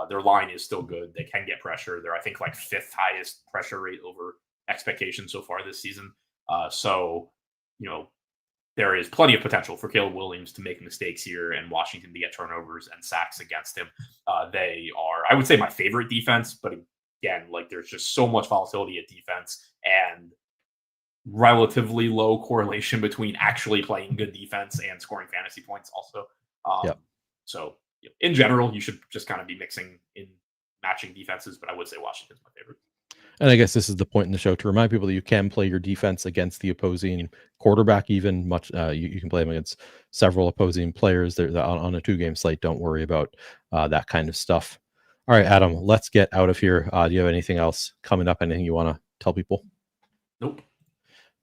their line is still good. They can get pressure. They're, I think, like 5th highest pressure rate over expectations so far this season. So, there is plenty of potential for Caleb Williams to make mistakes here and Washington to get turnovers and sacks against him. They are, I would say, my favorite defense, but again, like there's just so much volatility at defense and relatively low correlation between actually playing good defense and scoring fantasy points also. So in general, you should just kind of be mixing in matching defenses, but I would say Washington's my favorite. And I guess this is the point in the show to remind people that you can play your defense against the opposing quarterback. Even much, you can play them against several opposing players. They're on a 2-game slate. Don't worry about that kind of stuff. All right, Adam, let's get out of here. Do you have anything else coming up? Anything you want to tell people? Nope.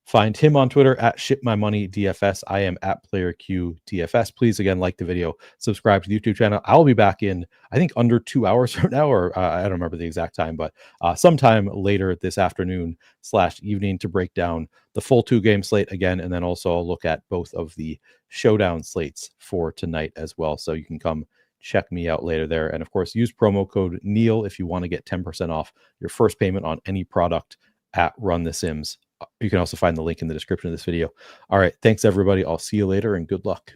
Find him on Twitter at ShipMyMoney DFS. I am at PlayerQDFS. Please, again, like the video, subscribe to the YouTube channel. I'll be back in, I think, under 2 hours from now, or I don't remember the exact time, but sometime later this afternoon/evening to break down the full 2-game slate again. And then also I'll look at both of the showdown slates for tonight as well. So you can come check me out later there. And of course, use promo code Neil if you want to get 10% off your first payment on any product at Run the Sims. You can also find the link in the description of this video. All right. Thanks, everybody. I'll see you later and good luck.